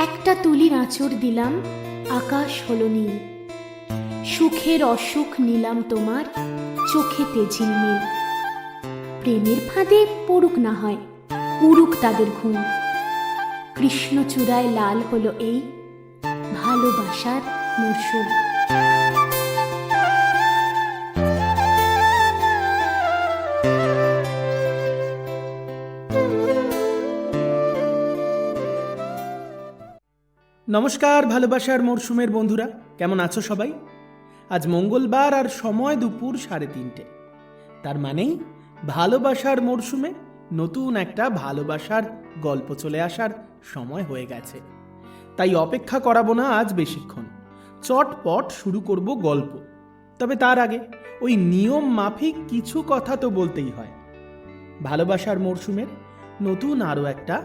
একটা তুলির আঁচড় দিলাম, আকাশ হলো নীল। সুখের অসুখ নিলাম তোমার, চোখেতে ঝিলমিল। প্রেমের ফাঁদে পড়ুক না হয়, উড়ুক তাদের ঘুম। কৃষ্ণচূড়ায় লাল হলো এই ভালোবাসার মরশুম। নমস্কার ভালোবাসার মরশুমের বন্ধুরা, কেমন আছো সবাই? আজ মঙ্গলবার আর সময় দুপুর 3:30। তার মানেই ভালোবাসার মরশুমে নতুন একটা ভালোবাসার গল্প চলে আসার সময় হয়ে গেছে। তাই অপেক্ষা করাবো না আজ বেশিক্ষণ, চটপট শুরু করব গল্প। তবে তার আগে ওই নিয়ম মাফিক কিছু কথা তো বলতেই হয়। ভালোবাসার মরশুমের নতুন আরও একটা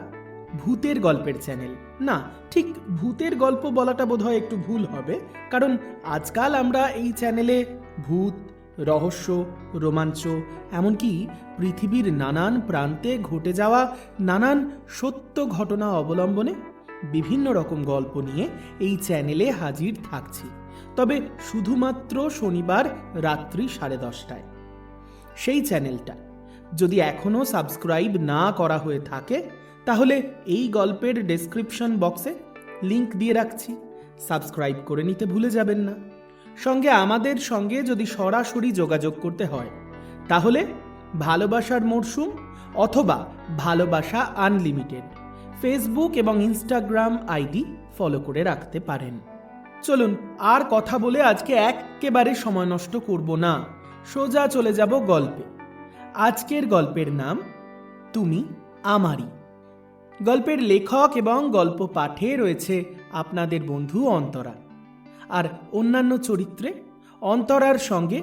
ভূতের গল্পের চ্যানেল, না ঠিক ভূতের গল্প বলাটা বোধহয় একটু ভুল হবে, কারণ আজকাল আমরা এই চ্যানেলে ভূত, রহস্য, রোমাঞ্চ, এমনকি পৃথিবীর নানান প্রান্তে ঘটে যাওয়া নানান সত্য ঘটনা অবলম্বনে বিভিন্ন রকম গল্প নিয়ে এই চ্যানেলে হাজির থাকছি, তবে শুধুমাত্র শনিবার রাত্রি 10:30টায়। সেই চ্যানেলটা যদি এখনও সাবস্ক্রাইব না করা হয়ে থাকে তাহলে এই গল্পের ডেসক্রিপশন বক্সে লিংক দিয়ে রাখছি, সাবস্ক্রাইব করে নিতে ভুলে যাবেন না। সঙ্গে আমাদের সঙ্গে যদি সরাসরি যোগাযোগ করতে হয় তাহলে ভালোবাসার মরশুম অথবা ভালোবাসা আনলিমিটেড ফেসবুক এবং ইনস্টাগ্রাম আইডি ফলো করে রাখতে পারেন। চলুন আর কথা বলে আজকে একেবারে সময় নষ্ট করব না, সোজা চলে যাব গল্পে। আজকের গল্পের নাম তুমি আমারই। গল্পের লেখক এবং গল্প পাঠে রয়েছে আপনাদের বন্ধু অন্তরা, আর অন্যান্য চরিত্রে অন্তরার সঙ্গে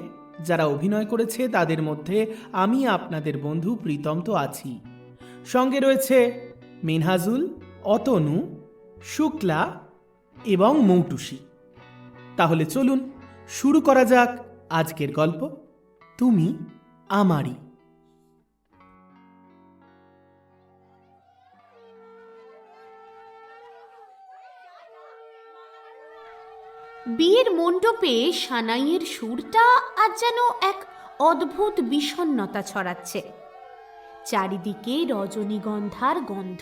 যারা অভিনয় করেছে তাদের মধ্যে আমি আপনাদের বন্ধু প্রীতম তো আছি। সঙ্গে রয়েছে মিনহাজুল, অতনু, শুক্লা এবং মৌটুসি। তাহলে চলুন শুরু করা যাক আজকের গল্প তুমি আমারই। বিয়ের মণ্ডপে সানাইয়ের সুরটা আজ যেন এক অদ্ভুত বিষণ্ণতা ছড়াচ্ছে। চারিদিকে রজনীগন্ধার গন্ধ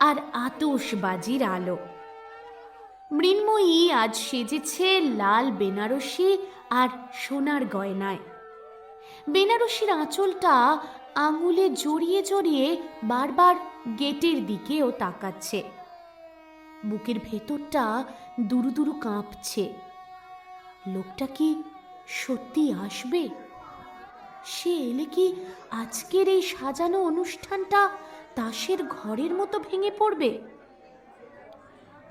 আর আতশবাজির আলো। মৃন্ময়ী আজ সেজেছে লাল বেনারসি আর সোনার গয়নায়। বেনারসির আঁচলটা আঙুলে জড়িয়ে জড়িয়ে বারবার গেটের দিকেও তাকাচ্ছে। বুকের ভেতরটা দুরু দুরু কাঁপছে। লোকটা কি সত্যি আসবে? সে এলে কি আজকের এই সাজানো অনুষ্ঠানটা তাসের ঘরের মতো ভেঙে পড়বে?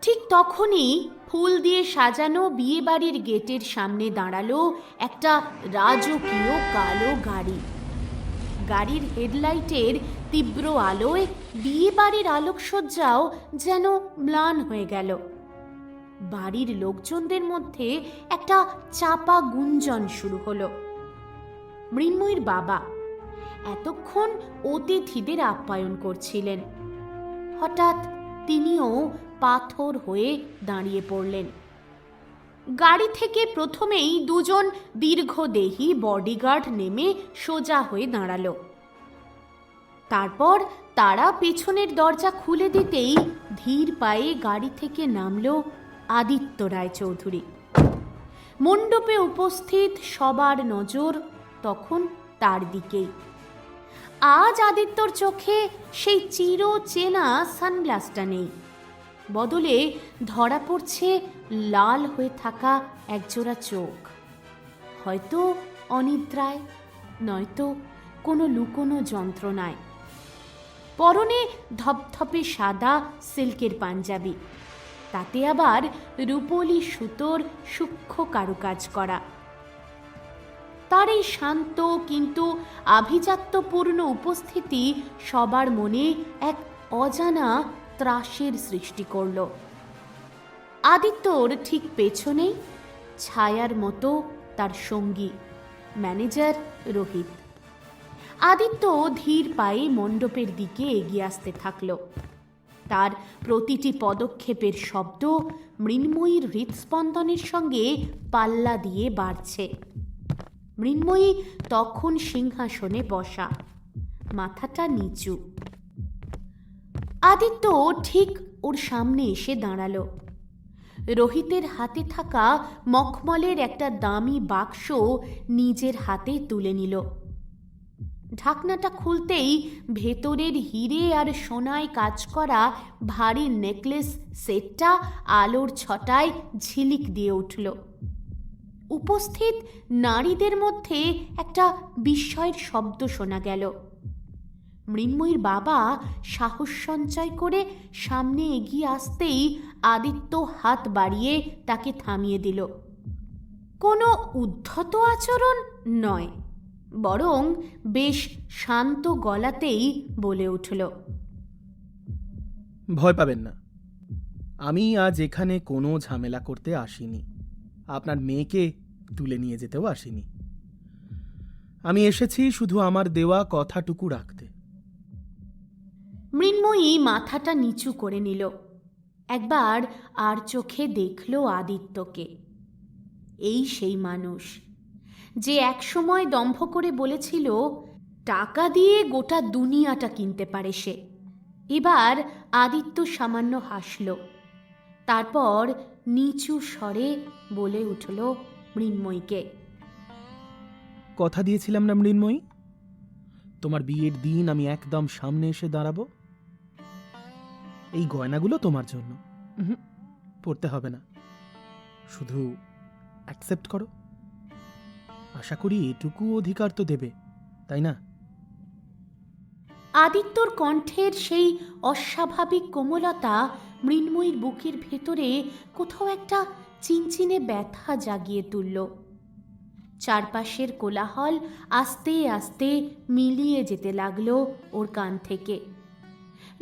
ঠিক তখনই ফুল দিয়ে সাজানো বিয়ে বাড়ির গেটের সামনে দাঁড়ালো একটা রাজকীয় কালো গাড়ি। গাড়ির হেডলাইটের তীব্র আলোয় বিয়ে বাড়ির আলোকসজ্জাও যেন ম্লান হয়ে গেল। বাড়ির লোকজনদের মধ্যে একটা চাপা গুঞ্জন শুরু হলো। মৃন্ময়ীর বাবা এতক্ষণ অতিথিদের আপ্যায়ন করছিলেন। হঠাৎ তিনিও পাথর হয়ে দাঁড়িয়ে পড়লেন। গাড়ি থেকে প্রথমেই দুজন দীর্ঘদেহী বডিগার্ড নেমে সোজা হয়ে দাঁড়ালো। তারপর তারা পেছনের দরজা খুলে দিতেই ধীর পায়ে গাড়ি থেকে নামলো আদিত্য রায়চৌধুরী। মণ্ডপে উপস্থিত সবার নজর তখন তার দিকেই। আজ আদিত্যর চোখে সেই চির চেনা সানগ্লাসটা নেই, বদলে ধরা পড়ছে লাল হয়ে থাকা একজোড়া চোখ। হয়তো অনিদ্রায়, নয়তো কোনো লুকোনো যন্ত্রণায়। পরনে ধপধপে সাদা সিল্কের পাঞ্জাবি, তাতে আবার রূপোলি সুতোর সূক্ষ্ম কারুকাজ করা। তার এই শান্ত কিন্তু আভিজাত্যপূর্ণ উপস্থিতি সবার মনে এক অজানা ত্রাসের সৃষ্টি করল। আদিত্যর ঠিক পেছনেই ছায়ার মতো তার সঙ্গী ম্যানেজার রোহিত। আদিত্য ধীর পায়ে মণ্ডপের দিকে এগিয়ে আসতে থাকলো। তার প্রতিটি পদক্ষেপের শব্দ মৃন্ময়ীর হৃৎস্পন্দনের সঙ্গে পাল্লা দিয়ে বাড়ছে। মৃন্ময়ী তখন সিংহাসনে বসা, মাথাটা নিচু। আদিত্য ঠিক ওর সামনে এসে দাঁড়ালো। রোহিতের হাতে থাকা মখমলের একটা দামি বাক্স নিজের হাতে তুলে নিল। ঢাকনাটা খুলতেই ভেতরের হিরে আর সোনায় কাজ করা ভারী নেকলেস সেটটা আলোর ছটায় ঝিলিক দিয়ে উঠল। উপস্থিত নারীদের মধ্যে একটা বিস্ময়ের শব্দ শোনা গেল। মৃন্ময়ীর বাবা সাহস সঞ্চয় করে সামনে এগিয়ে আসতেই আদিত্য হাত বাড়িয়ে তাকে থামিয়ে দিল। কোনো উদ্ধত আচরণ নয়, বরং বেশ শান্ত গলাতেই বলে উঠল, ভয় পাবেন না, আমি আজ এখানে কোনো ঝামেলা করতে আসিনি, আপনার মেয়েকে তুলে নিয়ে যেতেও আসিনি। আমি এসেছি শুধু আমার দেওয়া কথাটুকু রাখতে। মৃন্ময়ী মাথাটা নিচু করে নিল। একবার আর চোখে দেখল আদিত্যকে। এই সেই মানুষ যে একসময় দম্ভ করে বলেছিল টাকা দিয়ে গোটা দুনিয়াটা কিনতে পারে সে। এবার আদিত্য সামান্য হাসল, তারপর নিচু স্বরে বলে উঠল মৃন্ময়ীকে, কথা দিয়েছিলাম না মৃন্ময়ী, তোমার বিয়ের দিন আমি একদম সামনে এসে দাঁড়াবো। এই গয়নাগুলো তোমার জন্য, পড়তে হবে না, শুধু অ্যাকসেপ্ট করো। আশা করি এটুকু অধিকার তো দেবে, তাই না? আদিত্যর কণ্ঠের সেই অস্বাভাবিক কোমলতা মৃন্ময়ীর বুকের ভেতরে কোথাও একটা চিনচিনে ব্যথা জাগিয়ে তুলল। চারপাশের কোলাহল আস্তে আস্তে মিলিয়ে যেতে লাগলো ওর কান থেকে।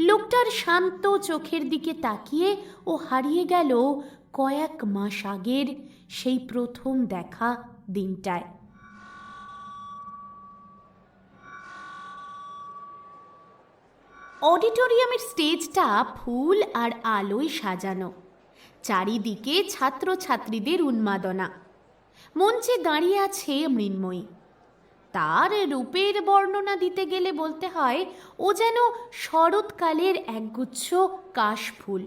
লোকটার শান্ত চোখের দিকে তাকিয়ে ও হারিয়ে গেল কয়েক মাস আগের সেই প্রথম দেখা দিনটায়। অডিটোরিয়ামের স্টেজটা ফুল আর আলোয় সাজানো, চারিদিকে ছাত্রছাত্রীদের উন্মাদনা। মঞ্চে দাঁড়িয়ে আছে মৃন্ময়ী। তার রূপের বর্ণনা দিতে গেলে বলতে হয় ও যেন শরৎকালের একগুচ্ছ কাশফুল,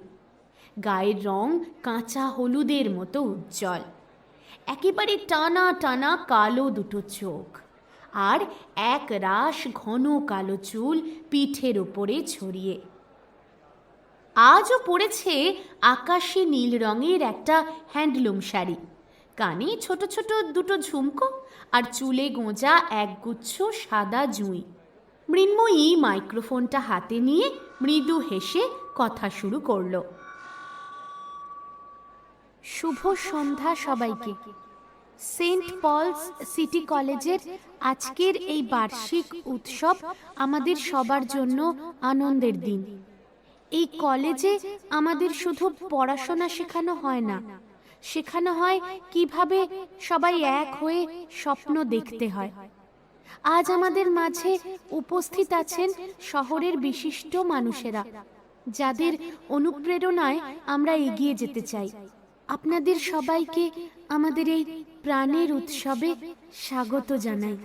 গায়ের রং কাঁচা হলুদের মতো উজ্জ্বল, একেবারে টানা টানা কালো দুটো চোখ, আর এক রাশ ঘন কালো চুল পিঠের ওপরে ছড়িয়ে। আজও পরেছে আকাশি নীল রঙের একটা হ্যান্ডলুম শাড়ি, কানে ছোট ছোট দুটো ঝুমকো, আর চুলে গোঁজা একগুচ্ছ সাদা জুঁই। মৃন্ময়ী মাইক্রোফোনটা হাতে নিয়ে মৃদু হেসে কথা শুরু করল। শুভ সন্ধ্যা সবাইকে। সেন্ট পলস সিটি কলেজের আজকের এই বার্ষিক উৎসব আমাদের সবার জন্য আনন্দের দিন। এই কলেজে আমাদের শুধু পড়াশোনা শেখানো হয় না, শেখানো হয় কিভাবে সবাই এক হয়ে স্বপ্ন দেখতে হয়। আজ আমাদের মাঝে উপস্থিত আছেন শহরের বিশিষ্ট মানুষেরা, যাদের অনুপ্রেরণায় আমরা এগিয়ে যেতে চাই। আপনাদের সবাইকে আমাদের এই প্রাণের উৎসবে স্বাগত জানাই।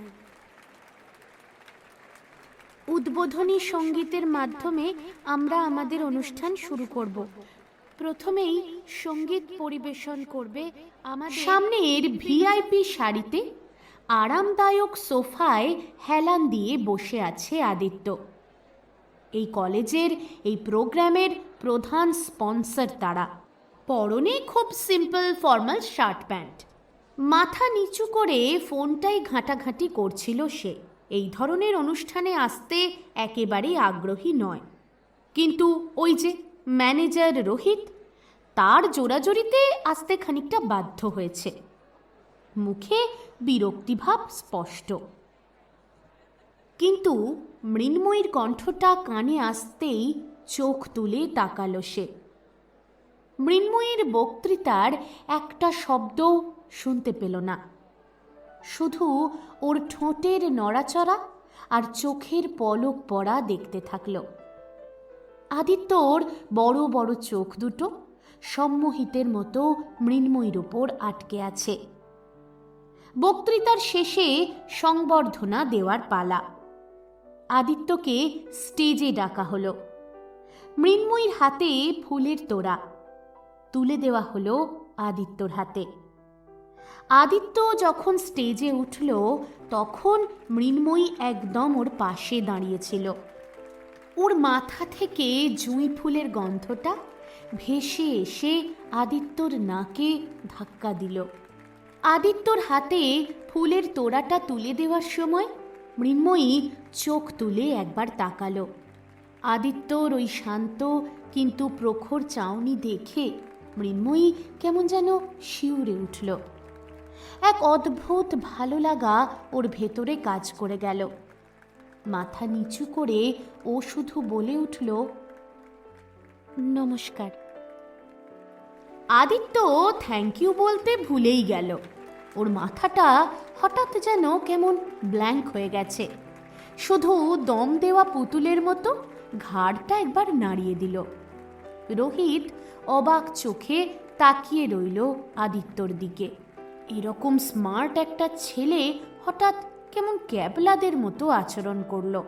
উদ্বোধনী সঙ্গীতের মাধ্যমে আমরা আমাদের অনুষ্ঠান শুরু করব। প্রথমেই সঙ্গীত পরিবেশন করবে আমাদের সামনের ভিআইপি সারিতে আরামদায়ক সোফায় হেলান দিয়ে বসে আছে আদিত্য। এই কলেজের এই প্রোগ্রামের প্রধান স্পন্সর তারা। পরনে খুব সিম্পল ফর্মাল শার্ট প্যান্ট, মাথা নিচু করে ফোনটাই ঘাঁটাঘাঁটি করছিল সে। এই ধরনের অনুষ্ঠানে আসতে একেবারেই আগ্রহী নয়, কিন্তু ওই যে ম্যানেজার রোহিত, তার জোরাজোরিতে আসতে খানিকটা বাধ্য হয়েছে। মুখে বিরক্তিভাব স্পষ্ট, কিন্তু মৃন্ময়ীর কণ্ঠটা কানে আসতেই চোখ তুলে তাকালো সে। মৃন্ময়ীর বক্তৃতার একটা শব্দ শুনতে পেল না, শুধু ওর ঠোঁটের নড়াচড়া আর চোখের পলক পড়া দেখতে থাকলো। আদিত্যর বড় বড় চোখ দুটো সম্মোহিতের মতো মৃন্ময়ীর ওপর আটকে আছে। বক্তৃতার শেষে সংবর্ধনা দেওয়ার পালা। আদিত্যকে স্টেজে ডাকা হলো। মৃন্ময়ীর হাতে ফুলের তোড়া তুলে দেওয়া হলো আদিত্যর হাতে। আদিত্য যখন স্টেজে উঠল তখন মৃন্ময়ী একদম ওর পাশে দাঁড়িয়েছিল। ওর মাথা থেকে জুঁই ফুলের গন্ধটা ভেসে এসে আদিত্যর নাকে ধাক্কা দিল। আদিত্যর হাতে ফুলের তোড়াটা তুলে দেওয়ার সময় মৃন্ময়ী চোখ তুলে একবার তাকালো। আদিত্যর ওই শান্ত কিন্তু প্রখর চাউনি দেখে মৃন্ময়ী কেমন যেন শিউরে উঠল। এক অদ্ভুত ভালো লাগা ওর ভেতরে কাজ করে গেল। মাথা নিচু করে ও শুধু বলে উঠল, নমস্কার। আদিত্য থ্যাংক ইউ বলতে ভুলেই গেল। ওর মাথাটা হঠাৎ যেন কেমন ব্ল্যাঙ্ক হয়ে গেছে। শুধু দম দেওয়া পুতুলের মতো ঘাড়টা একবার নাড়িয়ে দিল। রোহিত অবাক চোখে তাকিয়ে রইল আদিত্যর দিকে। এরকম স্মার্ট একটা ছেলে হঠাৎ কেমন ক্যাবলাদের মতো আচরণ করলো।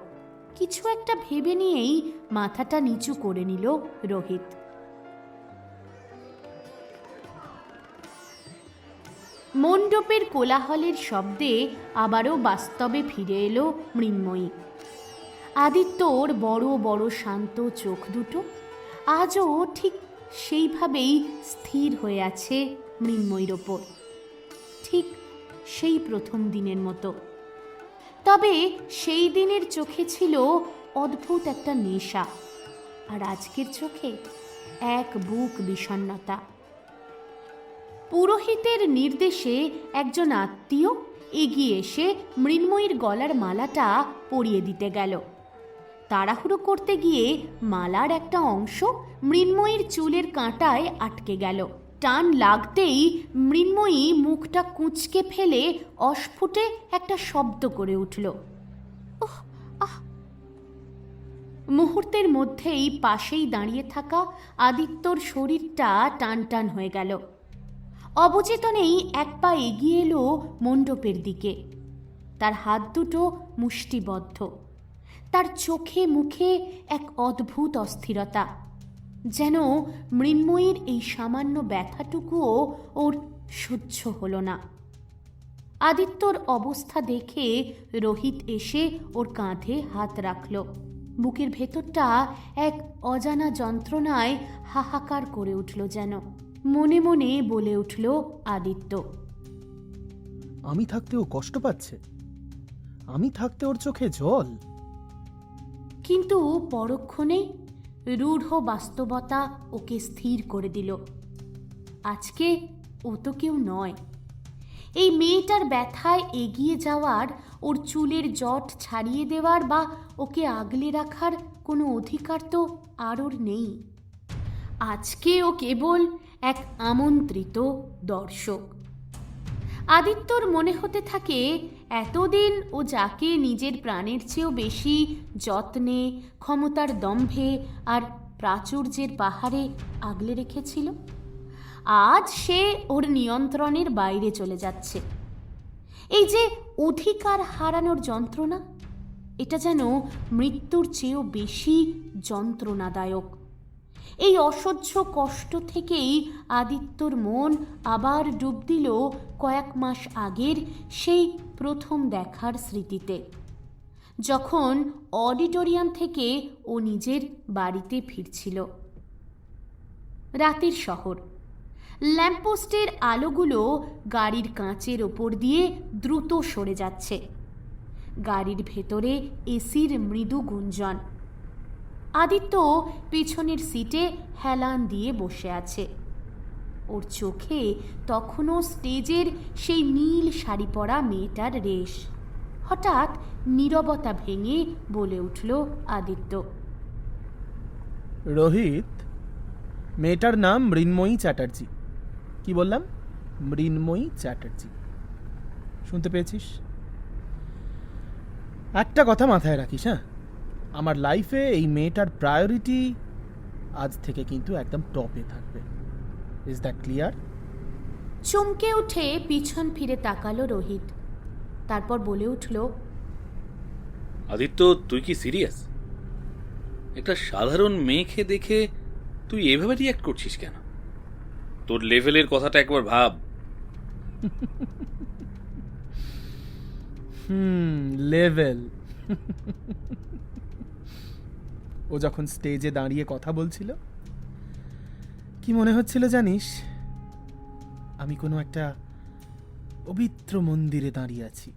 কিছু একটা ভেবে নিয়েই মাথাটা নিচু করে নিল রোহিত। মণ্ডপের কোলাহলের শব্দে আবারও বাস্তবে ফিরে এলো মৃন্ময়ী। আদিত্যর বড় বড় শান্ত চোখ দুটো আজও ঠিক সেইভাবেই স্থির হয়ে আছে মৃন্ময়ীর ওপর, ঠিক সেই প্রথম দিনের মতো। তবে সেই দিনের চোখে ছিল অদ্ভুত একটা নেশা, আর আজকের চোখে এক বুক বিষণ্ণতা। পুরোহিতের নির্দেশে একজন আত্মীয় এগিয়ে এসে মৃন্ময়ীর গলার মালাটা পরিয়ে দিতে গেল। তাড়াহুড়ো করতে গিয়ে মালার একটা অংশ মৃন্ময়ীর চুলের কাঁটায় আটকে গেল। টান লাগতেই মৃন্ময়ী মুখটা কুঁচকে ফেলে অস্ফুটে একটা শব্দ করে উঠল, ওহ আহ। মুহূর্তের মধ্যেই পাশেই দাঁড়িয়ে থাকা আদিত্যর শরীরটা টান টান হয়ে গেল। অবচেতনেই এক পা এগিয়ে এলো মণ্ডপের দিকে। তার হাত দুটো মুষ্টিবদ্ধ, তার চোখে মুখে এক অদ্ভুত অস্থিরতা, যেন মৃন্ময়ীর এই সামান্য ব্যথাটুকুও ওর সহ্য হলো না। আদিত্যর অবস্থা দেখে রোহিত এসে ওর কাঁধে হাত রাখল। বুকের ভেতরটা এক অজানা যন্ত্রণায় হাহাকার করে উঠল যেন। মনে মনে বলে উঠল আদিত্য, আমি থাকতে ও কষ্ট পাচ্ছে, আমি থাকতে ওর চোখে জল। কিন্তু পরক্ষণেই রূঢ় বাস্তবতা ওকে স্থির করে দিল। আজকে ও তো কেউ নয়। এই মেয়েটার ব্যথায় এগিয়ে যাওয়ার, ওর চুলের জট ছাড়িয়ে দেওয়ার বা ওকে আগলে রাখার কোনো অধিকার তো আর ওর নেই। আজকে ও কেবল এক আমন্ত্রিত দর্শক। আদিত্যর মনে হতে থাকে এতদিন ও যাকে নিজের প্রাণের চেয়েও বেশি যত্নে, ক্ষমতার দম্ভে আর প্রাচুর্যের পাহাড়ে আগলে রেখেছিল, আজ সে ওর নিয়ন্ত্রণের বাইরে চলে যাচ্ছে। এই যে অধিকার হারানোর যন্ত্রণা, এটা যেন মৃত্যুর চেয়েও বেশি যন্ত্রণাদায়ক। এই অসহ্য কষ্ট থেকেই আদিত্যর মন আবার ডুব দিল কয়েক মাস আগের সেই প্রথম দেখার স্মৃতিতে, যখন অডিটোরিয়াম থেকে ও নিজের বাড়িতে ফিরছিল। রাতের শহর, ল্যাম্পপোস্টের আলোগুলো গাড়ির কাঁচের ওপর দিয়ে দ্রুত সরে যাচ্ছে। গাড়ির ভেতরে এসির মৃদু গুঞ্জন। আদিত্য পেছনের সিটে হেলান দিয়ে বসে আছে। ওর চোখে তখনও স্টেজের সেই নীল শাড়ি পরা মেয়েটার রেশ। হঠাৎ নীরবতা ভেঙে বলে উঠল আদিত্য, রোহিত, মেয়েটার নাম মৃন্ময়ী চ্যাটার্জি। কি বললাম? মৃন্ময়ী চ্যাটার্জি। শুনতে পেয়েছিস? একটা কথা মাথায় রাখিস, হ্যাঁ, আমার লাইফে এই মেয়েটার প্রায়োরিটি আজ থেকে কিন্তু একদম টপে থাকবে। Is that clear? চমকে উঠে পিছন ফিরে তাকালো রোহিত, তারপর বলে উঠল, আদিত্য, তুই কি সিরিয়াস? একটা সাধারণ মেয়েকে দেখে তুই এভাবে রিয়াক্ট করছিস কেন? তোর লেভেলের কথাটা একবার ভাব। লেভেল। ও যখন স্টেজে দাঁড়িয়ে কথা বলছিল, কি মনে হচ্ছিল জানিস? আমি কোনো একটা পবিত্র মন্দিরে দাঁড়িয়ে আছি।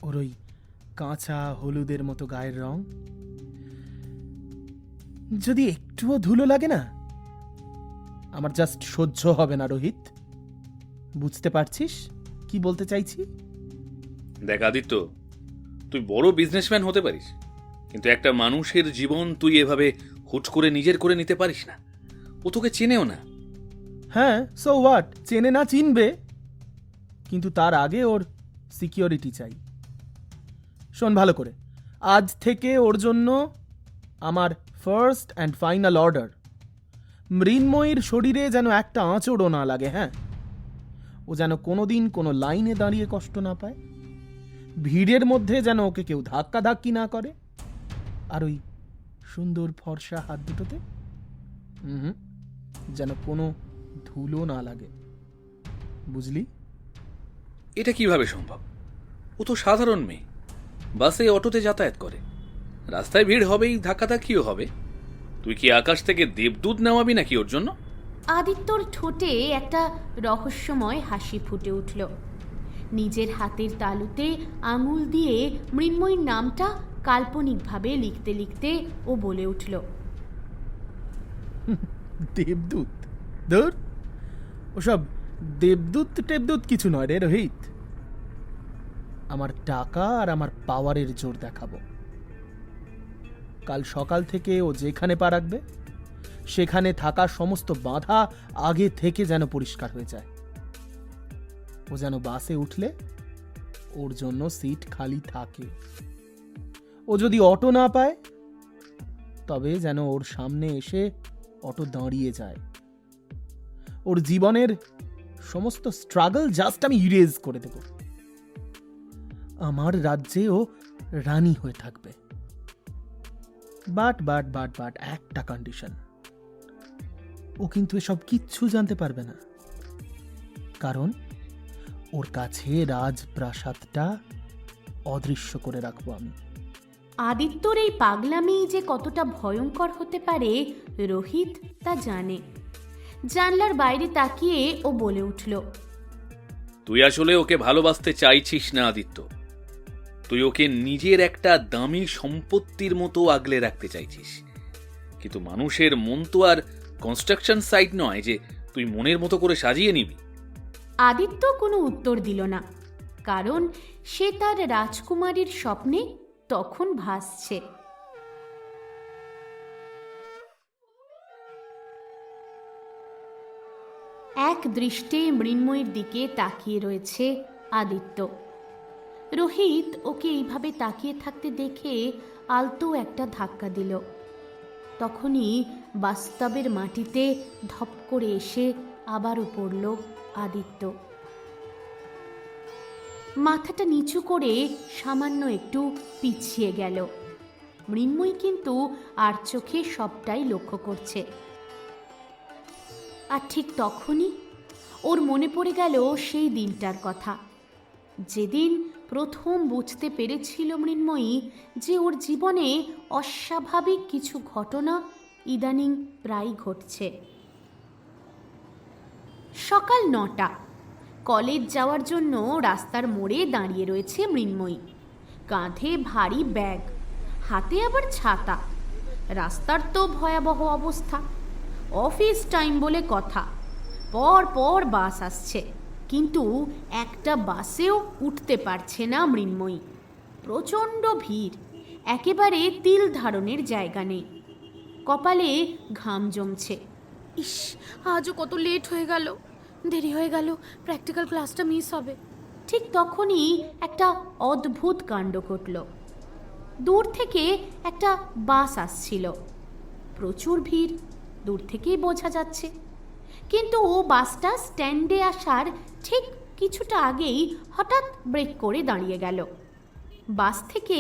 ওর ওই কাঁচা হলুদের মতো গায়ের রং, যদি একটুও ধুলো লাগে না, আমার জাস্ট সহ্য হবে না। রোহিত, বুঝতে পারছিস কি বলতে চাইছি? দেখ আদিত্য, তুই বড় বিজনেসম্যান হতে পারিস, কিন্তু একটা মানুষের জীবন তুই এভাবে হুট করে নিজের করে নিতে পারিস না। ও তোকে চেনেও না। হ্যাঁ, সো হোয়াট? চেনে না চিনবে, কিন্তু তার আগে ওর সিকিউরিটি চাই। শোন ভালো করে, আজ থেকে ওর জন্য আমার ফার্স্ট অ্যান্ড ফাইনাল অর্ডার, মৃন্ময়ীর শরীরে যেন একটা আঁচড়ও না লাগে। হ্যাঁ, ও যেন কোনোদিন কোনো লাইনে দাঁড়িয়ে কষ্ট না পায়, ভিড়ের মধ্যে যেন ওকে কেউ ধাক্কা ধাক্কি না করে, আর ওই সুন্দর ফর্সা হাত দুটোতে যেন কোনো ধুলো না লাগে। বুঝলি? এটা কিভাবে সম্ভব? ও তো সাধারণ মেয়ে, বাসে অটোতে যাতায়াত করে, রাস্তায় ভিড় হবেই, ধাক্কাধাক্কিও হবে। তুই কি আকাশ থেকে দেবদূত নেওয়াবি নাকি ওর জন্য? আদিত্যর ঠোঁটে একটা রহস্যময় হাসি ফুটে উঠল। নিজের হাতের তালুতে আঙুল দিয়ে মৃন্ময়ীর নামটা কাল্পনিকভাবে লিখতে লিখতে ও বলে উঠল, দেবদূত? ধুর, ওসব দেবদূত টেবদূত কিছু নয় রে রোহিত। আমার টাকা আর আমার পাওয়ারের জোর দেখাবো। কাল সকাল থেকে ও যেখানে পা রাখবে, সেখানে থাকা সমস্ত বাধা আগে থেকে যেন পরিষ্কার হয়ে যায়। ও যেন বাসে উঠলে ওর জন্য সিট খালি থাকে। ও যদি অটো না পায়, তবে যেন ওর সামনে এসে অটো দাঁড়িয়ে যায়। ওর জীবনের সমস্ত স্ট্রাগল জাস্ট আমি ইরেজ করে দেব। আমার রাজ্যে ও রানী হয়ে থাকবে। বাট বাট বাট বাট একটা কন্ডিশন, ও কিন্তু এসব কিচ্ছু জানতে পারবে না, কারণ ওর কাছে রাজপ্রাসাদটা অদৃশ্য করে রাখবো আমি। আদিত্যর এই পাগলামি যে কতটা ভয়ঙ্কর হতে পারে রোহিত তা জানে। জানলার বাইরে তাকিয়ে ও বলে উঠল, তুই আসলে ওকে ভালোবাসতে চাইছিস না আদিত্য। তুই ওকে নিজের একটা দামি সম্পত্তির মতো আগলে রাখতে চাইছিস, কিন্তু মানুষের মন তো আর কনস্ট্রাকশন সাইট নয় যে তুই মনের মতো করে সাজিয়ে নিবি। আদিত্য কোনো উত্তর দিল না, কারণ সে তার রাজকুমারীর স্বপ্নে তখন ভাসছে। এক দৃষ্টে মৃন্ময়ীর দিকে তাকিয়ে রয়েছে আদিত্য। রোহিত ওকে এইভাবে তাকিয়ে থাকতে দেখে আলতো একটা ধাক্কা দিল। তখনই বাস্তবের মাটিতে ধপ করে এসে আবারও পড়ল আদিত্য। মাথাটা নিচু করে সামান্য একটু পিছিয়ে গেল। মৃন্ময়ী কিন্তু আর চোখে সবটাই লক্ষ্য করছে। আর ঠিক তখনই ওর মনে পড়ে গেল সেই দিনটার কথা, যেদিন প্রথম বুঝতে পেরেছিল মৃন্ময়ী যে ওর জীবনে অস্বাভাবিক কিছু ঘটনা ইদানিং প্রায় ঘটছে। সকাল ৯টা, কলেজ যাওয়ার জন্য রাস্তার মোড়ে দাঁড়িয়ে রয়েছে মৃন্ময়ী। কাঁধে ভারী ব্যাগ, হাতে আবার ছাতা। রাস্তার তো ভয়াবহ অবস্থা। অফিস টাইম বলে কথা, পর পর বাস আসছে, কিন্তু একটা বাসেও উঠতে পারছে না মৃন্ময়ী। প্রচণ্ড ভিড়, একেবারে তিল ধারণের জায়গা নেই। কপালে ঘাম জমছে। ইস, আজও কত লেট হয়ে গেল, দেরি হয়ে গেল, প্র্যাকটিক্যাল ক্লাসটা মিস হবে। ঠিক তখনই একটা অদ্ভুত কাণ্ড ঘটল। দূর থেকে একটা বাস আসছিল। প্রচুর ভিড় দূর থেকেই বোঝা যাচ্ছে। কিন্তু বাসটা স্ট্যান্ডে আসার ঠিক কিছুটা আগেই হঠাৎ ব্রেক করে দাঁড়িয়ে গেল। বাস থেকে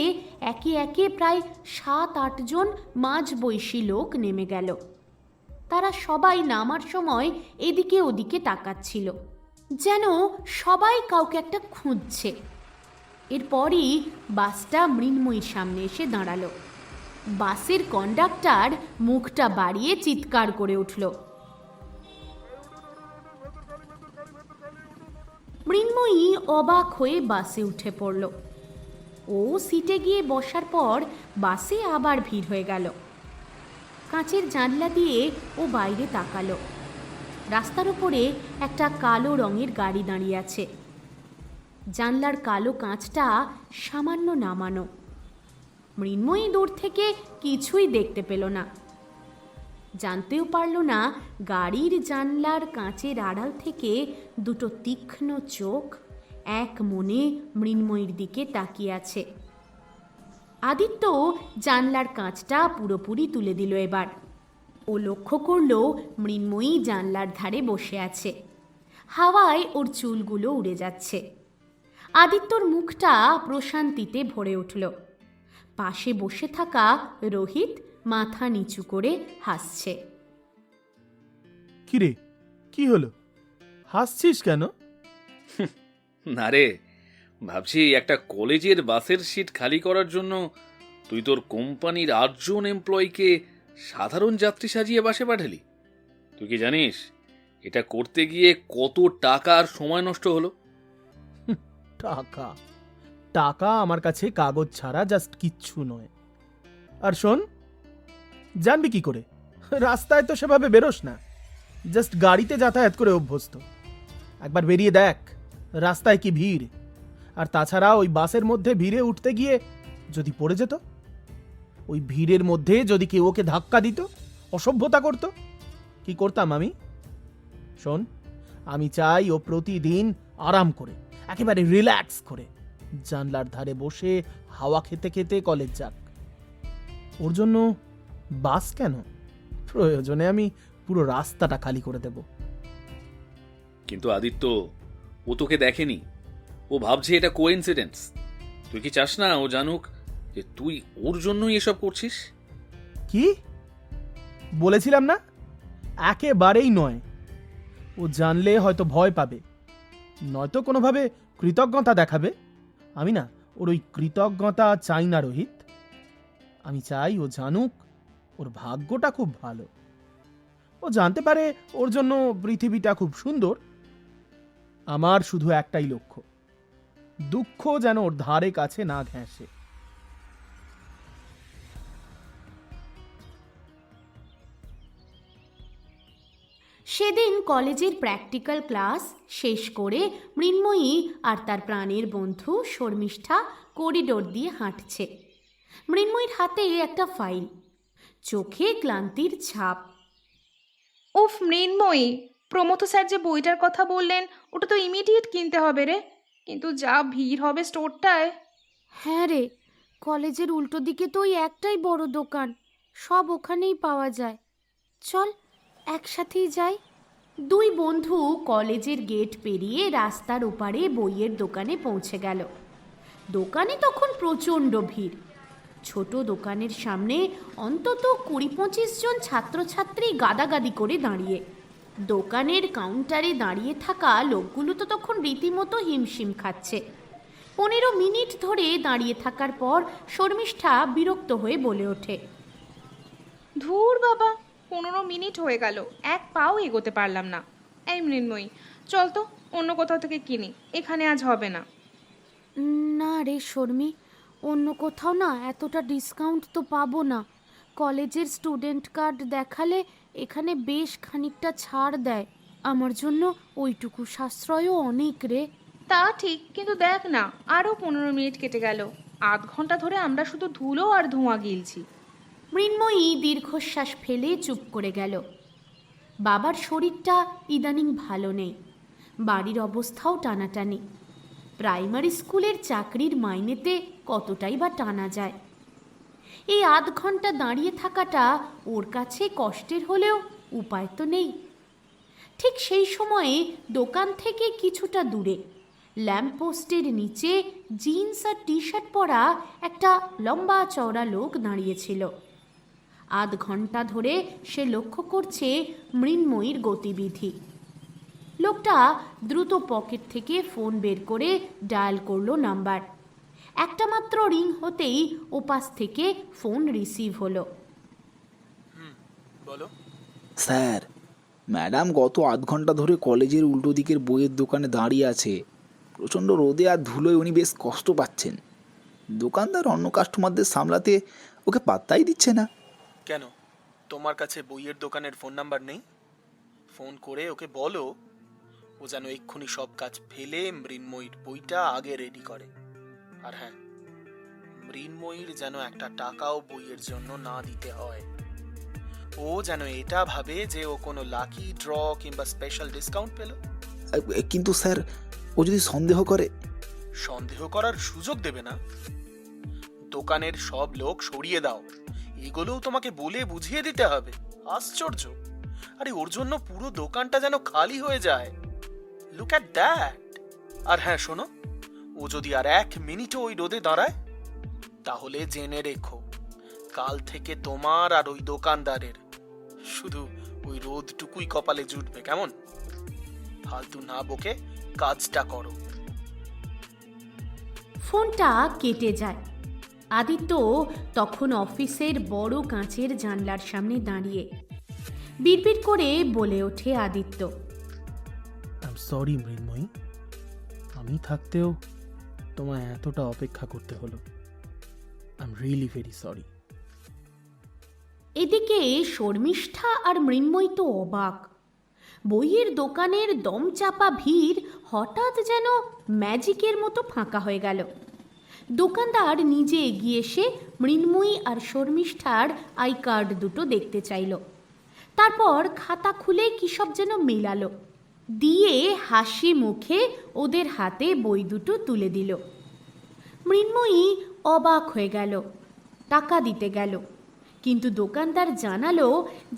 একে একে প্রায় 7-8 জন মাঝবয়সী লোক নেমে গেল। তারা সবাই নামার সময় এদিকে ওদিকে তাকাচ্ছিল, যেন সবাই কাউকে একটা খুঁজছে। এরপরই বাসটা মৃন্ময়ীর সামনে এসে দাঁড়ালো। বাসের কন্ডাক্টর মুখটা বাড়িয়ে চিৎকার করে উঠল। মৃন্ময়ী অবাক হয়ে বাসে উঠে পড়ল। ও সিটে গিয়ে বসার পর বাসে আবার ভিড় হয়ে গেল। কাঁচের জানলা দিয়ে ও বাইরে তাকালো। রাস্তার উপরে একটা কালো রঙের গাড়ি দাঁড়িয়ে আছে। জানলার কালো কাঁচটা সামান্য নামানো। মৃন্ময়ী দূর থেকে কিছুই দেখতে পেল না, জানতেও পারল না গাড়ির জানলার কাঁচের আড়াল থেকে দুটো তীক্ষ্ণ চোখ এক মনে মৃন্ময়ীর দিকে তাকিয়ে আছে। আদিত্য জানলার কাঁচটা পুরোপুরি তুলে দিল। এবার ও লক্ষ্য করল মৃন্ময়ী জানলার ধারে বসে আছে। হাওয়ায় ওর চুলগুলো উড়ে যাচ্ছে। আদিত্যর মুখটা প্রশান্তিতে ভরে উঠল। পাশে বসে থাকা রোহিত মাথা নিচু করে হাসছে। কিরে, কি হলো? হাসছিস কেন? না রে, ভাবছি একটা কলেজের বাসের সিট খালি করার জন্য তুই তোর কোম্পানির 8 জন এমপ্লয়িকে সাধারণ যাত্রী সাজিয়ে বাসে পাঠালি। তুই কি জানিস এটা করতে গিয়ে কত টাকা আর সময় নষ্ট হলো? টাকা টাকা আমার কাছে কাগজ ছাড়া জাস্ট কিচ্ছু নয়। আর শোন, জানবি কি করে? রাস্তায় তো সেভাবে বেরোস না, জাস্ট গাড়িতে যাতায়াত করে অভ্যস্ত। একবার বেরিয়ে দেখ রাস্তায় কি ভিড়। আর তাছাড়া ওই বাসের মধ্যে ভিড়ে উঠতে গিয়ে যদি পড়ে যেত, ওই ভিড়ের মধ্যে যদি কেউ ওকে ধাক্কা দিত, অসভ্যতা করত, কি করতাম আমি? শোন, আমি চাই ও প্রতিদিন আরাম করে, একেবারে রিল্যাক্স করে জানলার ধারে বসে হাওয়া খেতে খেতে কলেজ যাক। ওর জন্য বাস কেন, প্রয়োজনে আমি পুরো রাস্তাটা খালি করে দেব। কিন্তু আদিত্য, ও তোকে দেখেনি, ও ভাবছে এটা কোইন্সিডেন্স। তুই কি চাস না ও জানুক যে তুই ওর জন্যই এসব করছিস? কি বলেছিলাম না? একেবারেই নয়। ও জানলে হয়তো ভয় পাবে, নয়তো কোনোভাবে কৃতজ্ঞতা দেখাবে। আমি না ওর ওই কৃতজ্ঞতা চাই না রোহিত। আমি চাই ও জানুক ওর ভাগ্যটা খুব ভালো। ও জানতে পারে ওর জন্য পৃথিবীটা খুব সুন্দর। আমার শুধু একটাই লক্ষ্য, দুঃখ যেন ওর ধারে কাছে না ঘেঁষে। সেদিন কলেজের প্র্যাকটিক্যাল ক্লাস শেষ করে মৃন্ময়ী আর তার প্রাণের বন্ধু শর্মিষ্ঠা করিডোর দিয়ে হাঁটছে। মৃন্ময়ীর হাতে একটা ফাইল, চোখে ক্লান্তির ছাপ। উফ মৃন্ময়ী, প্রমথ স্যার যে বইটার কথা বললেন ওটা তো ইমিডিয়েট কিনতে হবে রে, কিন্তু যা ভিড় হবে স্টোরটায়। হ্যাঁ রে, কলেজের উল্টো দিকে তো ওই একটাই বড় দোকান, সব ওখানেই পাওয়া যায়। চল একসাথেই যাই। দুই বন্ধু কলেজের গেট পেরিয়ে রাস্তার ওপারে বইয়ের দোকানে পৌঁছে গেল। দোকানে তখন প্রচণ্ড ভিড়। ছোট দোকানের সামনে অন্তত 20-25 জন ছাত্রছাত্রী গাদাগাদি করে দাঁড়িয়ে। দোকানের কাউন্টারে দাঁড়িয়ে থাকা লোকগুলো তো তখন রীতিমতো হিমশিম খাচ্ছে। 15 মিনিট ধরে দাঁড়িয়ে থাকার পর শর্মিষ্ঠা বিরক্ত হয়ে বলে ওঠে, ধুর বাবা, 15 মিনিট হয়ে গেল, এক পাও এগোতে পারলাম না। এই মৃন্ময়ী, চল তো অন্য কোথাও থেকে কিনি, এখানে আজ হবে না। না রে শর্মি, অন্য কোথাও না এতটা ডিসকাউন্ট তো পাবো না। কলেজের স্টুডেন্ট কার্ড দেখালে এখানে বেশ খানিকটা ছাড় দেয়। আমার জন্য ওইটুকু সাশ্রয়ও অনেক রে। তা ঠিক, কিন্তু দেখ না, আরও 15 মিনিট কেটে গেল। আধ ঘন্টা ধরে আমরা শুধু ধুলো আর ধোঁয়া গিলছি। মৃন্ময়ী দীর্ঘশ্বাস ফেলে চুপ করে গেল। বাবার শরীরটা ইদানিং ভালো নেই, বাড়ির অবস্থাও টানাটানি। প্রাইমারি স্কুলের চাকরির মাইনেতে কতটাই বা টানা যায়। এই আধ ঘন্টা দাঁড়িয়ে থাকাটা ওর কাছে কষ্টের হলেও উপায় তো নেই। ঠিক সেই সময়ে দোকান থেকে কিছুটা দূরে ল্যাম্পপোস্টের নিচে জিন্স আর টি শার্ট পরা একটা লম্বা চওড়া লোক দাঁড়িয়েছিল। আধ ঘন্টা ধরে সে লক্ষ্য করছে মৃন্ময়ীর গতিবিধি। লোকটা দ্রুত পকেট থেকে ফোন বের করে ডায়াল করলো নাম্বার। একটা মাত্র রিং হতেই ওপাশ থেকে ফোন রিসিভ হলো। বলো। স্যার, ম্যাডাম গত আধ ঘন্টা ধরে কলেজের উল্টো দিকের বইয়ের দোকানে দাঁড়িয়ে আছে। প্রচণ্ড রোদে আর ধুলোয় উনি বেশ কষ্ট পাচ্ছেন। দোকানদার অন্য কাস্টমারদের সামলাতে ওকে পাত্তাই দিচ্ছে না। কেন, তোমার কাছে বইয়ের দোকানের ফোন নাম্বার নেই? ফোন করে ওকে বলো ও যেন এক্ষুনি সব কাজ ফেলে মৃন্ময়ীর বইটা আগে রেডি করে। আর হ্যাঁ, মৃন্ময়ীর যেন একটা টাকাও বইয়ের জন্য না দিতে হয়। ও যেন এটা ভাবে যে ও কোনো লাকি ড্র কিংবা স্পেশাল ডিসকাউন্ট পেল। কিন্তু স্যার, ও যদি সন্দেহ করে? সন্দেহ করার সুযোগ দেবে না। দোকানের সব লোক সরিয়ে দাও, এগুলোও তোমাকে বলে বুঝিয়ে দিতে হবে? আশ্চর্য! আরে ওর জন্য পুরো দোকানটা যেন খালি হয়ে যায়। Look at that. আর হ্যাঁ শোনো, ও যদি আর 1 মিনিটও ওই রোদে দাঁড়ায়, তাহলে জেনে রেখো কাল থেকে তোমার আর ওই দোকানদারের শুধু ওই রোদটুকুই কপালে জুটবে। কেমন? ফালতু না বকে কাজটা করো। ফোনটা কেটে যায়। আদিত্য তখন অফিসের বড় কাঁচের জানলার সামনে দাঁড়িয়ে বিড়বিড় করে বলে ওঠে আদিত্য, আই সরি মৃন্ময়ী, আমি থাকতেও তোমায় এতটা অপেক্ষা করতে হলো। I am really very sorry. এদিকে শর্মিষ্ঠা আর মৃন্ময়ী তো অবাক। বইয়ের দোকানের দমচাপা ভিড় হঠাৎ যেন ম্যাজিকের মতো ফাঁকা হয়ে গেল। দোকানদার নিজে এগিয়ে এসে মৃন্ময়ী আর শর্মিষ্ঠার আই কার্ড দুটো দেখতে চাইল। তারপর খাতা খুলে কী সব যেন মেলালো, দিয়ে হাসি মুখে ওদের হাতে বই দুটো তুলে দিল। মৃন্ময়ী অবাক হয়ে গেল, টাকা দিতে গেল, কিন্তু দোকানদার জানালো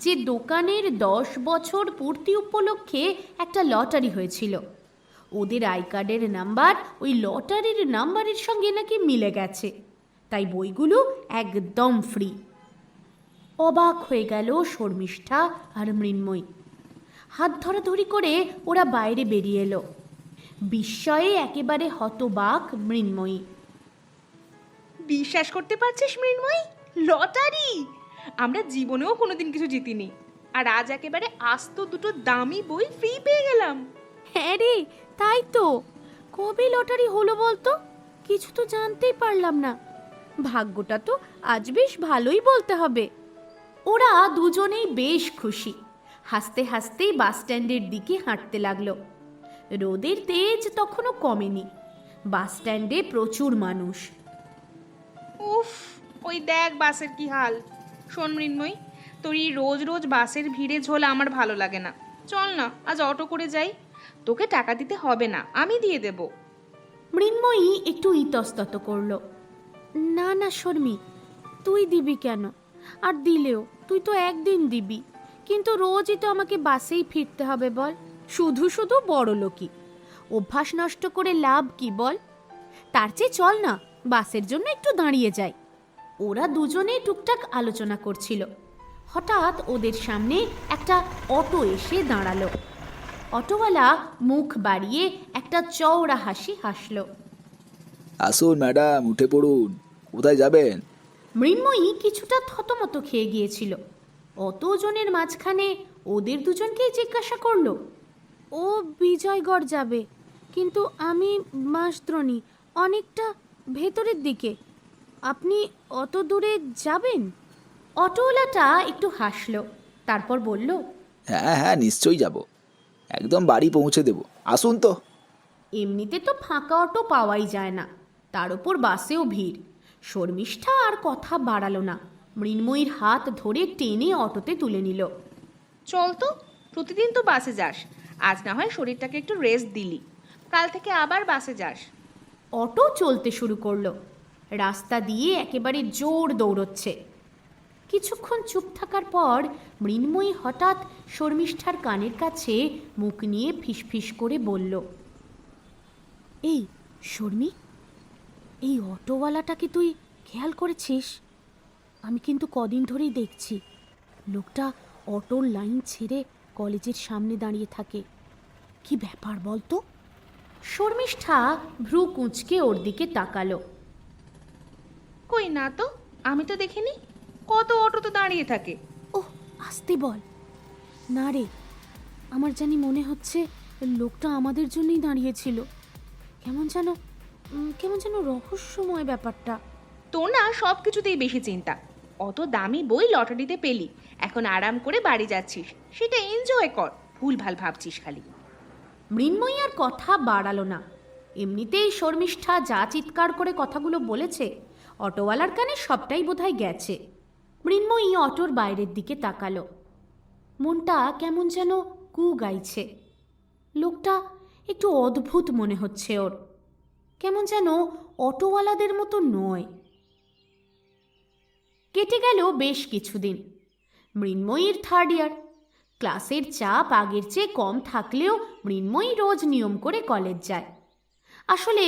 যে দোকানের 10 বছর পূর্তি উপলক্ষে একটা লটারি হয়েছিল। ওদের আই কার্ডের নাম্বার ওই লটারির নাম্বারের সঙ্গে নাকি মিলে গেছে, তাই বইগুলো একদম ফ্রি। অবাক হয়ে গেল শর্মিষ্ঠা আর মৃন্ময়ী। হাত ধরাধরি করে ওরা বাইরে বেরিয়ে এলো। বিস্ময়ে একেবারে হতবাক মৃন্ময়ী। বিশ্বাস করতে পারছিস মৃন্ময়ী? লটারি! আমরা জীবনেও কোনোদিন কিছু জিতিনি, আর আজ একেবারে আস্ত দুটো দামি বই ফ্রি পেয়ে গেলাম। হ্যাঁ রে, তাই তো। কবে লটারি হলো বলতো? কিছু তো জানতেই পারলাম না। ভাগ্যটা তো আজ বেশ ভালোই বলতে হবে। ওরা দুজনেই বেশ খুশি। হাসতে হাসতেই বাস স্ট্যান্ডের দিকে হাঁটতে লাগলো। রোদের তেজ তখনও কমেনি। বাস স্ট্যান্ডে প্রচুর মানুষ। উফ, ওই দেখ বাসের কি হাল। শোন মৃন্ময়ী, তোর এই রোজ রোজ বাসের ভিড়ে ঝোলা আমার ভালো লাগে না। চল না আজ অটো করে যাই। তোকে টাকা দিতে হবে না, আমি দিয়ে দেব। মৃন্ময়ী একটু ইতস্তত করল। না না শর্মি, তুই দিবি কেন? আর দিলেও তুই তো একদিন দিবি, কিন্তু রোজই তো আমাকে বাসেই ফিরতে হবে বল। শুধু শুধু বড় লোকই, অভ্যাস নষ্ট করে লাভ কি বল? তার চেয়ে চল না বাসের জন্য একটু দাঁড়িয়ে যাই। ওরা দুজনে টুকটাক আলোচনা করছিল। হঠাৎ ওদের সামনে একটা অটো এসে দাঁড়ালো। অটোওয়ালা মুখ বাড়িয়ে একটা চওড়া হাসি হাসল। আসুন ম্যাডাম, উঠে পড়ুন। কোথায় যাবেন? মৃন্ময়ী কিছুটা থতমত খেয়ে গিয়েছিল। অতজনের মাঝখানে ওদের দুজনকেই জিজ্ঞাসা করলো। ও বিজয়গড় যাবে, কিন্তু আমি মাসদ্রোণী, অনেকটা ভেতরের দিকে। আপনি অত দূরে যাবেন? অটোওয়ালাটা একটু হাসলো, তারপর বলল, হ্যাঁ হ্যাঁ, নিশ্চয়ই যাব, একদম বাড়ি পৌঁছে দেব। আসুন তো। এমনিতে তো ফাঁকা অটো পাওয়াই যায় না, তার উপর বাসেও ভিড়। শর্মিষ্ঠা আর কথা বাড়ালো না, মৃন্ময়ীর হাত ধরে টেনে অটোতে তুলে নিল। চল তো, প্রতিদিন তো বাসে যাস, আজ না হয় শরীরটাকে একটু রেস্ট দিলি, কাল থেকে আবার বাসে যাস। অটো চলতে শুরু করলো। রাস্তা দিয়ে একেবারে জোর দৌড়চ্ছে। কিছুক্ষণ চুপ থাকার পর মৃন্ময়ী হঠাৎ শর্মিষ্ঠার কানের কাছে মুখ নিয়ে ফিসফিস করে বলল, এই শর্মি, এই অটোওয়ালাটাকে তুই খেয়াল করেছিস? আমি কিন্তু কদিন ধরেই দেখছি লোকটা অটোর লাইন ছেড়ে কলেজের সামনে দাঁড়িয়ে থাকে। কি ব্যাপার বলতো? শর্মিষ্ঠা ভ্রু কুঁচকে ওর দিকে তাকালো। কই না তো, আমি তো দেখিনি। কত অটো তো দাঁড়িয়ে থাকে। ওহ, আসতে বল না রে, আমার জানি মনে হচ্ছে লোকটা আমাদের জন্যই দাঁড়িয়েছিল। কেমন যেন রহস্যময় ব্যাপারটা। তোর না সব কিছুতেই বেশি চিন্তা। অত দামি বই লটারিতে পেলি, এখন আরাম করে বাড়ি যাচ্ছিস, সেটা এনজয় কর। ভুলভাল ভাবছিস খালি। মৃন্ময়ী আর কথা বাড়ালো না। এমনিতেই শর্মিষ্ঠা যা চিৎকার করে কথাগুলো বলেছে, অটোওয়ালার কানে সবটাই বোধহয় গেছে। মৃন্ময়ী অটোর বাইরের দিকে তাকালো। মনটা কেমন যেন কু গাইছে। লোকটা একটু অদ্ভুত মনে হচ্ছে ওর, কেমন যেন অটোওয়ালাদের মতো নয়। কেটে গেল বেশ কিছুদিন। মৃন্ময়ীর 3rd ইয়ার। ক্লাসের চাপ আগের চেয়ে কম থাকলেও মৃন্ময়ী রোজ নিয়ম করে কলেজ যায়। আসলে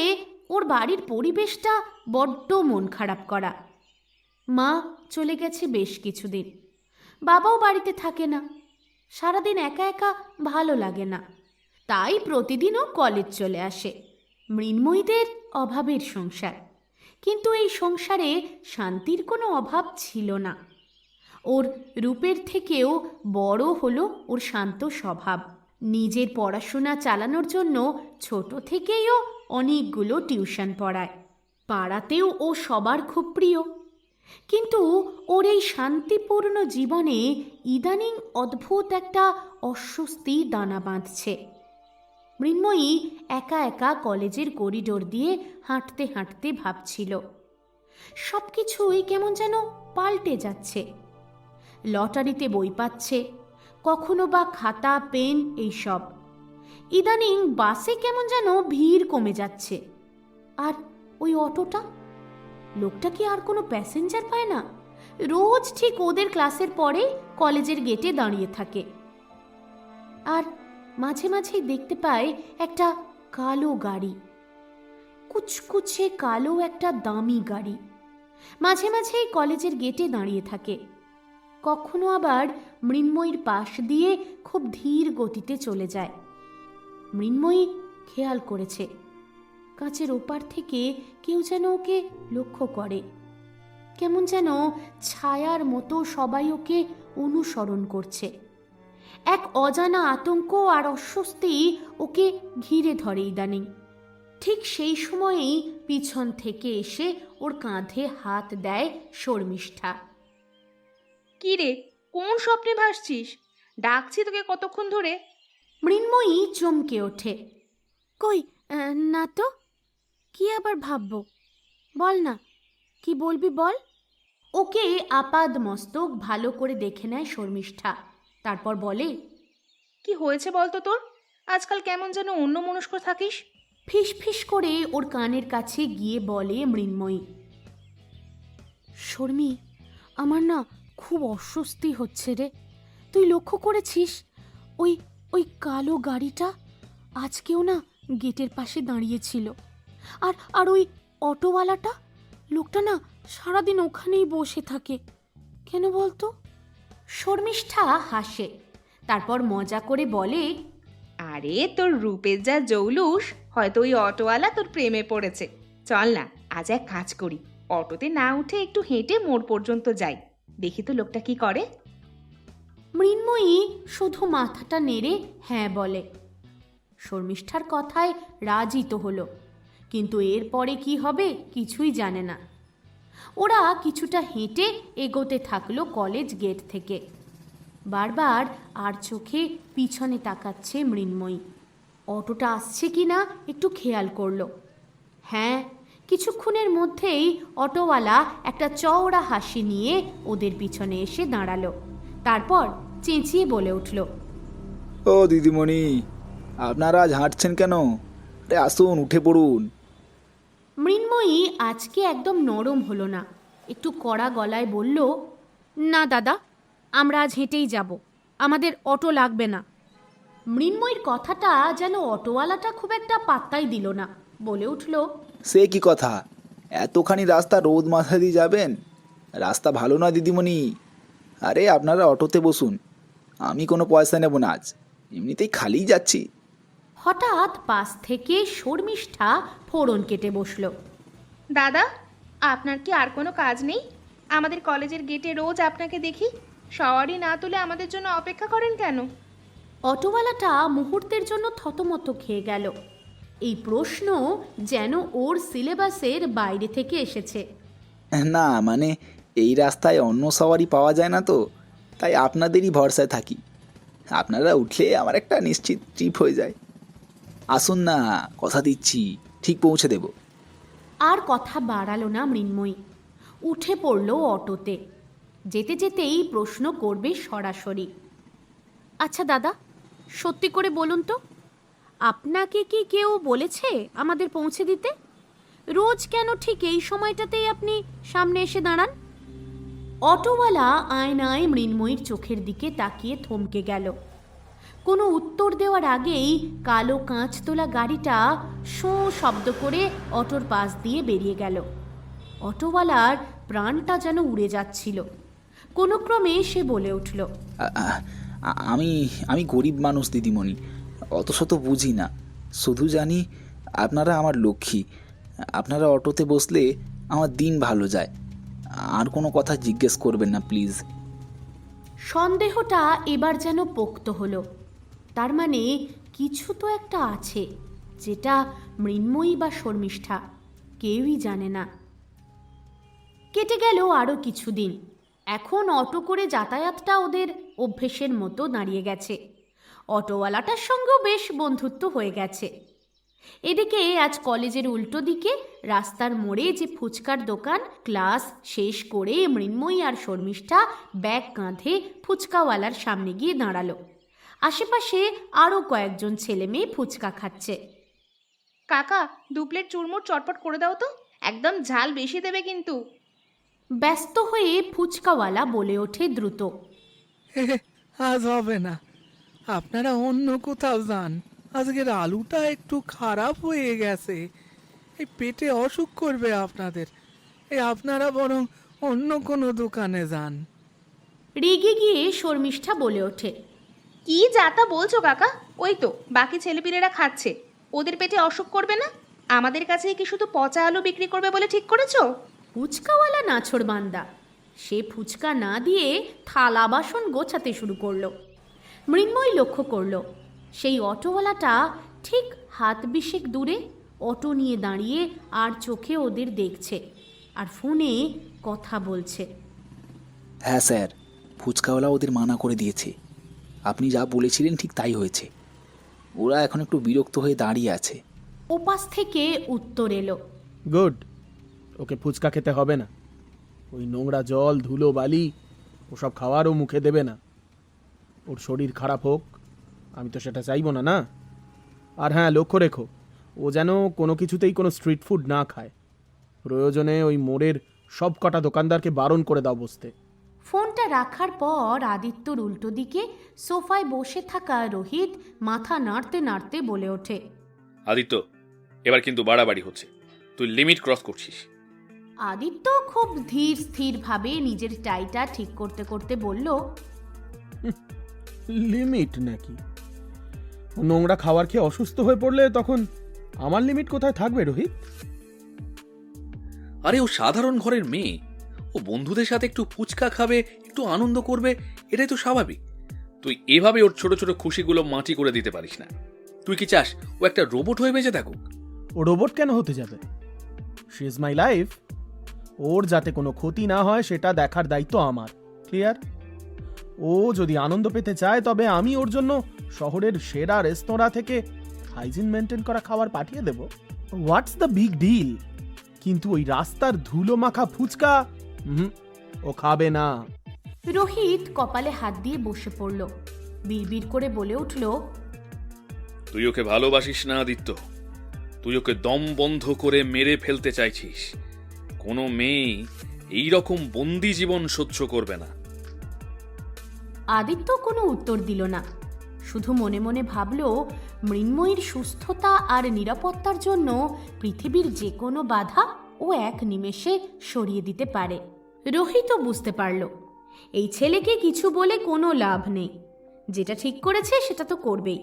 ওর বাড়ির পরিবেশটা বড্ড মন খারাপ করা। মা চলে গেছে বেশ কিছুদিন, বাবাও বাড়িতে থাকে না। সারাদিন একা একা ভালো লাগে না, তাই প্রতিদিনও কলেজ চলে আসে। মৃন্ময়ীদের অভাবের সংসার, কিন্তু এই সংসারে শান্তির কোনো অভাব ছিল না। ওর রূপের থেকেও বড় হলো ওর শান্ত স্বভাব। নিজের পড়াশোনা চালানোর জন্য ছোট থেকেই ও অনেকগুলো টিউশন পড়ায়। পাড়াতেও ও সবার খুব প্রিয়। কিন্তু ওর এই শান্তিপূর্ণ জীবনে ইদানিং অদ্ভুত একটা অস্বস্তি দানা বাঁধছে। মৃন্ময়ী একা একা কলেজের করিডোর দিয়ে হাঁটতে হাঁটতে ভাবছিল, সব কিছুই কেমন যেন পাল্টে যাচ্ছে। লটারিতে বই পাচ্ছে, কখনো বা খাতা পেন এইসব। ইদানিং বাসে কেমন যেন ভিড় কমে যাচ্ছে। আর ওই অটোটা, লোকটা কি আর কোনো প্যাসেঞ্জার পায় না? রোজ ঠিক ওদের ক্লাসের পরে কলেজের গেটে দাঁড়িয়ে থাকে। আর মাঝে মাঝেই দেখতে পায় একটা কালো গাড়ি, কুচকুচে কালো একটা দামি গাড়ি মাঝে মাঝেই কলেজের গেটে দাঁড়িয়ে থাকে। কখনো আবার মৃন্ময়ীর পাশ দিয়ে খুব ধীর গতিতে চলে যায়। মৃন্ময়ী খেয়াল করেছে কাঁচের ওপার থেকে কেউ যেন ওকে লক্ষ্য করে। কেমন যেন ছায়ার মতো সবাই ওকে অনুসরণ করছে। এক অজানা আতঙ্ক আর অস্বস্তি ওকে ঘিরে ধরে ইদানিং। ঠিক সেই সময়েই পিছন থেকে এসে ওর কাঁধে হাত দেয় শর্মিষ্ঠা। কি রে, কোন স্বপ্নে ভাসছিস? ডাকছি তোকে কতক্ষণ ধরে। মৃন্ময়ী চমকে ওঠে। কই না তো, কি আবার ভাববো? বল না, কি বলবি বল। ওকে আপাদ মস্তক ভালো করে দেখে নেয় শর্মিষ্ঠা, তারপর বলে, কি হয়েছে বলতো তোর? আজকাল কেমন যেন অন্যমনস্ক থাকিস। ফিস ফিস করে ওর কানের কাছে গিয়ে বলে মৃন্ময়ী, শর্মি, আমার না খুব অস্বস্তি হচ্ছে রে। তুই লক্ষ্য করেছিস ওই ওই কালো গাড়িটা আজকেও না গেটের পাশে দাঁড়িয়েছিল? আর আর ওই অটোওয়ালাটা, লোকটা না সারাদিন ওখানেই বসে থাকে। কেন বলতো? শর্মিষ্ঠা হাসে, তারপর মজা করে বলে, আরে তোর রূপের যা জৌলুস, হয়তো ওই অটোওয়ালা তোর প্রেমে পড়েছে। চল না, আজ এক কাজ করি, অটোতে না উঠে একটু হেঁটে মোড় পর্যন্ত যাই, দেখি তো লোকটা কি করে। মৃন্ময়ী শুধু মাথাটা নেড়ে হ্যাঁ বলে। শর্মিষ্ঠার কথায় রাজি তো হলো, কিন্তু এরপরে কি হবে কিছুই জানে না। ওরা কিছুটা হেঁটে এগোতে থাকলো কলেজ গেট থেকে। বারবার আর চোখে পিছনে তাকাচ্ছে মৃন্ময়ী। অটোটা আসছে কি না একটু খেয়াল করলো। হ্যাঁ, কিছুক্ষণের মধ্যেই অটোওয়ালা একটা চওড়া হাসি নিয়ে ওদের পিছনে এসে দাঁড়ালো। তারপর চেঁচিয়ে বলে উঠল, ও দিদিমণি, আপনারা আজ হাঁটছেন কেন? আরে আসুন, উঠে পড়ুন। মৃন্ময়ী আজকে একদম নরম হলো না, একটু কড়া গলায় বলল, না দাদা, আমরা আজ হেঁটেই যাব, আমাদের অটো লাগবে না। মৃন্ময়ীর কথাটা যেন অটোওয়ালাটা খুব একটা পাত্তাই দিল না, বলে উঠল, সে কি কথা, এতখানি রাস্তা রোদ মাথা দিয়ে যাবেন? রাস্তা ভালো নয় দিদিমণি। আরে আপনারা অটোতে বসুন, আমি কোনো পয়সা নেব না আজ, এমনিতেই খালিই যাচ্ছি। হঠাৎ পাশ থেকে শর্মিষ্ঠা ফোড়ন কেটে বসল। দাদা, আপনার কি আর কোনো কাজ নেই? আমাদের কলেজের গেটে রোজ আপনাকে দেখি, সওয়ারি না তুলে আমাদের জন্য অপেক্ষা করেন কেন? অটোওয়ালাটা মুহূর্তের জন্য থতমত খেয়ে গেল। এই প্রশ্ন যেন ওর সিলেবাসের বাইরে থেকে এসেছে। না মানে এই রাস্তায় অন্য সওয়ারি পাওয়া যায় না তো, তাই আপনাদেরই ভরসায় থাকি। আপনারা উঠলে আমার একটা নিশ্চিত ট্রিপ হয়ে যায়। আসুন না, কথা দিচ্ছি ঠিক পৌঁছে দেব। আর কথা বাড়ালো না মৃন্ময়ী, উঠে পড়ল অটোতে। যেতে যেতেই প্রশ্ন করবে সরাসরি, আচ্ছা দাদা, সত্যি করে বলুন তো, আপনাকে কি কেউ বলেছে আমাদের পৌঁছে দিতে? রোজ কেন ঠিক এই সময়টাতেই আপনি সামনে এসে দাঁড়ান? অটোওয়ালা আয়নায় মৃন্ময়ীর চোখের দিকে তাকিয়ে থমকে গেল। কোনো উত্তর দেওয়ার আগেই কালো কাঁচ তোলা গাড়িটা শোঁ শব্দ করে অটোর পাশ দিয়ে বেরিয়ে গেল। অটোওয়ালার প্রাণটা যেন উড়ে যাচ্ছিল। কোনো ক্রমে সে বলে উঠল, আমি আমি গরিব মানুষ দিদিমণি, অত শত বুঝি না, শুধু জানি আপনারা আমার লক্ষ্মী। আপনারা অটোতে বসলে আমার দিন ভালো যায়। আর কোনো কথা জিজ্ঞেস করবেন না প্লিজ। সন্দেহটা এবার যেন পোক্ত হলো। তার মানে কিছু তো একটা আছে, যেটা মৃন্ময়ী বা শর্মিষ্ঠা কেউই জানে না। কেটে গেল আরও কিছুদিন। এখন অটো করে যাতায়াতটা ওদের অভ্যেসের মতো দাঁড়িয়ে গেছে। অটোওয়ালাটার সঙ্গেও বেশ বন্ধুত্ব হয়ে গেছে। এদিকে আজ কলেজের উল্টো দিকে রাস্তার মোড়ে যে ফুচকার দোকান, ক্লাস শেষ করে মৃন্ময়ী আর শর্মিষ্ঠা ব্যাগ কাঁধে ফুচকাওয়ালার সামনে গিয়ে দাঁড়ালো। আশেপাশে আরও কয়েকজন ছেলে মেয়ে ফুচকা খাচ্ছে। কাকা, 2 প্লেট চুরমুর চটপট করে দাও তো, একদম ঝাল বেশি দেবে কিন্তু। ব্যস্ত হয়ে ফুচকাওয়ালা বলে ওঠে দ্রুত, আজ হবে না, আপনারা অন্য কোথাও যান, আজকের আলুটা একটু খারাপ হয়ে গেছে, এই পেটে অসুখ করবে আপনাদের, আপনারা বরং অন্য কোনো দোকানে যান। রেগে গিয়ে শর্মিষ্ঠা বলে ওঠে, কি যাতা বলছো কাকা? ওই তো বাকি ছেলেপিলেরা খাচ্ছে, ওদের পেটে অসুখ করবে না? আমাদের কাছে কি শুধু পচা আলু বিক্রি করবে বলে ঠিক করেছো? ফুচকাওয়ালা নাছোড়বান্দা। সে ফুচকা না দিয়ে থালা বাসন গোছাতে শুরু করলো। মৃন্ময়ী লক্ষ্য করল সেই অটোওয়ালাটা ঠিক হাত বিশেক দূরে অটো নিয়ে দাঁড়িয়ে আর চোখে ওদের দেখছে, আর ফোনে কথা বলছে। হ্যাঁ স্যার, ফুচকাওয়ালা ওদের মানা করে দিয়েছে। আপনি যা বলেছিলেন ঠিক তাই হয়েছে। ওরা এখন একটু বিরক্ত হয়ে দাঁড়িয়ে আছে। ওপাশ থেকে উত্তর এলো, গুড, ওকে ফুচকা খেতে হবে না। ওই নোংরা জল, ধুলো, বালি ওসব খাওয়ারও মুখে দেবে না। ওর শরীর খারাপ হোক, আমি তো সেটা চাইবো না, না? আর হ্যাঁ, লক্ষ্য রেখো, ও যেন কোনো কিছুতেই কোনো স্ট্রিট ফুড না খায়। প্রয়োজনে ওই মোড়ের সব কটা দোকানদারকে বারণ করে দাও বসতে। ফোনটা রাখার পর আদিত্যর উল্টো দিকে সোফায় বসে থাকা রোহিত মাথা নাড়তে নাড়তে বলে ওঠে, আদিত্য, এবার কিন্তু বাড়াবাড়ি হচ্ছে, তুই লিমিট ক্রস করছিস। আদিত্য খুব ধীর স্থির ভাবে নিজের টাইটা ঠিক করতে করতে বলল, লিমিট নাকি? ও নোংরা খাবার খেয়ে অসুস্থ হয়ে পড়লে তখন আমার লিমিট কোথায় থাকবে রোহিত? আরে ও সাধারণ ঘরের মেয়ে, ও বন্ধুদের সাথে একটু ফুচকা খাবে, একটু আনন্দ করবে, এটাই তো স্বাভাবিক। তুই এভাবে ওর ছোট ছোট খুশিগুলো মাটি করে দিতে পারিস না। তুই কি চাস ও একটা রোবট হয়ে বেঁচে থাকুক? ও রোবট কেন হতে যাবে? She is my life. ওর যাতে কোনো ক্ষতি না হয় সেটা দেখার দায়িত্ব আমার। ক্লিয়ার? ও যদি আনন্দ পেতে চায় তবে আমি ওর জন্য শহরের সেরা রেস্তোরাঁ থেকে হাইজিন মেনটেন করা খাবার পাঠিয়ে দেব। What's the big deal? কিন্তু ওই রাস্তার ধুলো মাখা ফুচকা ও খাবে না। রোহিত কপালে হাত দিয়ে বসে পড়ল, বিড়বিড় করে বলে উঠল, তুই ওকে ভালোবাসিস না আদিত্য, তুই ওকে দম বন্ধ করে মেরে ফেলতে চাইছিস। কোনো মেয়ে এই রকম বন্দি জীবন সহ্য করবে না। আদিত্য কোনো উত্তর দিল না, শুধু মনে মনে ভাবল মৃন্ময়ীর সুস্থতা আর নিরাপত্তার জন্য পৃথিবীর যে কোনো বাধা ও এক নিমেষে সরিয়ে দিতে পারে। রোহিতও বুঝতে পারল এই ছেলেকে কিছু বলে কোনো লাভ নেই, যেটা ঠিক করেছে সেটা তো করবেই।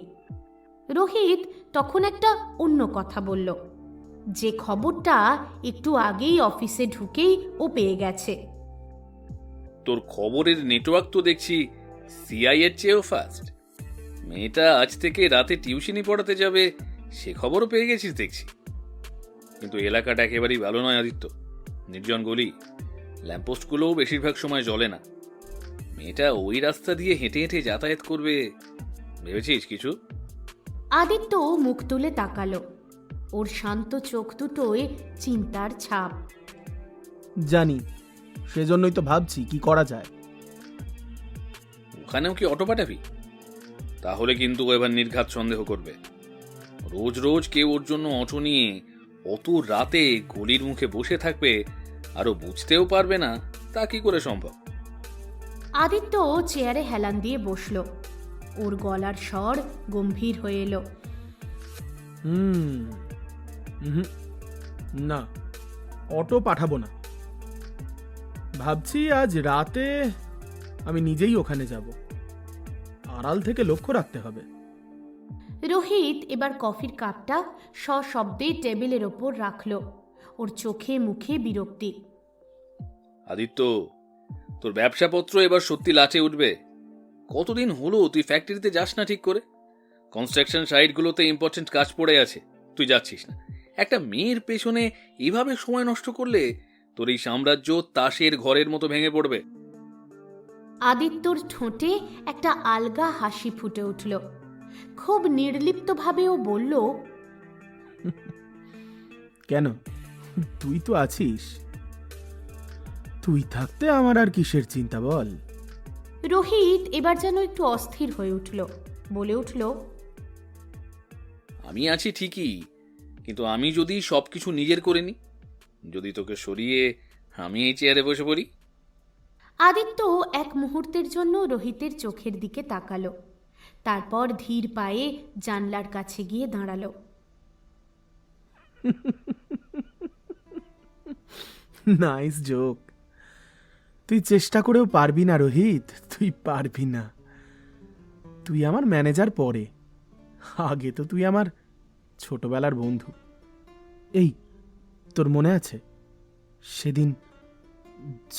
রোহিত তখন একটা অন্য কথা বলল, যে খবরটা একটু আগেই অফিসে ঢুকেই ও পেয়ে গেছে। তোর খবরের নেটওয়ার্ক তো দেখছি সিআই এর চেয়েও ফাস্ট। মেয়েটা আজ থেকে রাতে টিউশনি পড়াতে যাবে সে খবরও পেয়ে গেছিস দেখছি। কিন্তু এলাকাটা একেবারেই ভালো নয় আদিত্য, নির্জন গলি, ল্যাম্পপোস্টগুলোও বেশিরভাগ সময় জ্বলে না। মেয়েটা ওই রাস্তা দিয়ে হেঁটে হেঁটে যাতায়াত করবে, ভেবেছিস কিছু? আদিত্য মুখ তুলে তাকালো, ওর শান্ত চোখ দুটোয় চিন্তার ছাপ। জানি, সেজন্যই তো ভাবছি কি করা যায়। ওখানেও কি অটো পাঠাবি? তাহলে কিন্তু ও এবার নির্ঘাত সন্দেহ করবে। রোজ রোজ কেউ ওর জন্য অটো নিয়ে অত রাতে গলির মুখে বসে থাকবে আর ও বুঝতেও পারবে না, তা কি করে সম্ভব? আদিত্য চেয়ারে হেলান দিয়ে বসলো, ওর গলার স্বর গম্ভীর হয়ে এলো। না, অটো পাঠাবো না। ভাবছি আজ রাতে আমি নিজেই ওখানে যাব, আড়াল থেকে লক্ষ্য রাখতে হবে। রোহিত এবার কফির কাপটা সশব্দে টেবিলের ওপর রাখলো, ওর চোখে মুখে বিরক্তি। আদিত্য, তোর ব্যবসাপত্র এবার সত্যি লাচে উঠবে। কতদিন হলো তুই ফ্যাক্টরিতে যাস না ঠিক করে? কনস্ট্রাকশন সাইটগুলোতে ইম্পর্টেন্ট কাজ পড়ে আছে, তুই যাচ্ছিস না। একটা মেয়ের পেছনে এভাবে সময় নষ্ট করলে তোর এই সাম্রাজ্য তাসের ঘরের মতো ভেঙে পড়বে। আদিত্যর ঠোঁটে একটা আলগা হাসি ফুটে উঠল, খুব নির্লিপ্তভাবেও বলল, কেন, তুই তো আছিস, তুই থাকতে আমার আর কিসের চিন্তা বল। রোহিত এবার যেন একটু অস্থির হয়ে উঠল, বলে উঠল, আমি আছি ঠিকই, কিন্তু আমি যদি সবকিছু নিজের করে নি, যদি তোকে সরিয়ে আমি এই চেয়ারে বসে পড়ি। আদিত্য এক মুহূর্তের জন্য রোহিতের চোখের দিকে তাকালো, তারপর ধীর পায়ে জানলার কাছে গিয়ে দাঁড়ালো। Nice joke. তুই চেষ্টা করেও পারবি না রোহিত, তুই পারবি না। তুই আমার ম্যানেজার পরে, আগে তো তুই আমার ছোটবেলার বন্ধু। এই, তোর মনে আছে সেদিন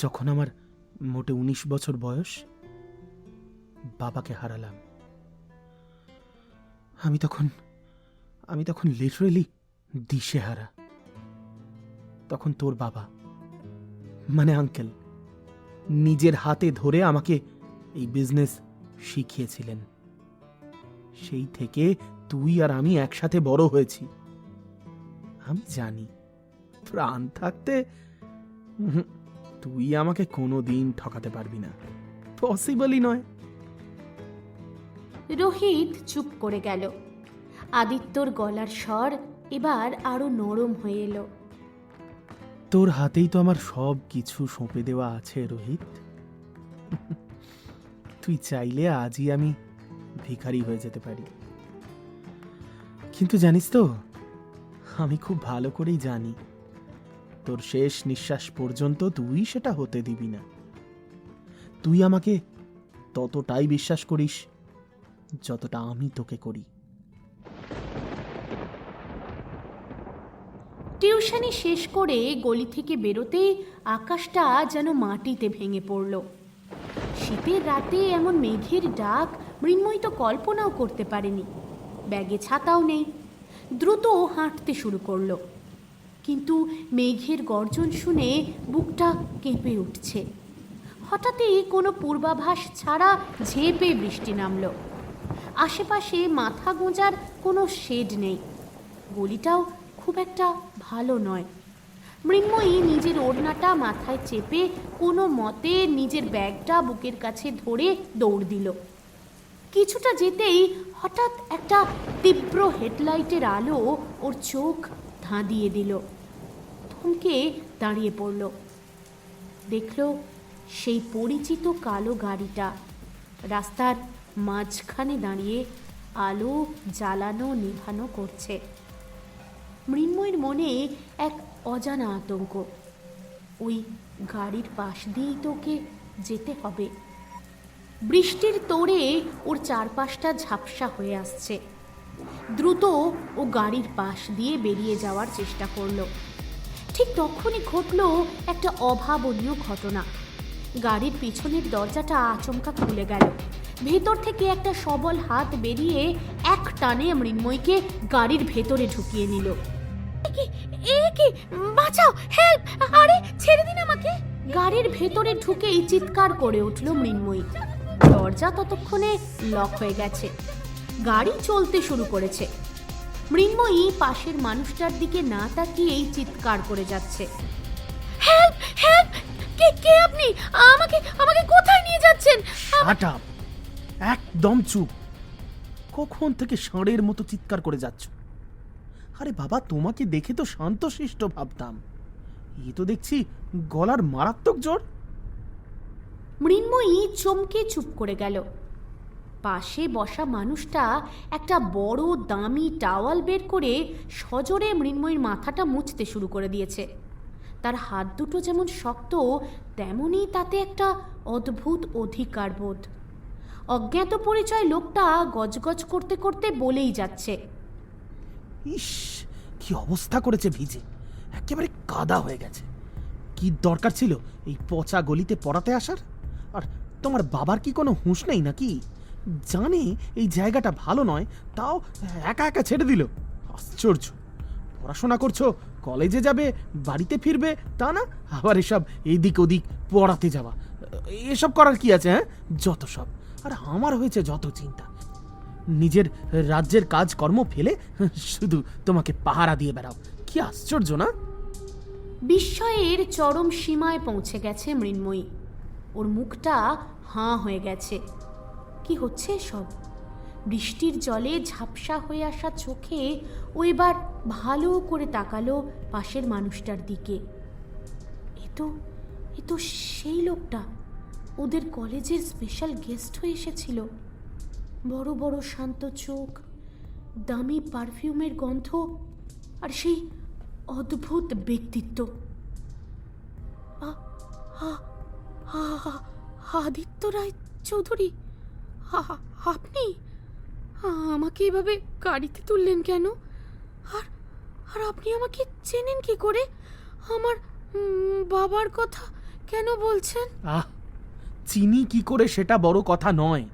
যখন আমার মোটে 19 বছর বয়স, বাবাকে হারালাম? আমি তখন লিটারেলি দিশেহারা। তখন তোর বাবা, মানে আঙ্কেল, নিজের হাতে ধরে আমাকে এই বিজনেস শিখিয়েছিলেন। সেই থেকে তুই আর আমি একসাথে বড় হয়েছি। আমি জানি প্রাণ থাকতে তুই আমাকে কোনোদিন ঠকাতে পারবি না, পসিবলই নয়। রোহিত চুপ করে গেল। আদিত্যর গলার স্বর এবার আরো নরম হয়ে এলো। তোর হাতেই তো আমার সব কিছু সঁপে দেওয়া আছে রোহিত। তুই চাইলে আজই আমি ভিখারি হয়ে যেতে পারি, কিন্তু জানিস তো, আমি খুব ভালো করেই জানি তোর শেষ নিঃশ্বাস পর্যন্ত তুই সেটা হতে দিবি না। তুই আমাকে ততটাই বিশ্বাস করিস যতটা আমি তোকে করি। টিউশনি শেষ করে গলি থেকে বেরোতেই আকাশটা যেন মাটিতে ভেঙে পড়ল। শীতের রাতে এমন মেঘের ডাক মৃন্ময়ী তো কল্পনাও করতে পারেনি। ব্যাগে ছাতাও নেই, দ্রুত হাঁটতে শুরু করলো, কিন্তু মেঘের গর্জন শুনে বুকটা কেঁপে উঠছে। হঠাৎই কোনো পূর্বাভাস ছাড়া ঝেঁপে বৃষ্টি নামল। আশেপাশে মাথা গোঁজার কোনো শেড নেই, গলিটাও খুব একটা ভালো নয়। মৃন্ময়ী নিজের ওড়নাটা মাথায় চেপে কোনো মতে নিজের ব্যাগটা বুকের কাছে ধরে দৌড় দিল। কিছুটা যেতেই হঠাৎ একটা তীব্র হেডলাইটের আলো ওর চোখ ধাঁধিয়ে দিল। থমকে দাঁড়িয়ে পড়ল। দেখল সেই পরিচিত কালো গাড়িটা রাস্তার মাঝখানে দাঁড়িয়ে আলো জ্বালানো নেভানো করছে। মৃন্ময়ীর মনে এক অজানা আতঙ্ক। ওই গাড়ির পাশ দিয়েই তো ওকে যেতে হবে। বৃষ্টির তোড়ে ওর চারপাশটা ঝাপসা হয়ে আসছে। দ্রুত ও গাড়ির পাশ দিয়ে বেরিয়ে যাওয়ার চেষ্টা করলো। ঠিক তখনই ঘটল একটা অভাবনীয় ঘটনা। গাড়ির পিছনের দরজাটা আচমকা খুলে গেল। ভেতর থেকে একটা সবল হাত বেরিয়ে এক টানে মৃন্ময়ীকে গাড়ির ভেতরে ঢুকিয়ে নিল। বাঁচাও, হেল্প, আরে ছেড়ে দিন আমাকে। গাড়ির ভেতরে ঢুকেই চিৎকার করে উঠল মৃন্ময়ী। দরজা ততক্ষণে লক হয়ে গেছে। গাড়ি চলতে শুরু করেছে। মৃন্ময়ী পাশের মানুষটার দিকে না তাকিয়েই চিৎকার করে যাচ্ছে, হেল্প, হেল্প, কে আপনি? আমাকে কোথায় নিয়ে যাচ্ছেন? শাট আপ, একদম চুপ। কখন থেকে ষাঁড়ের মতো চিৎকার করে যাচ্ছ? আরে বাবা, তোমাকে দেখে তো শান্তশিষ্ট ভাবতাম, এ তো দেখছি গলার মারাত্মক জ্বর। মৃন্ময়ী চমকে চুপ করে গেল। পাশে বসা মানুষটা একটা বড় দামি টাওয়াল বের করে সজোরে মৃন্ময়ীর মাথাটা মুছতে শুরু করে দিয়েছে। তার হাত দুটো যেমন শক্ত, তেমনই তাতে একটা অদ্ভুত অধিকার বোধ। অজ্ঞাত পরিচয় লোকটা গজগজ করতে করতে বলেই যাচ্ছে, ইস, কি অবস্থা করেছে, ভিজে একেবারে কাদা হয়ে গেছে। কি দরকার ছিল এই পচা গলিতে পড়াতে আসার? আর তোমার বাবার কি কোনো হুঁশ নেই নাকি? জানে এই জায়গাটা ভালো নয়, তাও একা একা ছেড়ে দিল। আশ্চর্য, পড়াশোনা করছো, কলেজে যাবে, বাড়িতে ফিরবে, তা না আবার এসব এদিক ওদিক পড়াতে যাওয়া। এসব করার কি আছে? হ্যাঁ, যত সব। আর আমার হয়েছে যত চিন্তা, নিজের রাজ্যের কাজকর্ম ফেলে শুধু তোমাকে পাহারা দিয়ে বেড়াও। কি আশ্চর্য না? বিস্ময়ের চরম সীমায় পৌঁছে গেছে মৃন্ময়ী। ওর মুখটা হাঁ হয়ে গেছে। কি হচ্ছে সব? বৃষ্টির জলে ঝাপসা হয়ে আসা চোখে ও এবার ভালো করে তাকালো পাশের মানুষটার দিকে। এ তো সেই লোকটা ওদের কলেজের স্পেশাল গেস্ট হয়ে এসেছিল। বড় বড় শান্ত চোখ, দামি পারফিউমের গন্ধ, আর সেই অদ্ভুত ব্যক্তিত্ব। আদিত্য রায় চৌধুরী, আপনি আমাকে এভাবে গাড়িতে তুললেন কেন? আর আপনি আমাকে চেনেন কি করে? আমার বাবার কথা কেন বলছেন? চিনি কি করে সেটা বড় কথা নয়।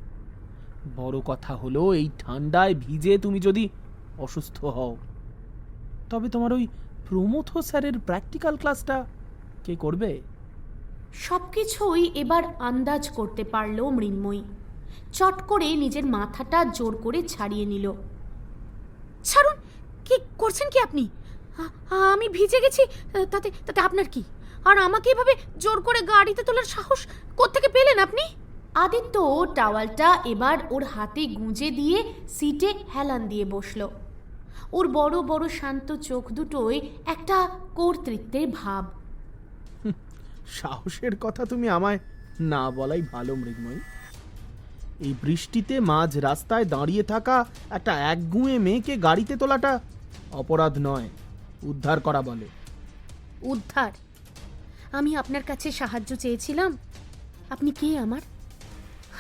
বড় কথা হলো এই ঠান্ডায় ভিজে তুমি যদি অসুস্থ হও, তবে তোমার ওই প্রমথ স্যারের প্র্যাকটিক্যাল ক্লাসটা কে করবে? সবকিছুই এবার আন্দাজ করতে পারল মৃন্ময়ী। চট করে নিজের মাথাটা জোর করে ছাড়িয়ে নিল। ছাড়ুন, কি করছেন কি আপনি? আমি ভিজে গেছি, তাতে আপনার কি? আর আমাকে এভাবে জোর করে গাড়িতে তোলার সাহস কোত্থেকে পেলেন আপনি? আদিত্য টাওয়ালটা এবার ওর হাতে গুঁজে দিয়ে সিটে হেলান দিয়ে বসল। ওর বড় বড় শান্ত চোখ দুটোয় একটা কর্তৃত্বের ভাব। সাহসের কথা তুমি আমায় না বলাই ভালো মৃন্ময়ী। এই বৃষ্টিতে মাঝ রাস্তায় দাঁড়িয়ে থাকা একটা একগুঁয়ে মেয়েকে গাড়িতে তোলাটা অপরাধ নয়, উদ্ধার করা বলে। উদ্ধার? আমি আপনার কাছে সাহায্য চেয়েছিলাম। আপনি কে আমার?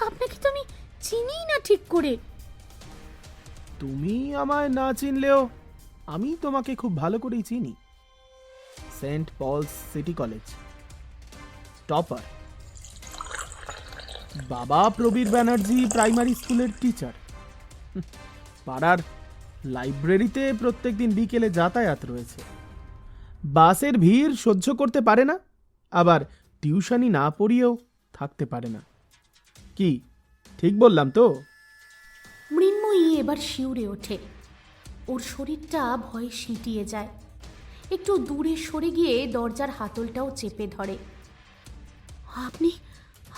আপনাকে তো আমি চিনি না ঠিক করে। তুমি আমায় না চিনলেও আমি তোমাকে খুব ভালো করেই চিনি। Saint Paul's City College topper, বাবা প্রবীর ব্যানার্জি প্রাইমারি স্কুলের টিচার, পাড়ার লাইব্রেরিতে প্রত্যেকদিন বিকেলে যাতায়াত রয়েছে। বাসের ভিড় সহ্য করতে পারে না, আবার টিউশনি না পড়িয়েও থাকতে পারে না। কি ঠিক বললাম তো? মৃন্ময়ী এবার শিউরে ওঠে। ওর শরীরটা ভয়ে সিঁটিয়ে যায়। একটু দূরে সরে গিয়ে দরজার হাতলটাও চেপে ধরে।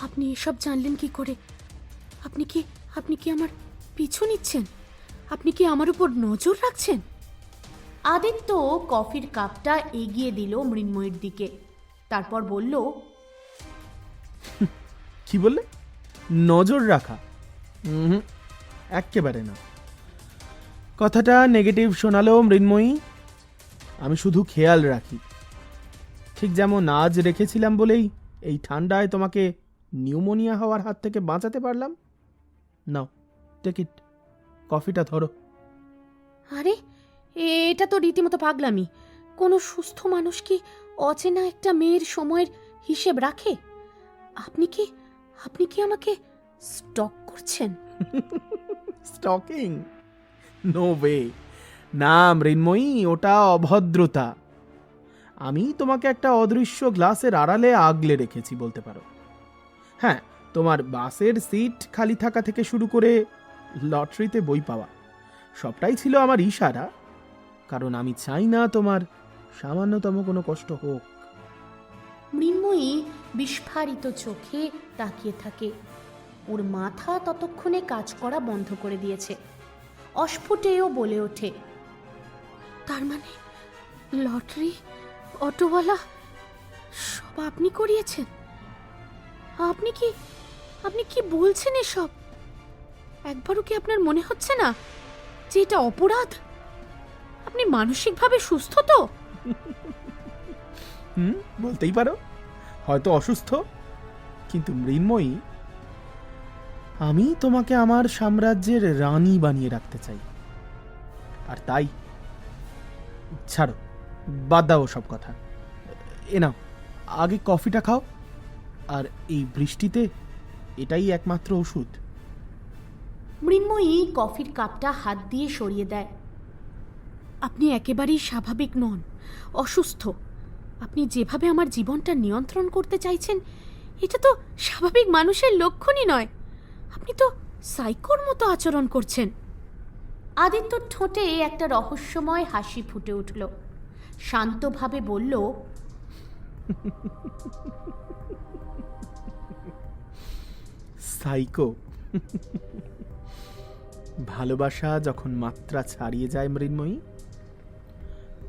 আপনি এসব জানলেন কি করে? আপনি কি আমার পিছু নিচ্ছেন? আপনি কি আমার উপর নজর রাখছেন? আদিত্য কফির কাপটা এগিয়ে দিল মৃন্ময়ীর দিকে, তারপর বলল, কি বললে? নজর রাখা? এক্কেবারে না। কথাটা নেগেটিভ শোনালো মৃন্ময়ী। আমি শুধু খেয়াল রাখি, ঠিক যেমন আজ রেখেছিলাম বলেই এই ঠান্ডায় তোমাকে নিউমোনিয়া হওয়ার হাত থেকে বাঁচাতে পারলাম। নাও, টেক ইট, কফিটা ধরো। আরে এটা তো রীতিমতো পাগলামি। কোনো সুস্থ মানুষ কি অচেনা একটা মেয়ের সময়ের হিসেব রাখে? আপনি কি আমাকে স্টক করছেন? স্টকিং? No way. না মৃন্ময়ী, ওটা অভদ্রতা। আমি তোমাকে একটা অদৃশ্য গ্লাসের আড়ালে আগলে রেখেছি বলতে পারো। হ্যাঁ, তোমার বাসের সিট খালি থাকা থেকে শুরু করে লটারিতে বই পাওয়া, সবটাই ছিল আমার ইশারা, কারণ আমি চাই না তোমার সামান্যতম কোনো কষ্ট হোক। মৃন্ময়ী বিস্ফারিত চোখে তাকিয়ে থাকে। ওর মাথা ততক্ষণে কাজ করা বন্ধ করে দিয়েছে। অস্ফুটেও বলে ওঠে, তার মানে লটারি, অটোওয়ালা সব আপনি করিয়েছেন? আপনি কি বলছেন এসব? একবারও কি আপনার মনে হচ্ছে না যে এটা অপরাধ? আপনি মানসিকভাবে সুস্থ তো? বলতেই পারো, হয়তো অসুস্থ, কিন্তু মৃন্ময়ী, আমি তোমাকে আমার সাম্রাজ্যের রানী বানিয়ে রাখতে চাই। আর তাই, ছাড়ো, বাদ দাও সব কথা। এ নাও, আগে কফিটা খাও। আর এই বৃষ্টিতে এটাই একমাত্র ওষুধ। মৃন্ময়ী কফির কাপটা হাত দিয়ে সরিয়ে দেয়। আপনি একেবারেই স্বাভাবিক নন, অসুস্থ। আপনি যেভাবে আমার জীবনটা নিয়ন্ত্রণ করতে চাইছেন, এটা তো স্বাভাবিক মানুষের লক্ষণই নয়। আপনি তো সাইকোর মতো আচরণ করছেন। আদিত্যর ঠোঁটে একটা রহস্যময় হাসি ফুটে উঠল। শান্তভাবে বলল, সাইকো? ভালোবাসা যখন মাত্রা ছাড়িয়ে যায় মৃন্ময়ী,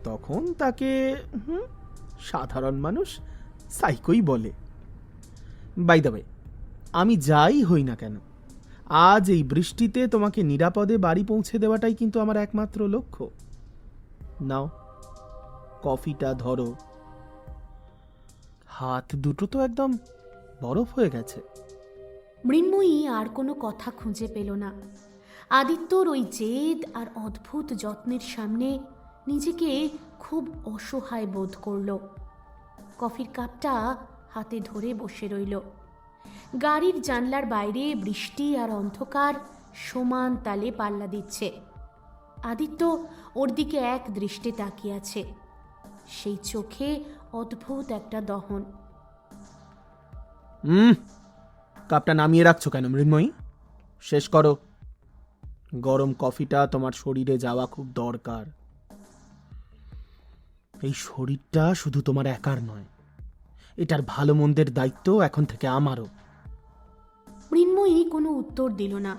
তখন তাকে সাধারণ মানুষ সাইকোই বলে। বাই দ্য ওয়ে, আমি যাই হই না কেন, আজ এই বৃষ্টিতে তোমাকে নিরাপদে বাড়ি পৌঁছে দেওয়াটাই কিন্তু আমার একমাত্র লক্ষ্য। নাও, কফিটা ধরো। হাত দুটো তো একদম বরফ হয়ে গেছে। মৃন্ময়ী আর কোনো কথা খুঁজে পেল না। আদিত্যর ওই জেদ আর অদ্ভুত যত্নের সামনে নিজেকে খুব অসহায় বোধ করল। কফির কাপটা হাতে ধরে বসে রইল। গাড়ির জানলার বাইরে বৃষ্টি আর অন্ধকার সমান তালে পাল্লা দিচ্ছে। আদিত্য ওর দিকে এক দৃষ্টে তাকিয়ে আছে। সেই চোখে অদ্ভুত একটা দহন। কাপটা নামিয়ে রাখছো কেন মৃন্ময়ী? শেষ করো। গরম কফিটা তোমার শরীরে যাওয়া খুব দরকার। এই শরীরটা শুধু তোমার একার নয়, এটার ভালো মন্দের দায়িত্ব এখন থেকে আমারও। মৃন্ময়ী কোনো উত্তর দিল না।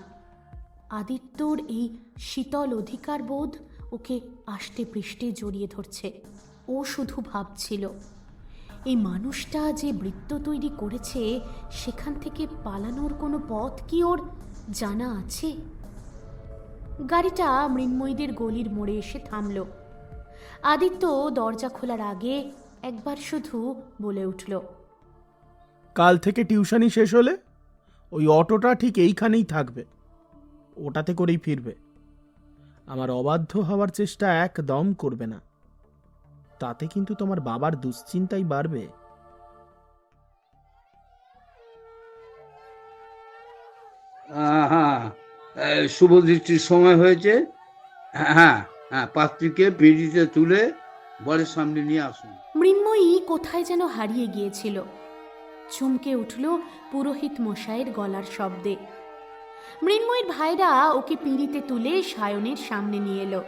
আদিত্যর এই শীতল অধিকার বোধ ওকে আষ্টে পৃষ্ঠে জড়িয়ে ধরছে। ও শুধু ভাবছিল, এই মানুষটা যে বৃত্ত তৈরি করেছে, সেখান থেকে পালানোর কোনো পথ কি ওর জানা আছে? গাড়িটা মৃন্ময়ীদের গলির মোড়ে এসে থামল। আদিত্য দরজা খোলার আগে একবার শুধু বলে উঠল, কাল থেকে টিউশনি শেষ হলে ওই অটোটা ঠিক এইখানেই থাকবে, ওটাতে করেই ফিরবে। আমার অবাধ্য হওয়ার চেষ্টা একদম করবে না, তাতে কিন্তু তোমার বাবার দুশ্চিন্তাই বাড়বে। হ্যাঁ, শুভ দৃষ্টির সময় হয়েছে। হ্যাঁ হ্যাঁ, পাত্রীকে পিঁড়িতে তুলে বরের সামনে নিয়ে আসুন। মৃন্ময়ী কোথায় যেন হারিয়ে গিয়েছিল। চমকে উঠল পুরোহিত মশাইয়ের গলার শব্দে। মৃন্ময়ীর ভাইরা ওকে পিঁড়িতে তুলে সায়নের সামনে নিয়ে এলো।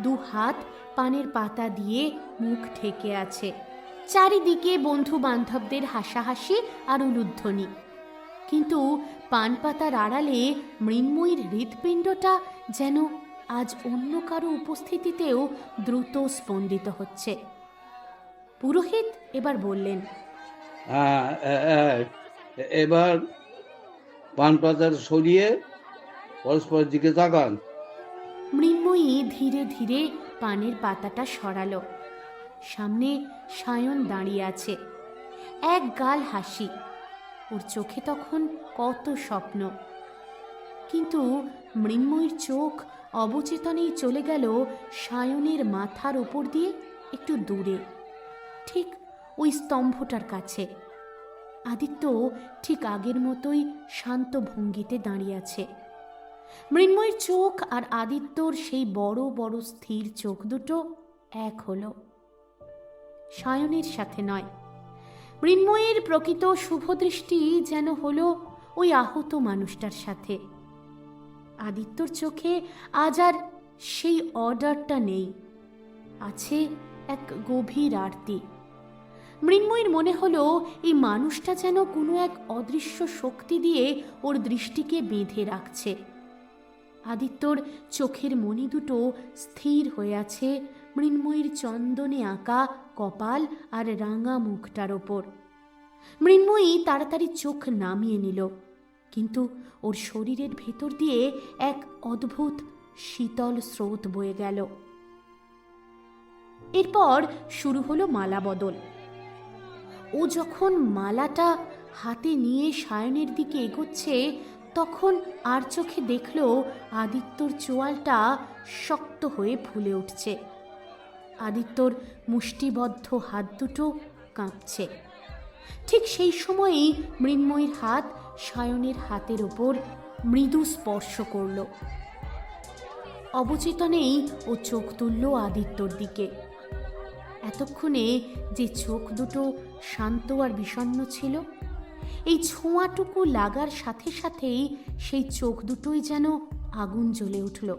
দু হাত পানের পাতা দিয়ে মুখ ঢেকে আছে। চারিদিকে বন্ধু বান্ধবদের হাসাহাসি আর উলুধ্বনি। কিন্তু পান পাতার আড়ালে মৃন্ময়ীর হৃৎপিণ্ডটা যেন আজ অন্য কারো উপস্থিতিতেও দ্রুত স্পন্দিত হচ্ছে। পুরোহিত এবার বললেন, হ্যাঁ, এবার পান পাতার সরিয়ে পরস্পরের দিকে তাকান। মৃন্ময়ী ধীরে ধীরে পানের পাতাটা সরালো। সামনে সায়ন দাঁড়িয়ে আছে, এক গাল হাসি। ওর চোখে তখন কত স্বপ্ন। কিন্তু মৃন্ময়ীর চোখ অবচেতনেই চলে গেল সায়নের মাথার উপর দিয়ে একটু দূরে, ঠিক ওই স্তম্ভটার কাছে। আদিত্য ঠিক আগের মতোই শান্ত ভঙ্গিতে দাঁড়িয়ে আছে। মৃন্ময়ীর চোখ আর আদিত্যর সেই বড় বড় স্থির চোখ দুটো এক হলো, সায়নের সাথে নয়। মৃন্ময়ীর প্রকৃত শুভদৃষ্টি যেন হলো ওই আহত মানুষটার সাথে। আদিত্যর চোখে আজ আর সেই অর্ডারটা নেই, আছে এক গভীর আরতি। মৃন্ময়ীর মনে হলো এই মানুষটা যেন কোনো এক অদৃশ্য শক্তি দিয়ে ওর দৃষ্টিকে বেঁধে রাখছে। আদিত্যর চোখের মণি দুটো স্থির হয়ে আছে মৃন্ময়ীর চন্দনে আঁকা কপাল আর রাঙা মুখটার ওপর। মৃন্ময়ী তাড়াতাড়ি চোখ নামিয়ে নিল, কিন্তু ওর শরীরের ভেতর দিয়ে এক অদ্ভুত শীতল স্রোত বয়ে গেল। এরপর শুরু হলো মালা বদল। ও যখন মালাটা হাতে নিয়ে সায়নের দিকে এগোচ্ছে, তখন আর চোখে দেখল আদিত্যর চোয়ালটা শক্ত হয়ে ফুলে উঠছে। আদিত্যর মুষ্টিবদ্ধ হাত দুটো কাঁপছে। ঠিক সেই সময়েই মৃন্ময়ীর হাত সায়নের হাতের ওপর মৃদু স্পর্শ করল। অবচেতনেই ও চোখ তুলল আদিত্যর দিকে। এতক্ষণে যে চোখ দুটো শান্ত আর বিষণ্ণ ছিল, এই ছোঁয়াটুকু লাগার সাথে সাথেই সেই চোখ দুটোই যেন আগুন জ্বলে উঠল।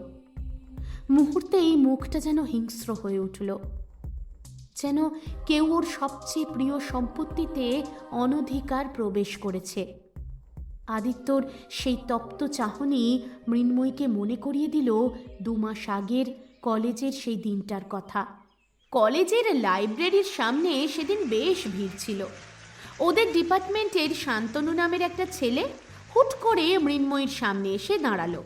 মুহূর্তেই মুখটা যেন হিংস্র হয়ে উঠল, যেন কেউ ওর সবচেয়ে প্রিয় সম্পত্তিতে অনধিকার প্রবেশ করেছে। আদিত্যর সেই তপ্ত চাহনি মৃন্ময়ীকে মনে করিয়ে দিল 2 মাস আগের কলেজের সেই দিনটার কথা। কলেজের লাইব্রেরির সামনে সেদিন বেশ ভিড় ছিল। ওদের ডিপার্টমেন্টের শান্তনু নামের একটা ছেলে হুট করে মৃন্ময়ীর সামনে এসে দাঁড়ালো।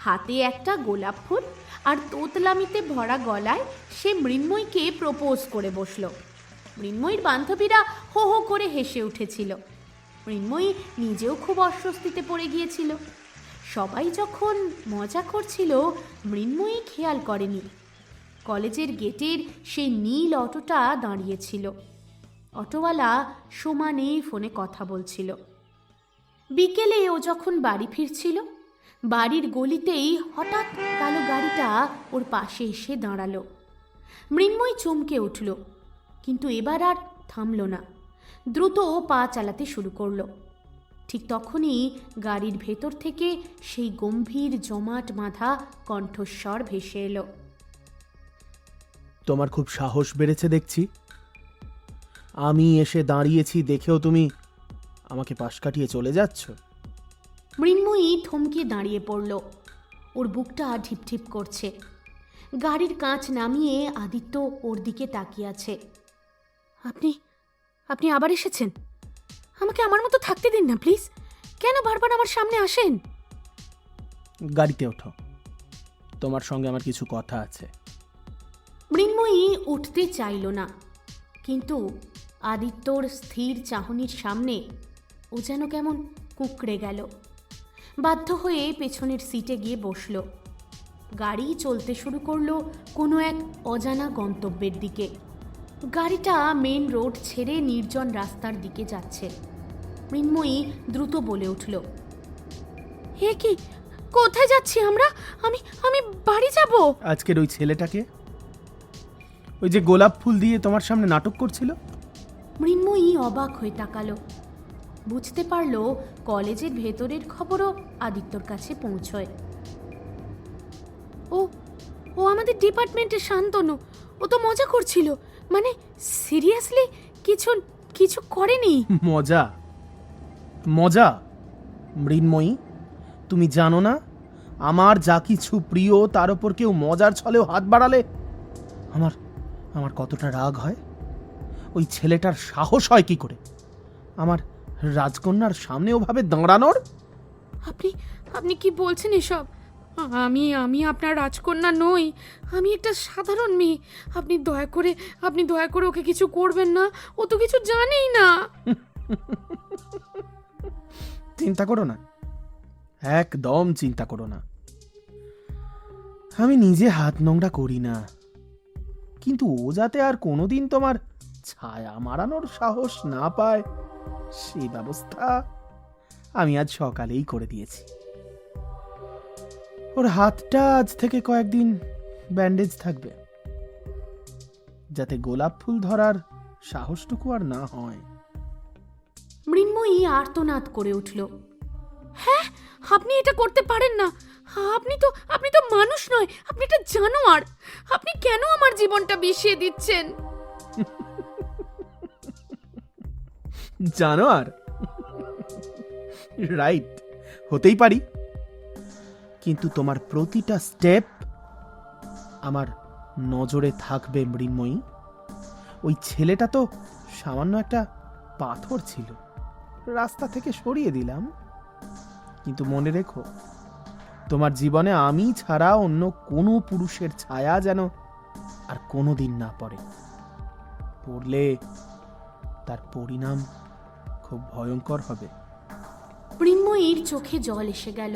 হাতে একটা গোলাপ ফুল আর তোতলামিতে ভরা গলায় সে মৃন্ময়ীকে প্রপোজ করে বসল। মৃন্ময়ীর বান্ধবীরা হো হো করে হেসে উঠেছিল। মৃন্ময়ী নিজেও খুব অস্বস্তিতে পড়ে গিয়েছিল। সবাই যখন মজা করছিল, মৃন্ময়ী খেয়াল করেনি কলেজের গেটের সেই নীল অটোটা দাঁড়িয়েছিল। অটোওয়ালা সমানে ফোনে কথা বলছিল। বিকেলে ও যখন বাড়ি ফিরছিল, বাড়ির গলিতেই হঠাৎ কালো গাড়িটা ওর পাশে এসে দাঁড়ালো। মৃন্ময়ী চমকে উঠল, কিন্তু এবার আর থামল না। দ্রুত পা চালাতে শুরু করলো। ঠিক তখনই গাড়ির ভেতর থেকে সেই গম্ভীর জমাট বাঁধা কণ্ঠস্বর ভেসে এলো। তোমার খুব সাহস বেড়েছে দেখছি। আমি এসে দাঁড়িয়েছি দেখেও তুমি আমাকে পাশ কাটিয়ে চলে যাচ্ছ। মৃন্ময়ী থমকে দাঁড়িয়ে পড়ল। ওর বুকটা ঢিপঢিপ করছে। গাড়ির কাঁচ নামিয়ে আদিত্য ওর দিকে তাকিয়ে আছে। আপনি আবার এসেছেন? আমাকে আমার মতো থাকতে দিন না প্লিজ। কেন বারবার আমার সামনে আসেন? গাড়িতে ওঠো, তোমার সঙ্গে আমার কিছু কথা আছে। মৃন্ময়ী উঠতে চাইল না, কিন্তু আদিত্যর স্থির চাহনির সামনে ও যেন কেমন কুঁকড়ে গেল। বাধ্য হয়ে পেছনের সিটে গিয়ে বসল। গাড়ি চলতে শুরু করলো কোনো এক অজানা গন্তব্যের দিকে। গাড়িটা মেন রোড ছেড়ে নির্জন রাস্তার দিকে যাচ্ছে। মৃন্ময়ী দ্রুত বলে উঠল, হে কি, কোথায় যাচ্ছি আমরা? আমি বাড়ি যাব। আজকের ওই ছেলেটাকে, ওই যে গোলাপ ফুল দিয়ে তোমার সামনে নাটক করছিল। মৃন্ময়ী অবাক হয়ে তাকালো। বুঝতে পারল কলেজের ভেতরের খবরও আদিত্যর কাছে পৌঁছয়। ও আমাদের ডিপার্টমেন্টের শান্তনু। ও তো মজা করছিল, মানে সিরিয়াসলি কিছু করেনি। মজা মজা? মৃন্ময়ী, তুমি জানো না আমার যা কিছু প্রিয় তার ওপর কেউ মজার ছলেও হাত বাড়ালে আমার আমার কতটা রাগ হয়। ওই ছেলেটার সাহস হয় কি করে আমার রাজকন্যার সামনে ওভাবে দাঁড়ানোর? আপনি আপনি কি বলছেন এসব? আমি আপনার রাজকন্যা নই, আমি একটা সাধারণ মেয়ে। আপনি দয়া করে ওকে কিছু করবেন না, ও তো কিছু জানেই না। চিন্তা করো না, একদম চিন্তা করো না। আমি নিজে হাত নোংরা করি না, কিন্তু ও যাতে আর কোনোদিন তোমার ছায়া মারানোর সাহস না পায় সেই ব্যবস্থা আমি আজ সকালেই করে দিয়েছি। ওর হাতটা আজ থেকে কয়েকদিন ব্যান্ডেজ থাকবে, যাতে গোলাপ ফুল ধরার সাহসটুকু আর না হয়। মৃন্ময়ী আর্তনাদ করে উঠল। হ্যাঁ, আপনি এটা করতে পারেন না। আপনি তো মানুষ নয়, আপনি একটা জানোয়ার। আপনি কেন আমার জীবনটা বিষিয়ে দিচ্ছেন? জানোয়ার? রাইট, হতেই পারি, কিন্তু তোমার প্রতিটা স্টেপ আমার নজরে থাকবে মৃন্ময়ী। ওই ছেলেটা তো সামান্য একটা পাথর ছিল, রাস্তা থেকে সরিয়ে দিলাম, কিন্তু মনে রেখো তোমার জীবনে আমি ছাড়া অন্য কোনো পুরুষের ছায়া যেন আর কোনোদিন না পড়ে। পড়লে তার পরিণাম খুব ভয়ঙ্কর হবে। মৃন্ময়ীর চোখে জল এসে গেল।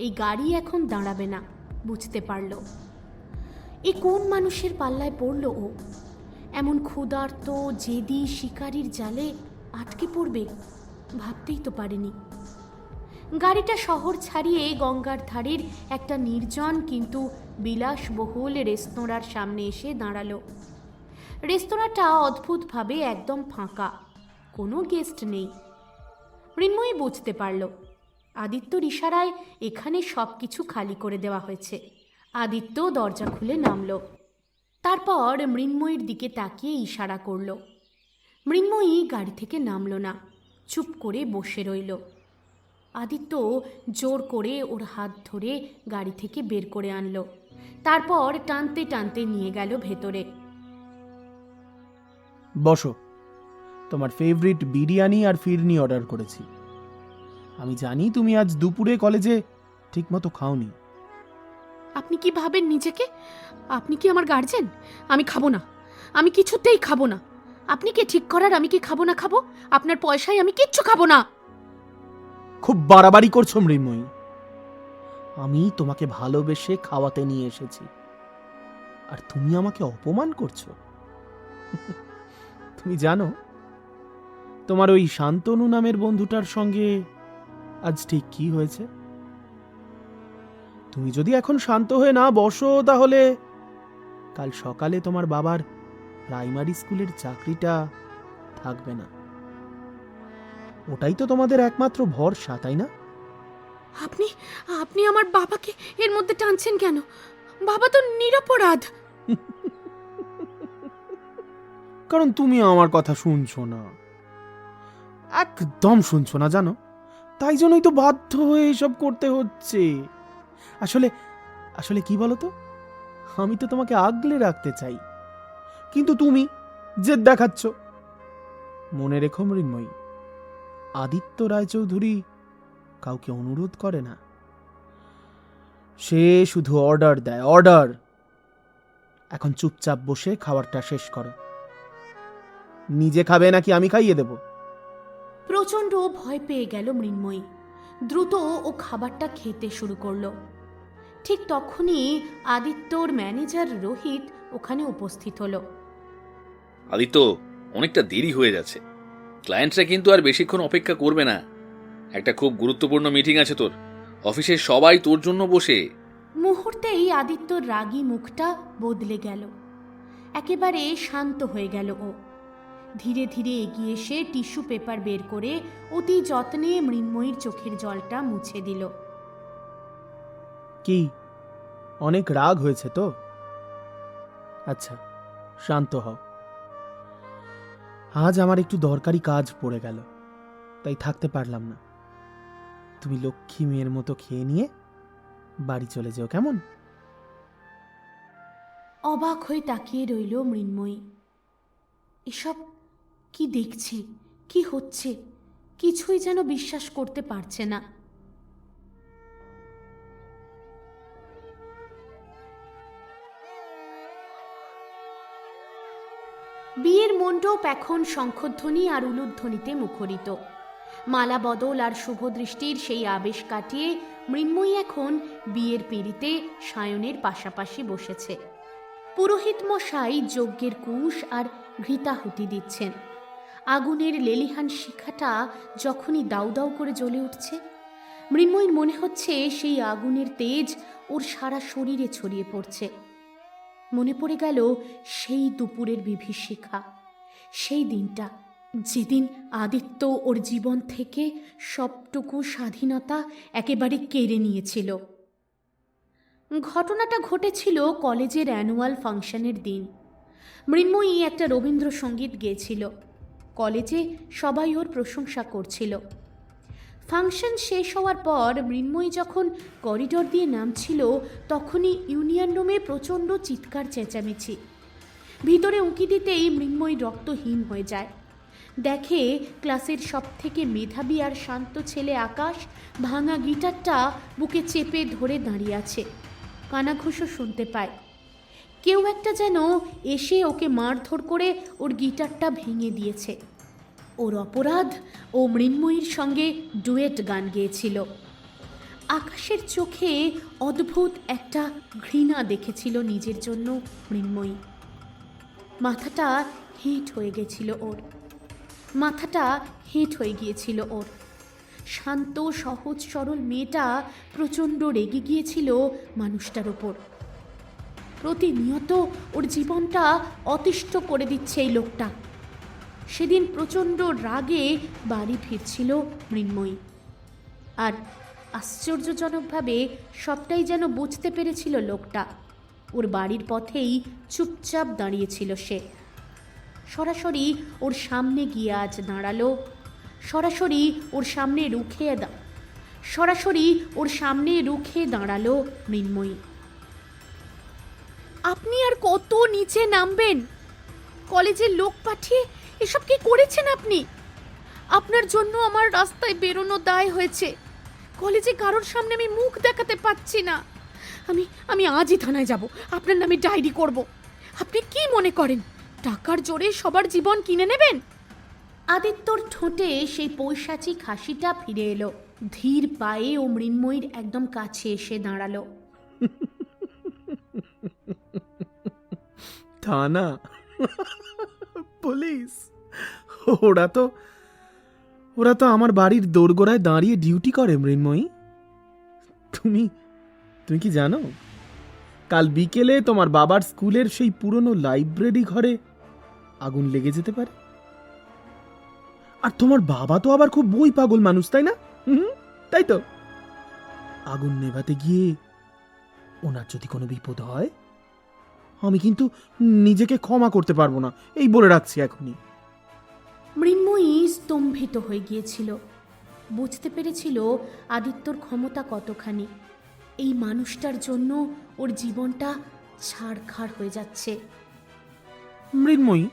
এই গাড়ি এখন দাঁড়াবে না, বুঝতে পারল। এ কোন মানুষের পাল্লায় পড়ল ও? এমন ক্ষুধার্ত জেদি শিকারীর জালে আটকে পড়বে ভাবতেই তো পারেনি। গাড়িটা শহর ছাড়িয়ে গঙ্গার ধারের একটা নির্জন কিন্তু বিলাসবহুল রেস্তোরাঁর সামনে এসে দাঁড়ালো। রেস্তোরাঁটা অদ্ভুতভাবে একদম ফাঁকা, কোনো গেস্ট নেই। মৃন্ময়ী বুঝতে পারল আদিত্যর ইশারায় এখানে সব কিছু খালি করে দেওয়া হয়েছে। আদিত্য দরজা খুলে নামল, তারপর মৃন্ময়ীর দিকে তাকিয়ে ইশারা করল। মৃন্ময়ী গাড়ি থেকে নামল না, চুপ করে বসে রইল। আদিত্য জোর করে ওর হাত ধরে গাড়ি থেকে বের করে আনলো, তারপর টানতে টানতে নিয়ে গেল ভেতরে। বসো, তোমার ফেভারিট বিরিয়ানি আর ফিরনি অর্ডার করেছি। আমি জানি তুমি আজ দুপুরে কলেজে ঠিকমতো খাওনি। আপনি কি ভাবেন নিজেকে? আপনি কি আমার গার্জেন? আমি খাবো না, আমি কিছুতেই খাবো না। আপনি কে ঠিক করার আমি কি খাবো না খাবো? আপনার পয়সায় আমি কিচ্ছু খাবো না। খুব বাড়াবাড়ি করছো মৃন্ময়ী। আমি তোমাকে ভালোবেসে খাওয়াতে নিয়ে এসেছি, আর তুমি আমাকে অপমান করছো। তুমি জানো তোমার ওই শান্তনু নামের বন্ধুটার সঙ্গে আজ ঠিক কি হয়েছে? তুমি যদি এখন শান্ত হয়ে না বসো, তাহলে কাল সকালে তোমার বাবার প্রাইমারি স্কুলের চাকরিটা থাকবে না। ওটাই তো তোমাদের একমাত্র ভরসা, তাই না? আপনি আপনি আমার বাবাকে এর মধ্যে টানছেন কেন? বাবা তো নিরপরাধ। কারণ তুমি আমার কথা শুনছো না, একদম শুনছো না, জানো? তাই জন্যই তো বাধ্য হয়ে এসব করতে হচ্ছে। আসলে আসলে কি বলো তো, আমি তো তোমাকে আগলে রাখতে চাই, কিন্তু তুমি জেদ দেখাচ্ছ। মনে রেখো মৃন্ময়ী, আদিত্য রায়চৌধুরী কাউকে অনুরোধ করে না, সে শুধু অর্ডার দেয়, অর্ডার। এখন চুপচাপ বসে খাবারটা শেষ করো। নিজে খাবে নাকি আমি খাইয়ে দেব? প্রচণ্ড ভয় পেয়ে গেল মৃন্ময়ী। দ্রুত ও খাবারটা খেতে শুরু করলো। ঠিক তখনই আদিত্যর ম্যানেজার রোহিত ওখানে উপস্থিত হলো। আদিত্য, অনেকটা দেরি হয়ে যাচ্ছে, ক্লায়েন্টরা কিন্তু আর বেশিক্ষণ অপেক্ষা করবে না। একটা খুব গুরুত্বপূর্ণ মিটিং আছে তোর, অফিসের সবাই তোর জন্য বসে। মুহূর্তেই আদিত্যর রাগী মুখটা বদলে গেল, একেবারে শান্ত হয়ে গেল ও। ধীরে ধীরে এগিয়ে এসে টিস্যু পেপার বের করে অতি যত্নে মৃন্ময়ীর চোখের জলটা মুছে দিল। কি অনেক রাগ হয়েছে তো? আচ্ছা, শান্ত হও। আজ আমার একটু দরকারি কাজ পড়ে গেল, তাই থাকতে পারলাম না। তুমি লক্ষ্মী মেয়ের মতো খেয়ে নিয়ে বাড়ি চলে যাও, কেমন? অবাক হয়ে তাকিয়ে রইল মৃন্ময়ী। এসব কি দেখছে, কি হচ্ছে, কিছুই যেন বিশ্বাস করতে পারছে না। বিয়ের মণ্ডপ এখন শঙ্খধ্বনি আর উলুধ্বনিতে মুখরিত। মালা বদল আর শুভদৃষ্টির সেই আবেশ কাটিয়ে মৃন্ময়ী এখন বিয়ের পিঁড়িতে সায়নের পাশাপাশি বসেছে। পুরোহিত মশাই যজ্ঞের কুশ আর ঘৃতাহুতি দিচ্ছেন। আগুনের লেলিহান শিখাটা যখনই দাউ দাউ করে জ্বলে উঠছে, মৃন্ময়ীর মনে হচ্ছে সেই আগুনের তেজ ওর সারা শরীরে ছড়িয়ে পড়ছে। মনে পড়ে গেল সেই দুপুরের বিভীষিকা, সেই দিনটা যেদিন আদিত্য ওর জীবন থেকে সবটুকু স্বাধীনতা একেবারে কেড়ে নিয়েছিল। ঘটনাটা ঘটেছিল কলেজের অ্যানুয়াল ফাংশনের দিন। মৃন্ময়ী একটা রবীন্দ্রসঙ্গীত গেয়েছিল। কলেজে সবাই ওর প্রশংসা করছিল। ফাংশন শেষ হওয়ার পর মৃন্ময়ী যখন করিডর দিয়ে নামছিল, তখনই ইউনিয়ন রুমে প্রচণ্ড চিৎকার চেঁচামেচি। ভিতরে উঁকি দিতেই মৃন্ময়ী রক্তহীন হয়ে যায়। দেখে ক্লাসের সবথেকে মেধাবী আর শান্ত ছেলে আকাশ ভাঙা গিটারটা বুকে চেপে ধরে দাঁড়িয়ে আছে। কানাঘুষো শুনতে পায়। কেউ একটা যেন এসে ওকে মারধর করে ওর গিটারটা ভেঙে দিয়েছে। ওর অপরাধ, ও মৃন্ময়ীর সঙ্গে ডুয়েট গান গেয়েছিল। আকাশের চোখে অদ্ভুত একটা ঘৃণা দেখেছিল নিজের জন্য মৃন্ময়ী। মাথাটা হেঁট হয়ে গিয়েছিল ওর। শান্ত সহজ সরল মেয়েটা প্রচণ্ড রেগে গিয়েছিল মানুষটার ওপর। প্রতিনিয়ত ওর জীবনটা অতিষ্ঠ করে দিচ্ছে এই লোকটা। সেদিন প্রচণ্ড রাগে বাড়ি ফিরছিল মৃন্ময়ী, আর আশ্চর্যজনকভাবে সবটাই যেন বুঝতে পেরেছিল লোকটা। ওর বাড়ির পথেই চুপচাপ দাঁড়িয়েছিল সে। সরাসরি ওর সামনে গিয়ে আজ দাঁড়ালো, সরাসরি ওর সামনে রুখে দাঁড়ালো মৃন্ময়ী। আপনি আর কত নিচে নামবেন? কলেজের লোক পাঠিয়ে এসব কি করেছেন আপনি? আপনার জন্য আমার রাস্তায় বেরোনো দায় হয়েছে। কলেজে কারোর সামনে আমি মুখ দেখাতে পাচ্ছি না। আমি আজই থানায় যাব, আপনার নামে ডায়েরি করব। আপনি কি মনে করেন টাকার জোরে সবার জীবন কিনে নেবেন? আদিত্যর ঠোঁটে সেই পৈশাচিক হাসিটা ফিরে এলো। ধীর পায়ে ও মৃন্ময়ীর একদম কাছে এসে দাঁড়ালো। থানা, পুলিশ, ওরা তো আমার বাড়ির দোরগোড়ায় দাঁড়িয়ে ডিউটি করে। মৃন্ময়ী, তুমি কি জানো, কাল বিকেলে তোমার বাবার স্কুলের সেই পুরনো লাইব্রেরি ঘরে আগুন লেগে যেতে পারে। আর তোমার বাবা তো আবার খুব বই পাগল মানুষ, তাই না? তাই তো। আগুন নেভাতে গিয়ে ওনার যদি কোনো বিপদ হয়, আমি কিন্তু নিজেকে ক্ষমা করতে পারবো না, এই বলে রাখছি এখনই। মৃন্ময়ী স্তম্ভিত হয়ে গিয়েছিল। বুঝতে পেরেছিল আদিত্যর ক্ষমতা কতখানি। এই মানুষটার জন্য ওর জীবনটা ছাড়খাড় হয়ে যাচ্ছে। মৃন্ময়ী,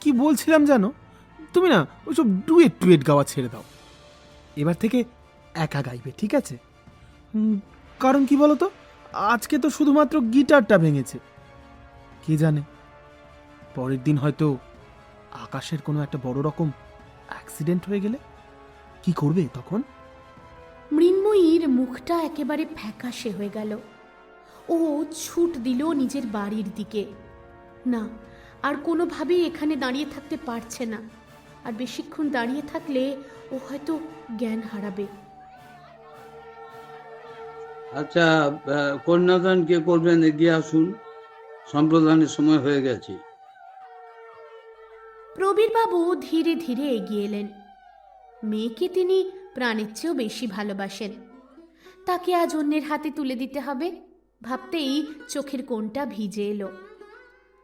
কি বলছিলাম জানো, তুমি না ওইসব ডুয়েট গাওয়া ছেড়ে দাও। এবার থেকে একা গাইবে, ঠিক আছে? কারণ কি বলো তো, আজকে তো শুধুমাত্র গিটারটা ভেঙেছে। কে জানে, পরের দিন হয়তো আকাশের কোনো একটা বড় রকম অ্যাক্সিডেন্ট হয়ে গেলে কি করবে তখন? মৃন্ময়ীর মুখটা একেবারে ফ্যাকাশে হয়ে গেল। ও ছুট দিল নিজের বাড়ির দিকে। না, আর কোনোভাবেই এখানে দাঁড়িয়ে থাকতে পারছে না। আর বেশিক্ষণ দাঁড়িয়ে থাকলে ও হয়তো জ্ঞান হারাবে। আচ্ছা, কন্যাদান কে করবেন এগিয়ে আসুন, সম্প্রদানের সময় হয়ে গেছে। প্রবীরবাবু ধীরে ধীরে এগিয়ে এলেন। মেয়েকে তিনি প্রাণের চেয়েও বেশি ভালোবাসেন। তাকে আজ অন্যের হাতে তুলে দিতে হবে ভাবতেই চোখের কোণটা ভিজে এলো।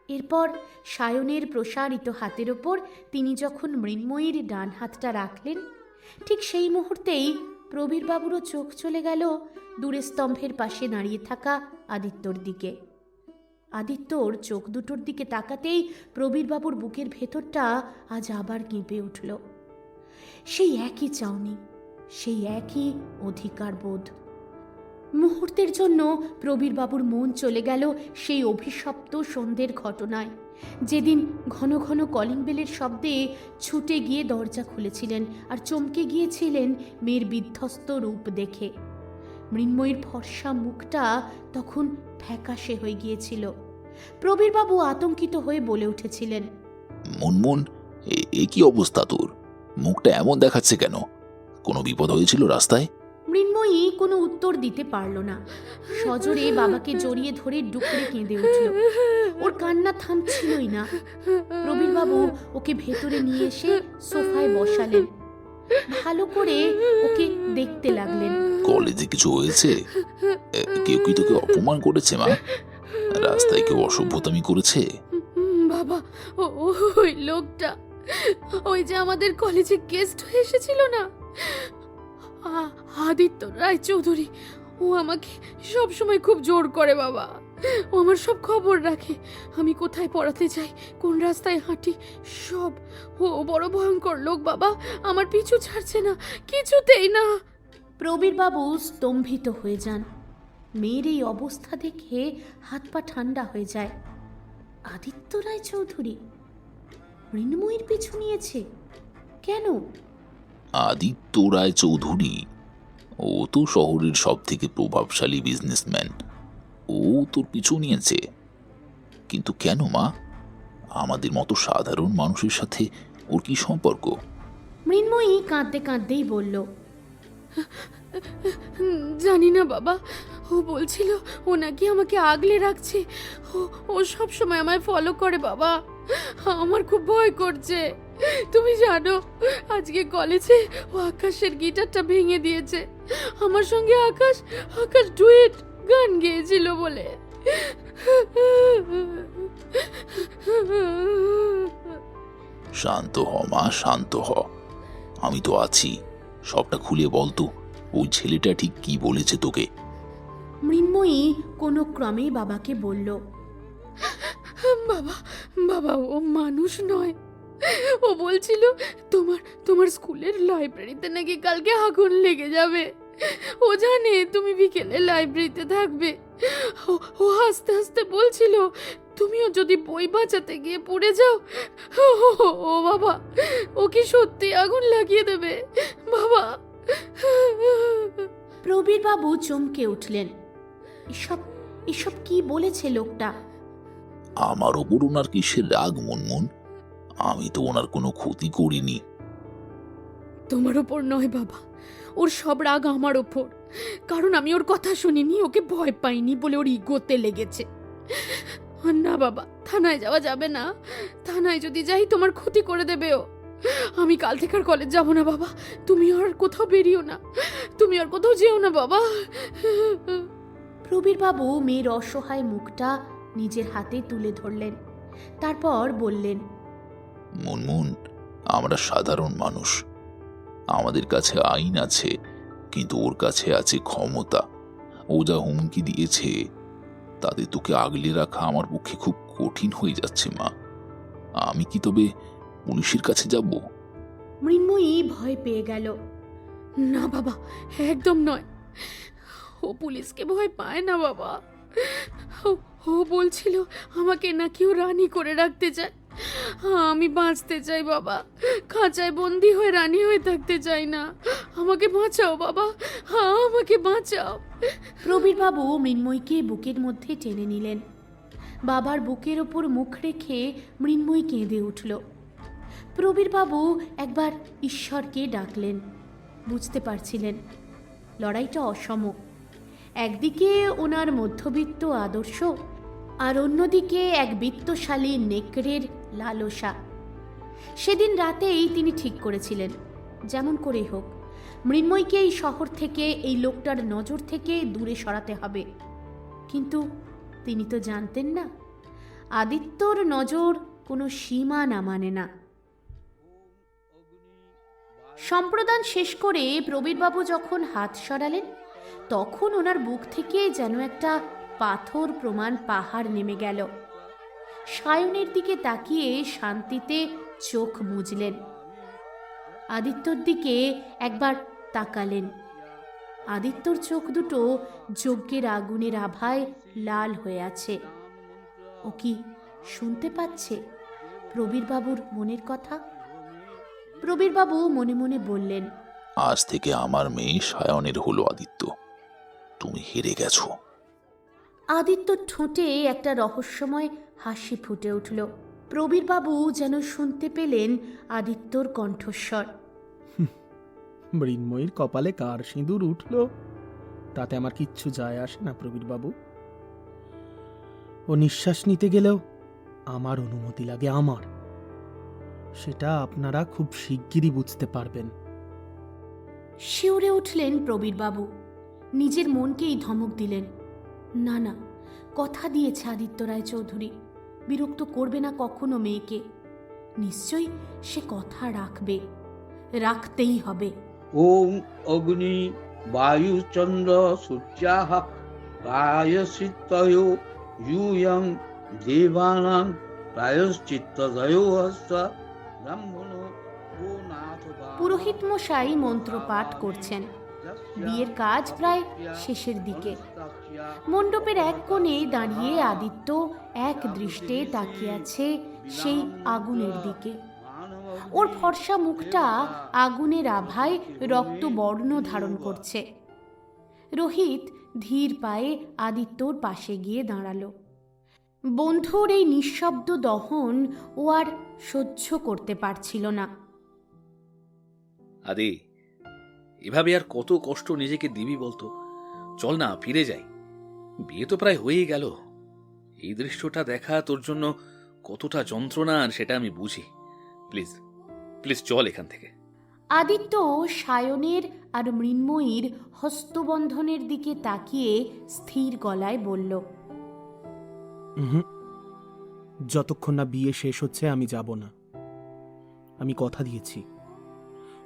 এরপর সায়নের প্রসারিত হাতের ওপর তিনি যখন মৃন্ময়ীর ডান হাতটা রাখলেন, ঠিক সেই মুহূর্তেই প্রবীরবাবুরও চোখ চলে গেল দূরে স্তম্ভের পাশে দাঁড়িয়ে থাকা আদিত্যর দিকে। আদিত্যর চোখ দুটোর দিকে তাকাতেই প্রবীরবাবুর বুকের ভেতরটা আজ আবার কেঁপে উঠল। সেই একই চাউনি, সেই একই অধিকার বোধ। মুহূর্তের জন্য প্রবীরবাবুর মন চলে গেল সেই অভিশপ্ত সন্ধ্যের ঘটনায়, যেদিন ঘন ঘন কলিং বেলের শব্দে ছুটে গিয়ে দরজা খুলেছিলেন আর চমকে গিয়েছিলেন মেয়ের বিধ্বস্ত রূপ দেখে। মৃন্ময়ীর ফর্সা মুখটা তখন ফ্যাকাশে হয়ে গিয়েছিল। প্রবীরবাবু আতঙ্কিত হয়ে বলে উঠেছিলেন, মুনমুন, এ কি অবস্থা তোর? মুখটা এমন দেখাচ্ছে কেন? কোনো বিপদ হয়েছিল রাস্তায়? মৃন্ময়ী কোনো উত্তর দিতে পারল না। সজোরে বাবাকে জড়িয়ে ধরে ডুকরে কেঁদে উঠল। ওর কান্না থামছিলই না। প্রবীরবাবু ওকে ভেতরে নিয়ে এসে সোফায় বসালেন, ভালো করে ওকে দেখতে লাগলেন। কলেজে কিছু হয়েছে? কেউ কি তোকে অপমান করেছে মা? রাস্তায় কেউ অসভ্যতামি করেছে? বাবা, ওই লোকটা, ওই যে আমাদের কলেজে গেস্ট হয়ে এসেছিল না, আদিত্য রায়চৌধুরী, ও আমাকে সব সময় খুব জোর করে বাবা। ও আমার সব খবর রাখে, আমি কোথায় পড়াতে যাই, কোন রাস্তায় হাঁটি, সব। ও বড় ভয়ঙ্কর লোক বাবা, আমার পিছু ছাড়ছে না, কিছুতেই না। প্রবীরবাবু স্তম্ভিত হয়ে যান। মেয়ের এই অবস্থা দেখে হাত পা ঠান্ডা হয়ে যায়। আদিত্য রায়চৌধুরী মৃন্ময়ীর পিছু নিয়েছে কেন? আদিত্য রায় চৌধুরী? ও তো শহরের সব থেকে প্রভাবশালী বিজনেসম্যান। ও তোর পিছু নিয়েছে? কিন্তু কেন মা? আমাদের মতো সাধারণ মানুষের সাথে ওর কি সম্পর্ক? মৃন্ময়ী কাঁদতে কাঁদতেই বলল, জানি না বাবা, ও বলছিল ও নাকি আমাকে আগলে রাখছে। ও সব সময় আমায় ফলো করে বাবা, আমার খুব ভয় করছে। তুমি জানো, আজকে কলেজে ও আকাশের গিটারটা ভেঙে দিয়েছে। আমার সঙ্গে আকাশ ডুয়েট গান গেয়েছিল বলে। শান্ত হ মা, শান্ত হ। আমি তো আছি, সবটা খুলে বলতো ওই ছেলেটা ঠিক কি বলেছে তোকে? মৃন্ময়ী কোনো ক্রমে বাবাকে বলল, বাবা ও মানুষ নয়। ও বলছিল তোমার স্কুলের লাইব্রেরিতে নাকি কালকে আগুন লেগে যাবে। ও জানে তুমি বিকেলে লাইব্রেরিতে থাকবে। ও হাসতে হাসতে বলছিল তুমিও যদি বই বাঁচাতে গিয়ে পড়ে যাও, ও বাবা, ও কি সত্যি আগুন লাগিয়ে দেবে বাবা। প্রবীরবাবু চমকে উঠলেন। এসব কি বলেছে লোকটা? আমার ওপর ওনার কিসের রাগ মুনমুন? আমি তো ওনার কোনো ক্ষতি করিনি। তোমার ওপর নয় বাবা, ওর সব রাগ আমার ওপর। কারণ আমি ওর কথা শুনিনি, ওকে ভয় পাইনি বলে ওর ইগোতে লেগেছে। না বাবা, থানায় যাওয়া যাবে না। থানায় যদি যাই তোমার ক্ষতি করে দেবে ও। আমি কাল থেকে আর কলেজ যাব না বাবা। তুমি আর কোথাও বেরিও না, তুমি আর কোথাও যেও না বাবা। প্রবীরবাবু মেয়ের অসহায় মুখটা নিজের হাতে তুলে ধরলেন, তারপর বললেন, মুনমুন, আমরা সাধারণ মানুষ, আমাদের কাছে আইন আছে, কিন্তু ওর কাছে আছে ক্ষমতা। ও যা হুমকি দিয়েছে তাতে তোকে আগলে রাখা আমার পক্ষে খুব কঠিন হয়ে যাচ্ছে মা। আমি কি তবে পুলিশের কাছে যাব? মৃন্ময়ী ভয় পেয়ে গেল। না বাবা, একদম নয়। ও পুলিশকে ভয় পায় না বাবা। ও বলছিল আমাকে নাকি ও রানী করে রাখতে চায়। আমি বাঁচতে চাই বাবা, খাঁচায় বন্দি হয়ে রানী হয়ে থাকতে চাই না। আমাকে বাঁচাও বাবা, আমাকে বাঁচাও। প্রবীরবাবু মৃন্ময়ীকে বুকের মধ্যে টেনে নিলেন। বাবার বুকের ওপর মুখ রেখে মৃন্ময়ী কেঁদে উঠল। প্রবীরবাবু একবার ঈশ্বরকে ডাকলেন। বুঝতে পারছিলেন লড়াইটা অসম। একদিকে ওনার মধ্যবিত্ত আদর্শ, আর অন্যদিকে এক বিত্তশালী নেকড়ের লালসা। সেদিন রাতেই তিনি ঠিক করেছিলেন যেমন করেই হোক মৃন্ময়ীকে এই শহর থেকে, এই লোকটার নজর থেকে দূরে সরাতে হবে। কিন্তু তিনি তো জানতেন না আদিত্যর নজর কোনো সীমা না মানে না। সম্প্রদান শেষ করে প্রবীরবাবু যখন হাত সরালেন তখন ওনার বুক থেকে যেন একটা পাথর প্রমাণ পাহাড় নেমে গেল। সায়নের দিকে তাকিয়ে শান্তিতে চোখ মুজলেন। আদিত্যর দিকে একবার তাকালেন। আদিত্যর চোখ দুটো যজ্ঞের আগুনের আভায় লাল হয়ে আছে। ও কি শুনতে পাচ্ছে প্রবীরবাবুর মনের কথা? প্রবীরবাবু মনে মনে বললেন, আজ থেকে আমার মেয়ে সায়নের হলো আদিত্য। তুমি হেরে গেছো। আদিত্যর ঠোঁটে একটা রহস্যময় হাসি ফুটে উঠল। প্রবীরবাবু যেন শুনতে পেলেন আদিত্যর কণ্ঠস্বর। মৃন্ময়ীর কপালে কার সিঁদুর উঠল তাতে আমার কিচ্ছু যায় আসে না প্রবীরবাবু। ও নিঃশ্বাস নিতে গেলেও আমার অনুমতি লাগে, আমার। সেটা আপনারা খুব শিগগিরই বুঝতে পারবেন। শিউরে উঠলেন প্রবীরবাবু। নিজের মনকেই ধমক দিলেন, না না, কথা দিয়েছে আদিত্য রায় চৌধুরী, বিরক্ত করবে না কখনো মেয়েকে। নিশ্চয়ই সে কথা রাখবে, রাখতেই হবে। ওম অগ্নি বায়ু চন্দ্র সূর্যাহ প্রায়শ্চিত্তয়ো ইয়ং দেবানাং প্রায়শ্চিত্তদয়ো হস্ত ব্রাহ্মণ ও নাথ। পুরোহিত মশাই মন্ত্র পাঠ করছেন। বিয়ের কাজ প্রায় শেষের দিকে। মণ্ডপের এক কোণে দাঁড়িয়ে আদিত্য এক দৃষ্টে তাকিয়ে আছে সেই আগুনের দিকে। ওর ফর্সা মুখটা আগুনের আভায় রক্তবর্ণ ধারণ করছে। রোহিত ধীর পায়ে আদিত্যর পাশে গিয়ে দাঁড়ালো। বন্ধুর এই নিঃশব্দ দহন ও আর সহ্য করতে পারছিল না। আদি, এভাবে আর কত কষ্ট নিজেকে দিবি বলতো? চল না, ফিরে যাই। বিয়ে তো প্রায় হয়েই গেল। এই দৃশ্যটা দেখা তোর জন্য কতটা যন্ত্রণার সেটা আমি বুঝি। প্লিজ প্লিজ চল এখান থেকে। আদিত্য সায়নের আর মৃন্ময়ীর হস্তবন্ধনের দিকে তাকিয়ে স্থির গলায় বলল, যতক্ষণ না বিয়ে শেষ হচ্ছে আমি যাব না। আমি কথা দিয়েছি,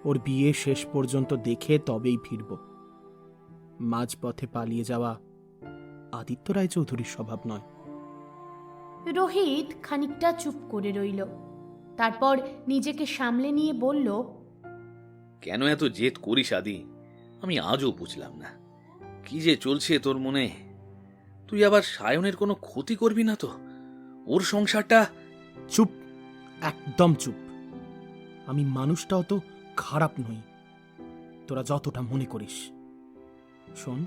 ওর বিয়ে শেষ পর্যন্ত দেখে তবেই ফিরব। মাঝপথে পালিয়ে যাওয়া আদিত্য রায় চৌধুরীর স্বভাব নয়। রোহিত খানিকটা চুপ করে রইল। তারপর নিজেকে সামলে নিয়ে বলল, কেন এত জেদ করিস আদি? আমি আজও বুঝলাম না কি যে চলছে তোর মনে। তুই আবার সায়নের কোনো ক্ষতি করবি না তো? ওর সংসারটা। চুপ, একদম চুপ। আমি মানুষটা অত খারাপ নই তোরা যতটা মনে করিস। শোন,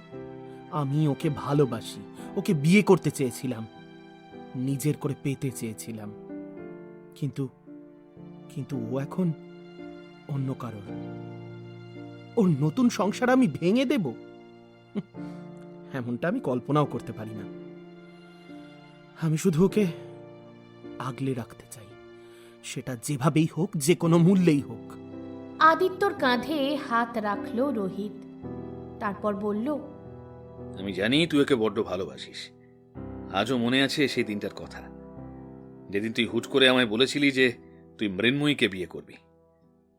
আমি ওকে ভালোবাসি, ওকে বিয়ে করতে চেয়েছিলাম, নিজের করে পেতে চেয়েছিলাম, কিন্তু কিন্তু ও এখন অন্য কারোর। ওর নতুন সংসার আমি ভেঙে দেব এমনটা আমি কল্পনাও করতে পারি না। আমি শুধু ওকে আগলে রাখতে চাই, সেটা যেভাবেই হোক, যে কোনো মূল্যেই হোক। আদিত্যর কাঁধে হাত রাখল রোহিত। তারপর বলল, আমি জানি তুই ওকে বড্ড ভালোবাসিস। আজও মনে আছে সেই দিনটার কথা, যেদিন তুই হুট করে আমায় বলেছিলি যে তুই মৃন্ময়ীকে বিয়ে করবি।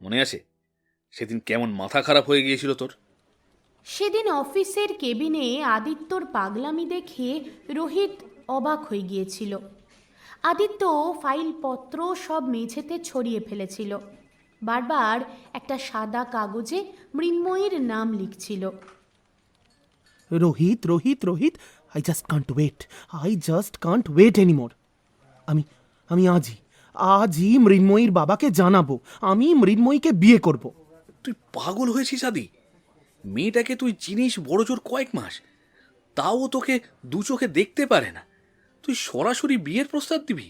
মনে আছে সেদিন কেমন মাথা খারাপ হয়ে গিয়েছিল তোর? সেদিন অফিসের কেবিনে আদিত্যর পাগলামি দেখে রোহিত অবাক হয়ে গিয়েছিল। আদিত্য ফাইলপত্র সব মেঝেতে ছড়িয়ে ফেলেছিল। বারবার একটা সাদা কাগজে মৃন্ময়ীর নাম লিখছিল। Rohit, Rohit, Rohit, I just can't wait anymore. আমি আজই মৃন্ময়ীর বাবাকে জানাবো আমি মৃন্ময়ীকে বিয়ে করব। তুই পাগল হয়েছিস আদি? মেয়েটাকে তুই চিনিস বড় জোর কয়েক মাস, তাও তোকে দু চোখে দেখতে পারে না। তুই সরাসরি বিয়ের প্রস্তাব দিবি?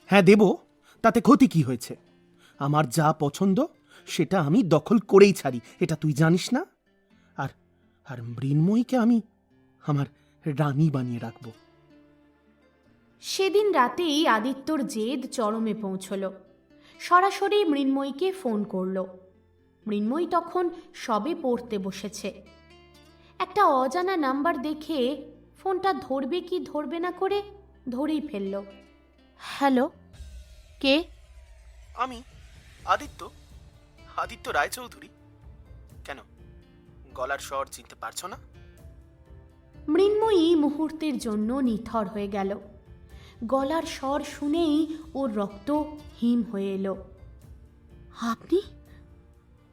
হ্যাঁ দেব, তাতে ক্ষতি কি হয়েছে? আমার যা পছন্দ সেটা আমি দখল করেই ছাড়ি, এটা তুই জানিস না? আর মৃন্ময়ীকে আমি আমার রানী বানিয়ে রাখব। সেদিন রাতেই আদিত্যর জেদ চরমে পৌঁছল। সরাসরি মৃন্ময়ীকে ফোন করল। মৃন্ময়ী তখন সবে পড়তে বসেছে। একটা অজানা নাম্বার দেখে ফোনটা ধরবে কি ধরবে না করে ধরেই ফেলল। হ্যালো, কে? আমি আদিত্য। আদিত্য রায়চৌধুরী? কেন, গলার স্বর চিনতে পারছো না? মৃন্ময়ী মুহূর্তের জন্য নিথর হয়ে গেল। গলার স্বর শুনেই ওর রক্ত হিম হয়ে এলো। আপনি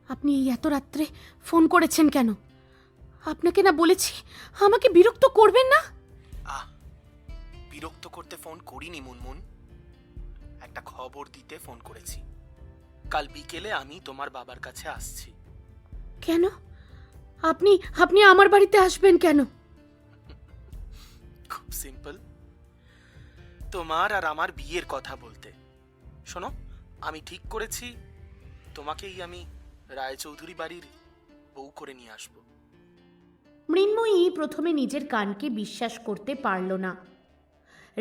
আপনি এই এত রাত্রে ফোন করেছেন কেন? আপনাকে না বলেছি আমাকে বিরক্ত করবেন না। বিরক্ত করতে ফোন করিনি মুনমুন, একটা খবর দিতে ফোন করেছি। কাল বিকেলে আমি তোমার বাবার কাছে আসছি। কেন? আপনি আপনি আমার বাড়িতে আসবেন কেন? খুব সিম্পল, তোমার আর আমার বিয়ের কথা বলতে। শোনো, আমি ঠিক করেছি তোমাকেই আমি রায়চৌধুরী বাড়ির বউ করে নিয়ে আসব। মৃন্ময়ী প্রথমে নিজের কানকে বিশ্বাস করতে পারল না।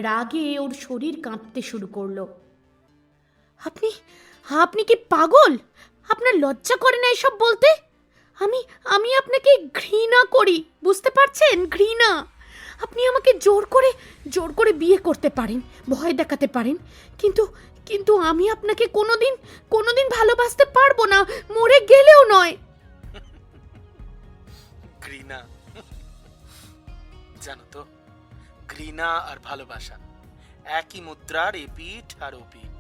রাগে ওর শরীর কাঁপতে শুরু করলো। আপনি আপনি কি পাগল? আপনার লজ্জা করে না এসব বলতে? আমি আমি আপনাকে ঘৃণা করি, বুঝতে পারছেন? ঘৃণা। আপনি আমাকে জোর করে বিয়ে করতে পারেন, ভয় দেখাতে পারেন, কিন্তু কিন্তু আমি আপনাকে কোনোদিন ভালোবাসতে পারবো না, মরে গেলেও নয়। ঘৃণা, জানো তো, ঘৃণা আর ভালোবাসা একই মুদ্রার এপিঠ আর ওপিঠ।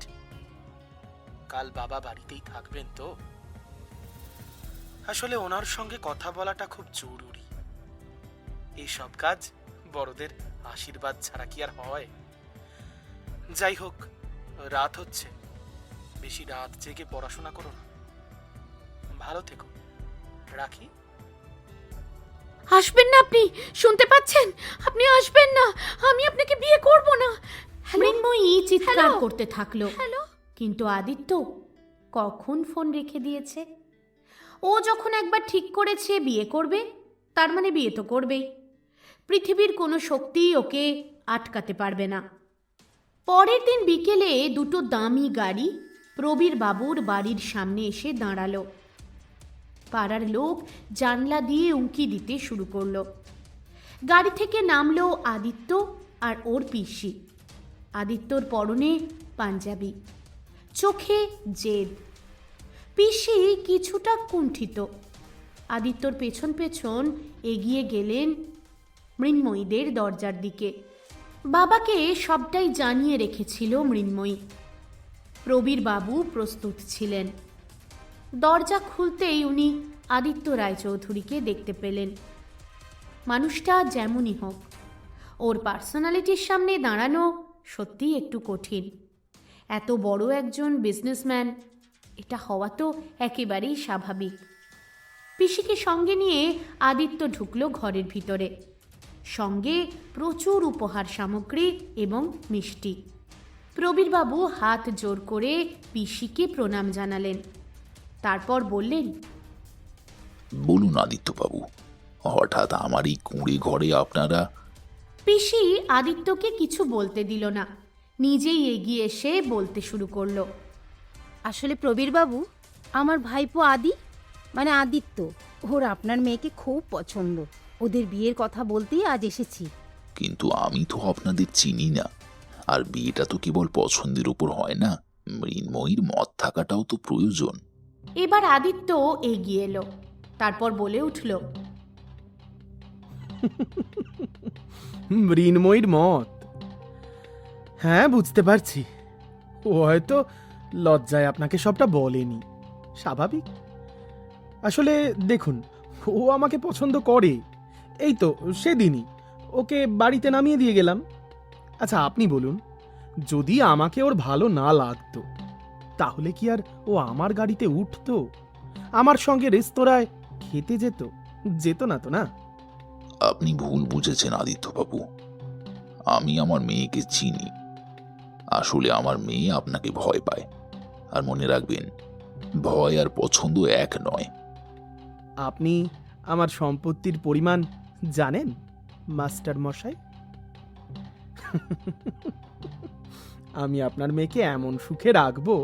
কাল বাবা বাড়িতেই থাকবেন তো? আসলে ওনার সঙ্গে কথা বলাটা খুব জরুরি। এই সব কাজ বড়দের আশীর্বাদ ছাড়া কি আর হয়? যাই হোক, রাত হচ্ছে, বেশি রাত জেগে পড়াশোনা করো না। ভালো থেকো, রাখি। আসবেন না আপনি, শুনতে পাচ্ছেন? আপনি আসবেন না, আমি আপনাকে বিয়ে করব না। মৃন্ময়ী চিৎকার করতে থাকলো, কিন্তু আদিত্য কখন ফোন রেখে দিয়েছে। ও যখন একবার ঠিক করেছে বিয়ে করবে, তার মানে বিয়ে তো করবেই। পৃথিবীর কোনো শক্তি ওকে আটকাতে পারবে না। পরের দিন বিকেলে দুটো দামি গাড়ি প্রবীর বাবুর বাড়ির সামনে এসে দাঁড়ালো। পাড়ার লোক জানলা দিয়ে উঁকি দিতে শুরু করলো। গাড়ি থেকে নামলো আদিত্য আর ওর পিসি। আদিত্যর পরনে পাঞ্জাবি, চোখে জেদ। পিসি কিছুটা কুণ্ঠিত। আদিত্যর পেছন পেছন এগিয়ে গেলেন মৃন্ময়ীদের দরজার দিকে। বাবাকে সবটাই জানিয়ে রেখেছিল মৃন্ময়ী। প্রবীর বাবু প্রস্তুত ছিলেন। দরজা খুলতেই উনি আদিত্য রায়চৌধুরীকে দেখতে পেলেন। মানুষটা যেমনই হোক, ওর পার্সোনালিটির সামনে দাঁড়ানো সত্যিই একটু কঠিন। এত বড় একজন বিজনেসম্যান, এটা হওয়া তো একেবারেই স্বাভাবিক। পিসিকে সঙ্গে নিয়ে আদিত্য ঢুকলো ঘরের ভিতরে। সঙ্গে প্রচুর উপহার সামগ্রী এবং মিষ্টি। প্রবীরবাবু হাত জোর করে পিসিকে প্রণাম জানালেন, তারপর বললেন, বলুন আদিত্যবাবু, হঠাৎ আমার এই কুঁড়ে ঘরে আপনারা? পিসি আদিত্যকে কিছু বলতে দিল না, নিজেই এগিয়ে এসে বলতে শুরু করলো। আসলে প্রবীরবাবু, আমার ভাইপো আদিত্য, ওর আপনার মেয়েকে খুব পছন্দ। ওদের বিয়ের কথা বলতেই আজ এসেছি। কিন্তু আমি তো আপনাদের চিনি না, আর বিয়েটা তো কেবল পছন্দের উপর হয় না, মৃন্ময়ীর মত থাকাটাও তো প্রয়োজন। এবার আদিত্য এগিয়ে এলো, তারপর বলে উঠল, মৃন্ময়ীর মত? হ্যাঁ, বুঝতে পারছি। ও হয়তো লজ্জায় আপনাকে সবটা বলেনি, স্বাভাবিক। আসলে দেখুন, ও আমাকে পছন্দ করে, এই তো সেদিনই ওকে বাড়িতে নামিয়ে দিয়ে গেলাম। আচ্ছা আপনি বলুন, যদি আমাকে ওর ভালো না লাগতো, তাহলে কি আর ও আমার গাড়িতে উঠতো, আমার সঙ্গে রেস্তোরাঁয় খেতে যেত না তো? না, আপনি ভুল বুঝেছেন আদিত্যবাবু। আমি আমার মেয়েকে চিনি। আসলে আমার মেয়ে আপনাকে ভয় পায়। আর মনে রাখবেন, ভয় আর পছন্দ এক নয়। আপনি আমার সম্পত্তির পরিমাণ জানেন মাস্টার মশাই? আমি আপনার মেয়েকে এমন সুখে রাখবো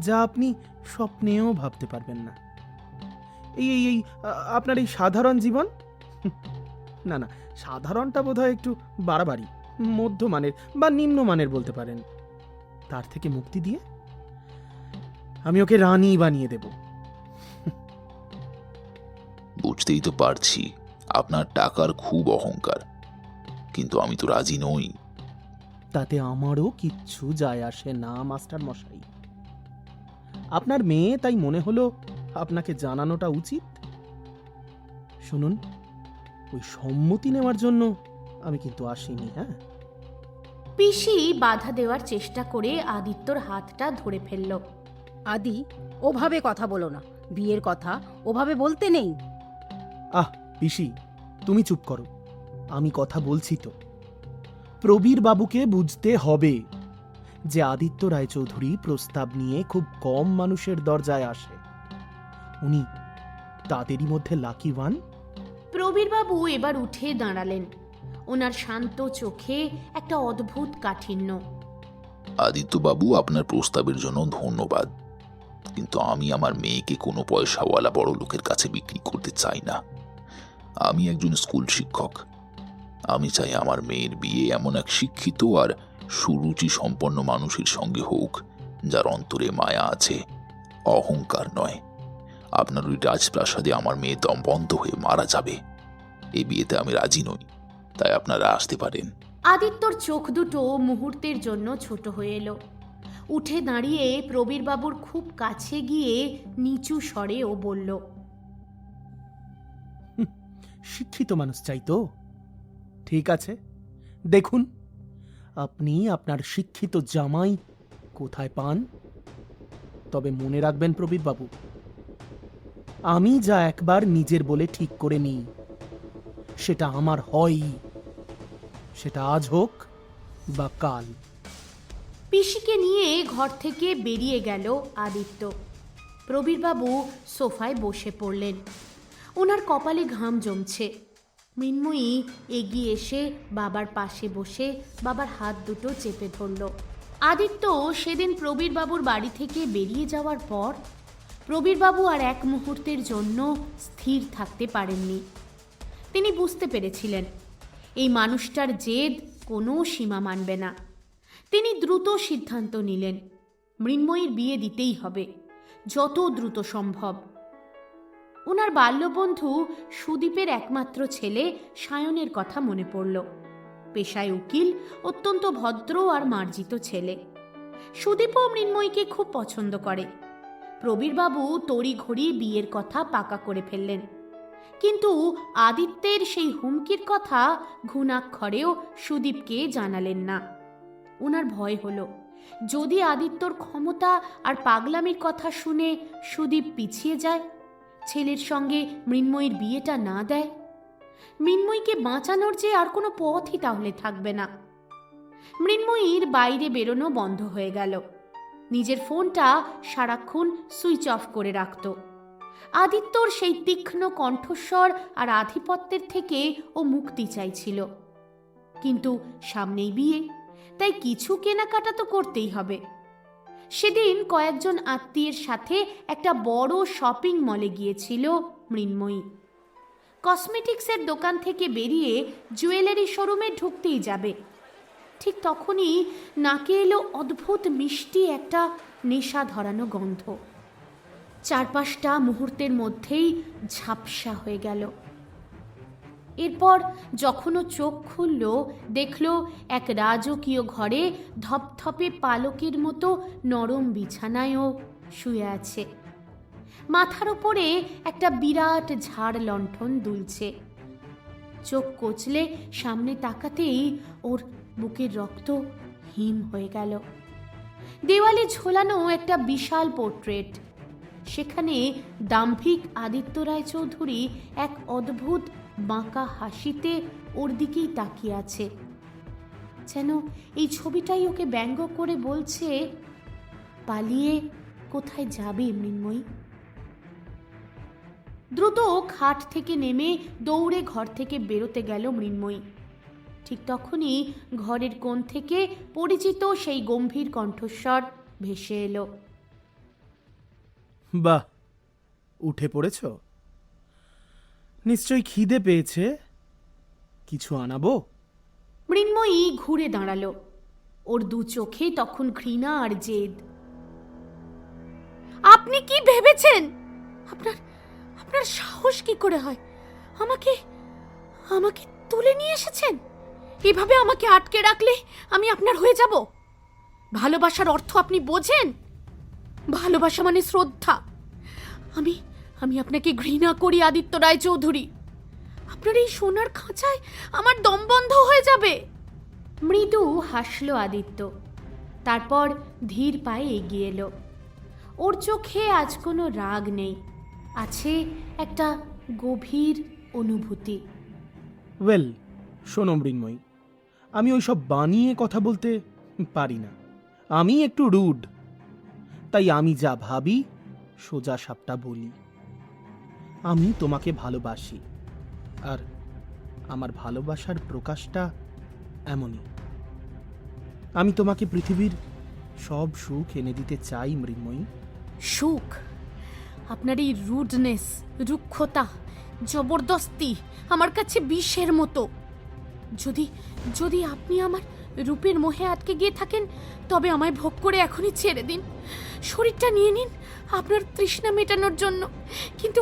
যা আপনি স্বপ্নেও ভাবতে পারবেন না। এই আপনার এই সাধারণ জীবন, না না, সাধারণটা বোধহয় একটু বাড়াবাড়ি, মধ্যমানের বা নিম্নমানের বলতে পারেন। তার থেকে মুক্তি দিয়ে আমি ওকে রানী বানিয়ে দেব, বুঝতেই তো পারছি আপনার টাকার খুব অহংকার, কিন্তু আমি তো রাজি নই। তাতে আমারও কিচ্ছু যায় আসে না মাস্টার মশাই। আপনার মেয়ে, তাই মনে হলো আপনাকে জানানোটা উচিত। শুনুন, ওই সম্মতি নেওয়ার জন্য আমি কিন্তু আসিনি। হ্যাঁ, পিসি বাধা দেওয়ার চেষ্টা করে আদিত্যর হাতটা ধরে ফেলল। আদি, ওভাবে কথা বলো না, বিয়ের কথা ওভাবে বলতে নেই। আহ পিসি, তুমি চুপ করো, আমি কথা বলছি তো। প্রবীর বাবুকে বুঝতে হবে যে আদিত্য রায়চৌধুরী প্রস্তাব নিয়ে খুব কম মানুষের দরজায় আসে। উনি তাদেরই মধ্যে লাকি ওয়ান। প্রবীরবাবু এবার উঠে দাঁড়ালেন। ওনার শান্ত চোখে একটা অদ্ভুত কাঠিন্য। আদিত্যবাবু, আপনার প্রস্তাবের জন্য ধন্যবাদ, কিন্তু আমি আমার মেয়েকে কোনো পয়সাওয়ালা বড় লোকের কাছে বিক্রি করতে চাই না। আমি একজন স্কুল শিক্ষক। আমি চাই আমার মেয়ের বিয়ে এমন এক শিক্ষিত আর সুরুচি সম্পন্ন মানুষের সঙ্গে হোক যার অন্তরে মায়া আছে, অহংকার নয়। আপনার ওই রাজপ্রাসাদে আমার মেয়ে দম বন্ধ হয়ে মারা যাবে। এই বিয়েতে আমি রাজি নই, তাই আপনারা আসতে পারেন। আদিত্যর চোখ দুটো মুহূর্তের জন্য ছোট হয়ে এলো। উঠে দাঁড়িয়ে প্রবীরবাবুর খুব কাছে গিয়ে নিচু স্বরে ও বলল, শিক্ষিত মানুষ চাই তো? ঠিক আছে, দেখুন আপনি আপনার শিক্ষিত জামাই কোথায় পান। তবে মনে রাখবেন প্রবীরবাবু, আমি যা একবার নিজের বলে ঠিক করে নিই সেটা আমার হয়ই, সেটা আজ হোক বা কাল। পিসিকে নিয়ে ঘর থেকে বেরিয়ে গেল আদিত্য। প্রবীরবাবু সোফায় বসে পড়লেন। ওনার কপালে ঘাম জমছে। মৃন্ময়ী এগিয়ে এসে বাবার পাশে বসে বাবার হাত দুটো চেপে ধরল। আদিত্য সেদিন প্রবীরবাবুর বাড়ি থেকে বেরিয়ে যাওয়ার পর প্রবীরবাবু আর এক মুহূর্তের জন্য স্থির থাকতে পারেননি। তিনি বুঝতে পেরেছিলেন এই মানুষটার জেদ কোনো সীমা মানবে না। তিনি দ্রুত সিদ্ধান্ত নিলেন, মৃন্ময়ীর বিয়ে দিতেই হবে, যত দ্রুত সম্ভব। ওনার বাল্যবন্ধু সুদীপের একমাত্র ছেলে সায়নের কথা মনে পড়ল। পেশায় উকিল, অত্যন্ত ভদ্র আর মার্জিত ছেলে। সুদীপও মৃন্ময়ীকে খুব পছন্দ করে। প্রবীরবাবু তড়িঘড়ি বিয়ের কথা পাকা করে ফেললেন। কিন্তু আদিত্যের সেই হুমকির কথা ঘুণাক্ষরেও সুদীপকে জানালেন না। ওনার ভয় হলো, যদি আদিত্যর ক্ষমতা আর পাগলামির কথা শুনে সুদীপ পিছিয়ে যায়, ছেলের সঙ্গে মৃন্ময়ীর বিয়েটা না দেয়, মৃন্ময়ীকে বাঁচানোর যে আর কোনো পথই তাহলে থাকবে না। মৃন্ময়ীর বাইরে বেরোনো বন্ধ হয়ে গেল। নিজের ফোনটা সারাক্ষণ সুইচ অফ করে রাখত। আদিত্যর সেই তীক্ষ্ণ কণ্ঠস্বর আর আধিপত্যের থেকে ও মুক্তি চাইছিল। কিন্তু সামনেই বিয়ে, তাই কিছু কেনাকাটা তো করতেই হবে। সেদিন কয়েকজন আত্মীয়ের সাথে একটা বড় শপিং মলে গিয়েছিল মৃন্ময়ী। কসমেটিক্সের দোকান থেকে বেরিয়ে জুয়েলারি শোরুমে ঢুকতেই যাবে, ঠিক তখনই নাকে এলো অদ্ভুত মিষ্টি একটা নেশা ধরানো গন্ধ। চারপাশটা মুহূর্তের মধ্যেই ঝাপসা হয়ে গেল। এরপর যখন ও চোখ খুলল, দেখল এক রাজকীয় ঘরে ধপধপে পালকের মতো নরম বিছানায়ও শুয়ে আছে। মাথার ওপরে একটা বিরাট ঝাড় লণ্ঠন দুলছে। চোখ কচলে সামনে তাকাতেই ওর বুকের রক্ত হিম হয়ে গেল। দেওয়ালে ঝোলানো একটা বিশাল পোর্ট্রেট, সেখানে দাম্ভিক আদিত্য রায়চৌধুরী এক অদ্ভুত বাঁকা হাসিতে ওর দিকেই তাকিয়ে আছে। যেন এই ছবিটাই ওকে ব্যঙ্গ করে বলছে, পালিয়ে কোথায় যাবে মৃন্ময়ী? দ্রুত খাট থেকে নেমে দৌড়ে ঘর থেকে বেরোতে গেল মৃন্ময়ী। ঠিক তখনই ঘরের কোণ থেকে পরিচিত সেই গম্ভীর কণ্ঠস্বর ভেসে এলো। বাহ, উঠে পড়েছ? নিশ্চয়ই খিদে পেয়েছে, কিছু আনাবো? মৃন্ময়ী ঘুরে দাঁড়ালো। ওর দু চোখে তখন ঘৃণা আর জেদ। আপনি কি ভেবেছেন? আপনার আপনার সাহস কি করে হয়? আমাকে আমাকে তুলে নিয়ে এসেছেন? এভাবে আমাকে আটকে রাখলে আমি আপনার হয়ে যাব? ভালোবাসার অর্থ আপনি বোঝেন? ভালোবাসা মানে শ্রদ্ধা। আমি আমি আপনাকে ঘৃণা করি আদিত্য রায়চৌধুরী। আপনার এই সোনার খাঁচায় আমার দম বন্ধ হয়ে যাবে। মৃদু হাসল আদিত্য, তারপর ধীর পায়ে এগিয়ে এলো। ওর চোখে আজ কোনো রাগ নেই, আছে একটা গভীর অনুভূতি। ওয়েল, শোনো মৃন্ময়ী, আমি ওইসব বানিয়ে কথা বলতে পারি না। আমি একটু রুড, তাই আমি যা ভাবি সোজা সাপটা বলি। আমি তোমাকে ভালোবাসি, আর আমার ভালোবাসার প্রকাশটা এমনই। আমি তোমাকে পৃথিবীর সব সুখ এনে দিতে চাই মৃন্ময়ী। সুখ? আপনার এই রুডনেস, রুক্ষতা, জবরদস্তি আমার কাছে বিষের মতো। যদি যদি আপনি আমার রূপের মোহে আটকে গিয়ে থাকেন, তবে আমায় ভোগ করে এখনই ছেড়ে দিন। শরীরটা নিয়ে নিন আপনার তৃষ্ণা মেটানোর জন্য, কিন্তু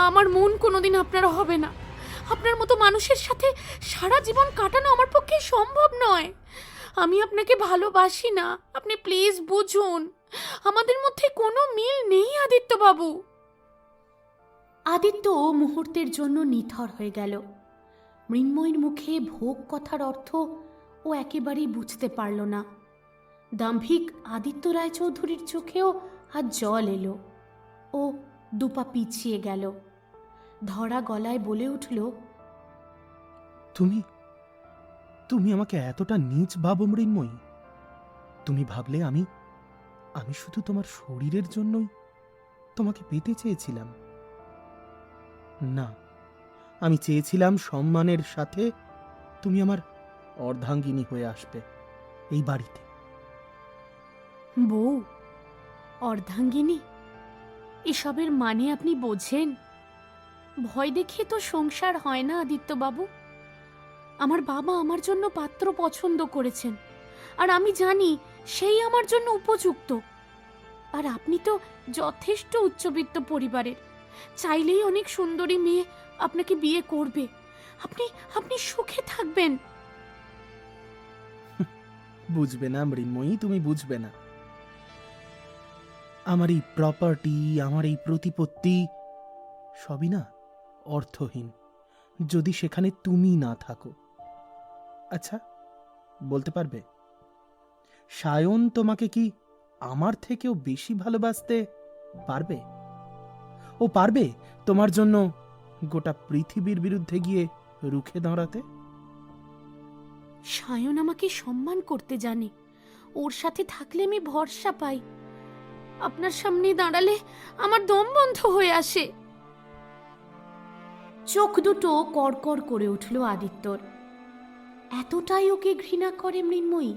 আমার মন কোনোদিন আপনার হবে না। আপনার মতো মানুষের সাথে সারা জীবন কাটানো আমার পক্ষে সম্ভব নয়। আমি আপনাকে ভালোবাসি না, আপনি প্লিজ বুঝুন। আমাদের মধ্যে কোনো মিল নেই আদিত্যবাবু। আদিত্য মুহূর্তের জন্য নিথর হয়ে গেল। মৃন্ময়ীর মুখে ভোগ কথার অর্থ ও একেবারেই বুঝতে পারল না। দাম্ভিক আদিত্য রায়চৌধুরীর চোখেও আজ জল এলো। ও দুপা পিছিয়ে গেল, ধরা গলায় বলে উঠল, তুমি তুমি আমাকে এতটা নীচ ভাবো মৃন্ময়ী? তুমি ভাবলে আমি আমি শুধু তোমার শরীরের জন্যই তোমাকে পেতে চেয়েছিলাম? না, আমি চেয়েছিলাম সম্মানের সাথে তুমি আমার অর্ধাঙ্গিনী হয়ে আসবে এই বাড়িতে। বউ, অর্ধাঙ্গিনী, এসবের মানে আপনি বোঝেন? ভয় দেখে তো সংসার হয় না আদিত্যবাবু। আমার বাবা আমার জন্য পাত্র পছন্দ করেছেন, আর আমি জানি সেই আমার জন্য উপযুক্ত। আর আপনি তো যথেষ্ট উচ্চবিত্ত পরিবারের, চাইলেই অনেক সুন্দরী মেয়ে আপনাকে বিয়ে করবে। আপনি আপনি সুখে থাকবেন। বুঝবে না মৃন্ময়ী, তুমি বুঝবে না। আমার এই প্রপার্টি, আমার এই প্রতিপত্তি সবই না অর্থহীন যদি সেখানে তুমি না থাকো। আচ্ছা, বলতে পারবে সায়ন তোমাকে কি আমার থেকেও বেশি ভালোবাসতে পারবে? ও পারবে তোমার জন্য গোটা পৃথিবীর বিরুদ্ধে গিয়ে রুখে দাঁড়াতে? সায়ন আমাকে সম্মান করতে জানে, ওর সাথে থাকলে আমি ভরসা পাই। আপনার সামনে দাঁড়ালে আমার দম বন্ধ হয়ে আসে। চোখ দুটো কড়কড় করে উঠল আদিত্যর। এতটাই ওকে ঘৃণা করে মৃন্ময়ী?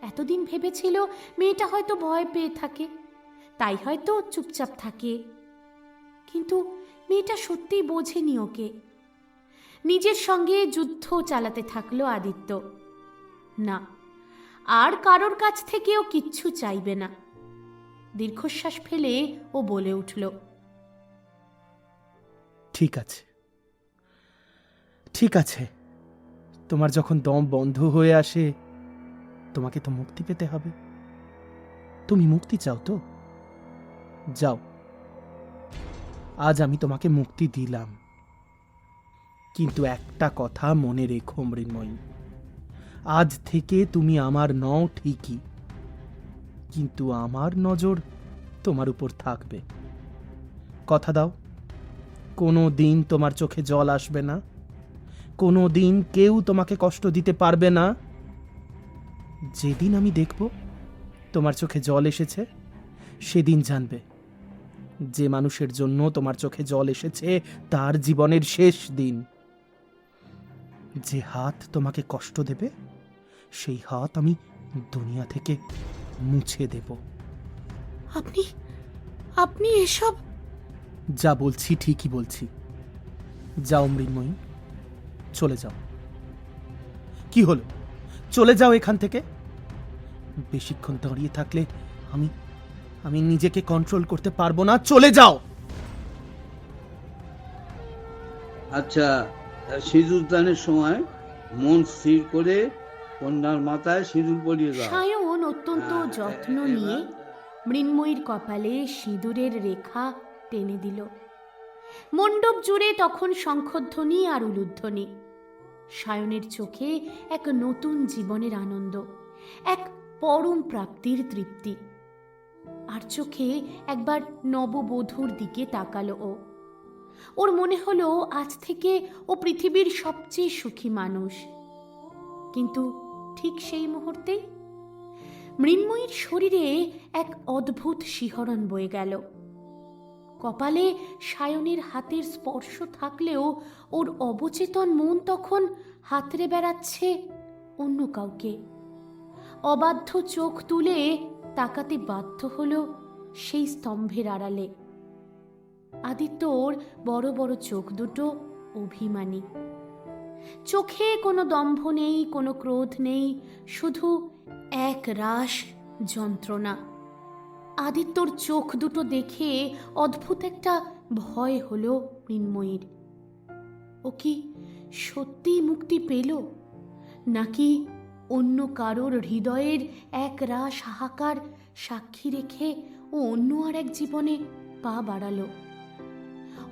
এতদিন ভেবেছিল মেয়েটা হয়তো ভয় পেয়ে থাকে, তাই হয়তো চুপচাপ থাকে। কিন্তু মেয়েটা সত্যিই বোঝেনি ওকে। নিজের সঙ্গে যুদ্ধ চালাতে থাকলো আদিত্য। না, আর কারোর কাছ থেকেও কিচ্ছু চাইবে না। দীর্ঘশ্বাস ফেলে ও বলে উঠল, ঠিক আছে, ঠিক আছে। তোমার যখন দম বন্ধ হয়ে আসে, তোমাকে তো মুক্তি পেতে হবে। তুমি মুক্তি চাও তো? যাও, আজ আমি তোমাকে মুক্তি দিলাম। কিন্তু একটা কথা মনে রেখো মৃন্ময়ী, আজ থেকে তুমি আমার নও ঠিকই, কিন্তু আমার নজর তোমার উপর থাকবে। কথা দাও, কোনো দিন তোমার চোখে জল আসবে না, কোনো দিন কেউ তোমাকে কষ্ট দিতে পারবে না। যেদিন আমি দেখব তোমার চোখে জল এসেছে, সেদিন জানবে যে মানুষের জন্য তোমার চোখে জল এসেছে তার জীবনের শেষ দিন। যে হাত তোমাকে কষ্ট দেবে, সেই হাত আমি দুনিয়া থেকে মুছে দেব। আপনি আপনি এসব? যা বলছি ঠিকই বলছি। যাও মৃন্ময়ী, চলে যাও। কি হলো? চলে যাও এখান থেকে। বেশিক্ষণ দাঁড়িয়ে থাকলে আমি নিজেকে কন্ট্রোল করতে পারবো না। চলে যাও। আচ্ছা, সিঁদুরদানের সময় মন স্থির করে কন্যার মাথায় সিঁদুর পরিয়ে দাও। সায়ন অত্যন্ত হ্যাঁ, যত্ন এবার- নিয়ে মৃন্ময়ীর কপালে সিঁদুরের রেখা টেনে দিল। মণ্ডপ জুড়ে তখন শঙ্খধ্বনি আর উলুধ্বনি। সায়নের চোখে এক নতুন জীবনের আনন্দ, এক পরম প্রাপ্তির তৃপ্তি। আর চোখে একবার নববধূর দিকে তাকালো ও। ওর মনে হলো আজ থেকে ও পৃথিবীর সবচেয়ে সুখী মানুষ। কিন্তু ঠিক সেই মুহূর্তেই মৃন্ময়ীর শরীরে এক অদ্ভুত শিহরণ বয়ে গেল। কপালে সায়নের হাতের স্পর্শ থাকলেও ওর অবচেতন মন তখন হাতড়ে বেড়াচ্ছে অন্য কাউকে। অবাধ্য চোখ তুলে তাকাতে বাধ্য হলো সেই স্তম্ভের আড়ালে। আদিত্যর বড় বড় চোখ দুটো অভিমানী। চোখে কোনো দম্ভ নেই, কোনো ক্রোধ নেই, শুধু এক রাশ যন্ত্রণা। আদিত্যর চোখ দুটো দেখে অদ্ভুত একটা ভয় হলো মৃন্ময়ীর। ও কি সত্যিই মুক্তি পেল, নাকি অন্য কারোর হৃদয়ের এক রাশ হাহাকার সাক্ষী রেখে ও অন্য আর এক জীবনে পা বাড়ালো?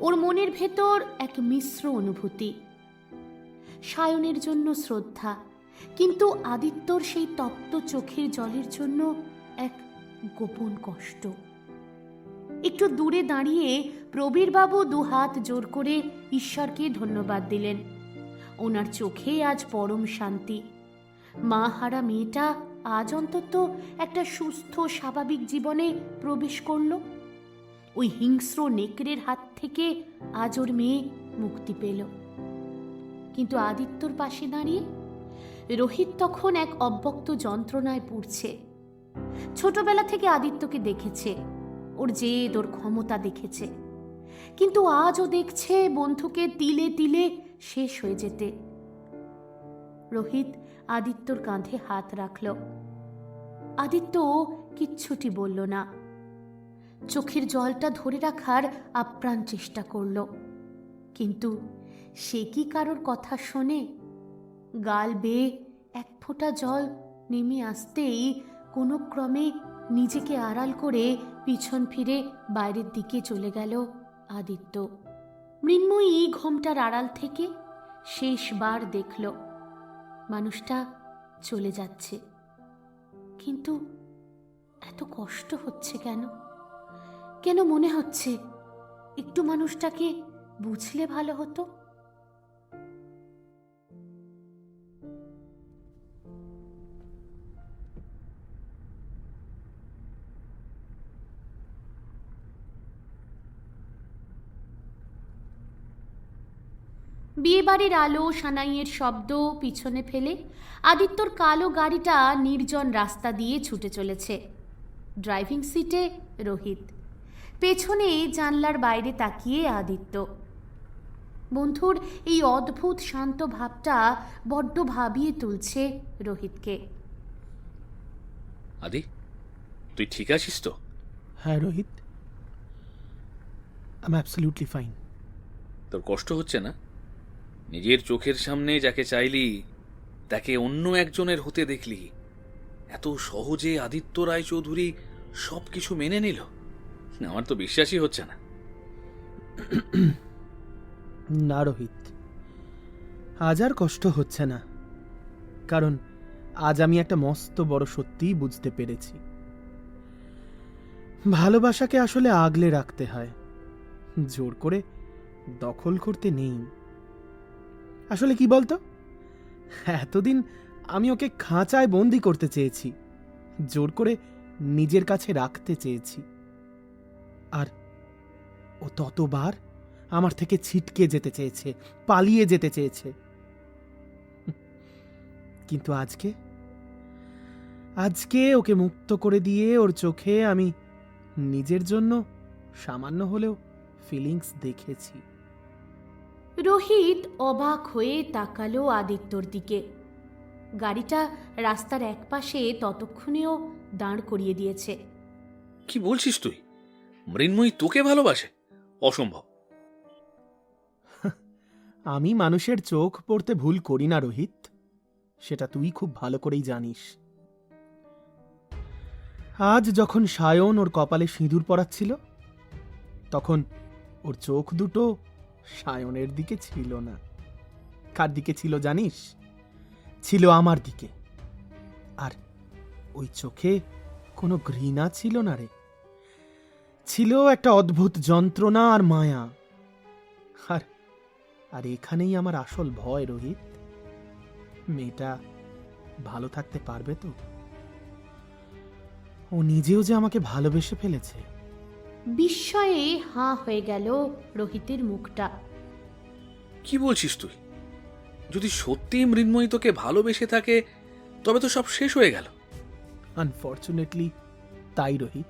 ওর মনের ভেতর এক মিশ্র অনুভূতি। সায়নের জন্য শ্রদ্ধা, কিন্তু আদিত্যর সেই তপ্ত চোখের জলের জন্য এক গোপন কষ্ট। একটু দূরে দাঁড়িয়ে প্রবীরবাবু দুহাত জোর করে ঈশ্বরকে ধন্যবাদ দিলেন। ওনার চোখে আজ পরম শান্তি। মা হারা মেয়েটা আজ অন্তত একটা সুস্থ স্বাভাবিক জীবনে প্রবেশ করল। ওই হিংস্র নেকড়ের হাত থেকে আজ ওর মেয়ে মুক্তি পেল। কিন্তু আদিত্যর পাশে দাঁড়িয়ে রোহিত তখন এক অব্যক্ত যন্ত্রণায় পুড়ছে। ছোটবেলা থেকে আদিত্যকে দেখেছে, ওর জেদ, ওর ক্ষমতা দেখেছে, কিন্তু আজ ও দেখছে বন্ধুকে তিলে তিলে শেষ হয়ে যেতে। রোহিত আদিত্যর কাঁধে হাত রাখল। আদিত্য কিচ্ছুটি বলল না, চোখের জলটা ধরে রাখার আপ্রাণ চেষ্টা করল। কিন্তু সে কি কারোর কথা শোনে? গাল বেয়ে এক ফোঁটা জল নেমে আসতেই কোনো ক্রমে নিজেকে আড়াল করে পিছন ফিরে বাইরের দিকে চলে গেল আদিত্য। মৃন্ময়ী ঘোমটার আড়াল থেকে শেষবার দেখল মানুষটা চলে যাচ্ছে। কিন্তু এত কষ্ট হচ্ছে কেন? কেন মনে হচ্ছে একটু মানুষটাকে বুঝলে ভালো হতো? বিয়েবাড়ির আলো, সানাইয়ের শব্দ পিছনে ফেলে আদিত্যর কালো গাড়িটা নির্জন রাস্তা দিয়ে ছুটে চলেছে। ড্রাইভিং সিটে রোহিত, পেছনে জানলার বাইরে তাকিয়ে আদিত্য। বন্ধুর এই অদ্ভুত শান্ত ভাবটা বড্ড ভাবিয়ে তুলছে রোহিতকে। আদি, তুই ঠিক আছিস তো? হ্যাঁ Rohit, I am absolutely fine. তোর কষ্ট হচ্ছে না? নিজের চোখের সামনে যাকে চাইলি তাকে অন্য একজনের হতে দেখলি, এত সহজে আদিত্য রায়চৌধুরী সব কিছু মেনে নিল? আমার তো বিশ্বাসই হচ্ছে না। না রোহিত, আজ আর কষ্ট হচ্ছে না, কারণ আজ আমি একটা মস্ত বড় সত্যিই বুঝতে পেরেছি। ভালোবাসাকে আসলে আগলে রাখতে হয়, জোর করে দখল করতে নেই। আসলে কি বলতো, এতদিন আমি ওকে খাঁচায় বন্দি করতে চেয়েছি, জোর করে নিজের কাছে রাখতে চেয়েছি, আর ও ততবার আমার থেকে ছিটকে যেতে চেয়েছে, পালিয়ে যেতে চেয়েছে। কিন্তু আজকে ওকে মুক্ত করে দিয়ে ওর চোখে আমি নিজের জন্য সামান্য হলেও ফিলিংস দেখেছি। রোহিত অবাক হয়ে তাকালো আদিত্যর দিকে। গাড়িটা রাস্তার একপাশে ততক্ষণেও দাঁড় করিয়ে দিয়েছে। কি বলছিস তুই? মৃন্ময়ী তোকে ভালোবাসে? অসম্ভব। আমি মানুষের চোখ পড়তে ভুল করি না রোহিত, সেটা তুই খুব ভালো করেই জানিস। আজ যখন সায়ন ওর কপালে সিঁদুর পরাচ্ছিল, তখন ওর চোখ দুটো সায়নের দিকে ছিল না। কার দিকে ছিল জানিস? ছিল আমার দিকে। আর ওই চোখে কোনো ঘৃণা ছিল না রে, ছিল একটা অদ্ভুত যন্ত্রণা আর মায়া। আর আর এখানেই আমার আসল ভয় রোহিত, মেয়েটা ভালো থাকতে পারবে তো? ও নিজেও যে আমাকে ভালোবেসে ফেলেছে। বিস্ময়ে হাঁ হয়ে গেল রোহিতের মুখটা। কি বলছিস তুই? যদি সত্যি মৃন্ময়ী তোকে ভালোবেসে থাকে, তবে তো সব শেষ হয়ে গেল। আনফর্চুনেটলি তাই রোহিত।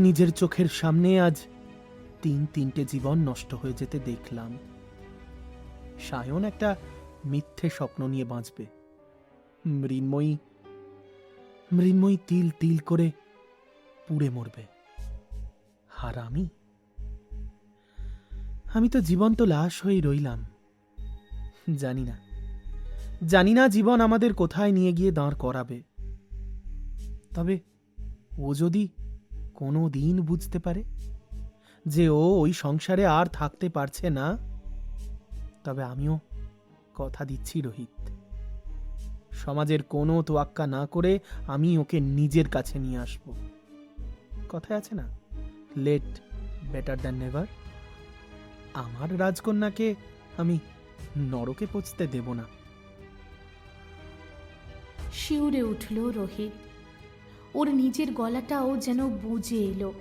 নিজের চোখের সামনে আজ তিনটে জীবন নষ্ট হয়ে যেতে দেখলাম। সায়ন একটা মিথ্যে স্বপ্ন নিয়ে বাঁচবে, মৃন্ময়ী তিল তিল করে পুড়ে মরবে, আর আমি তো জীবন্ত লাশ হয়েই রইলাম। জানি না জীবন আমাদের কোথায় নিয়ে গিয়ে দাঁড় করাবে। তবে ও যদি কোনো দিন বুঝতে পারে যে ও ওই সংসারে আর থাকতে পারছে না, তবে আমিও কথা দিচ্ছি রোহিত, সমাজের কোনো তোয়াক্কা না করে আমি ওকে নিজের কাছে নিয়ে আসব। কথায় আছে না, লেট বেটার দ্যান নেভার। আমার রাজকন্যাকে আমি নরকে পৌঁছতে দেব না। শিউরে উঠল রোহিত। ওর নিজের গলাটাও যেন বুঝে এলো।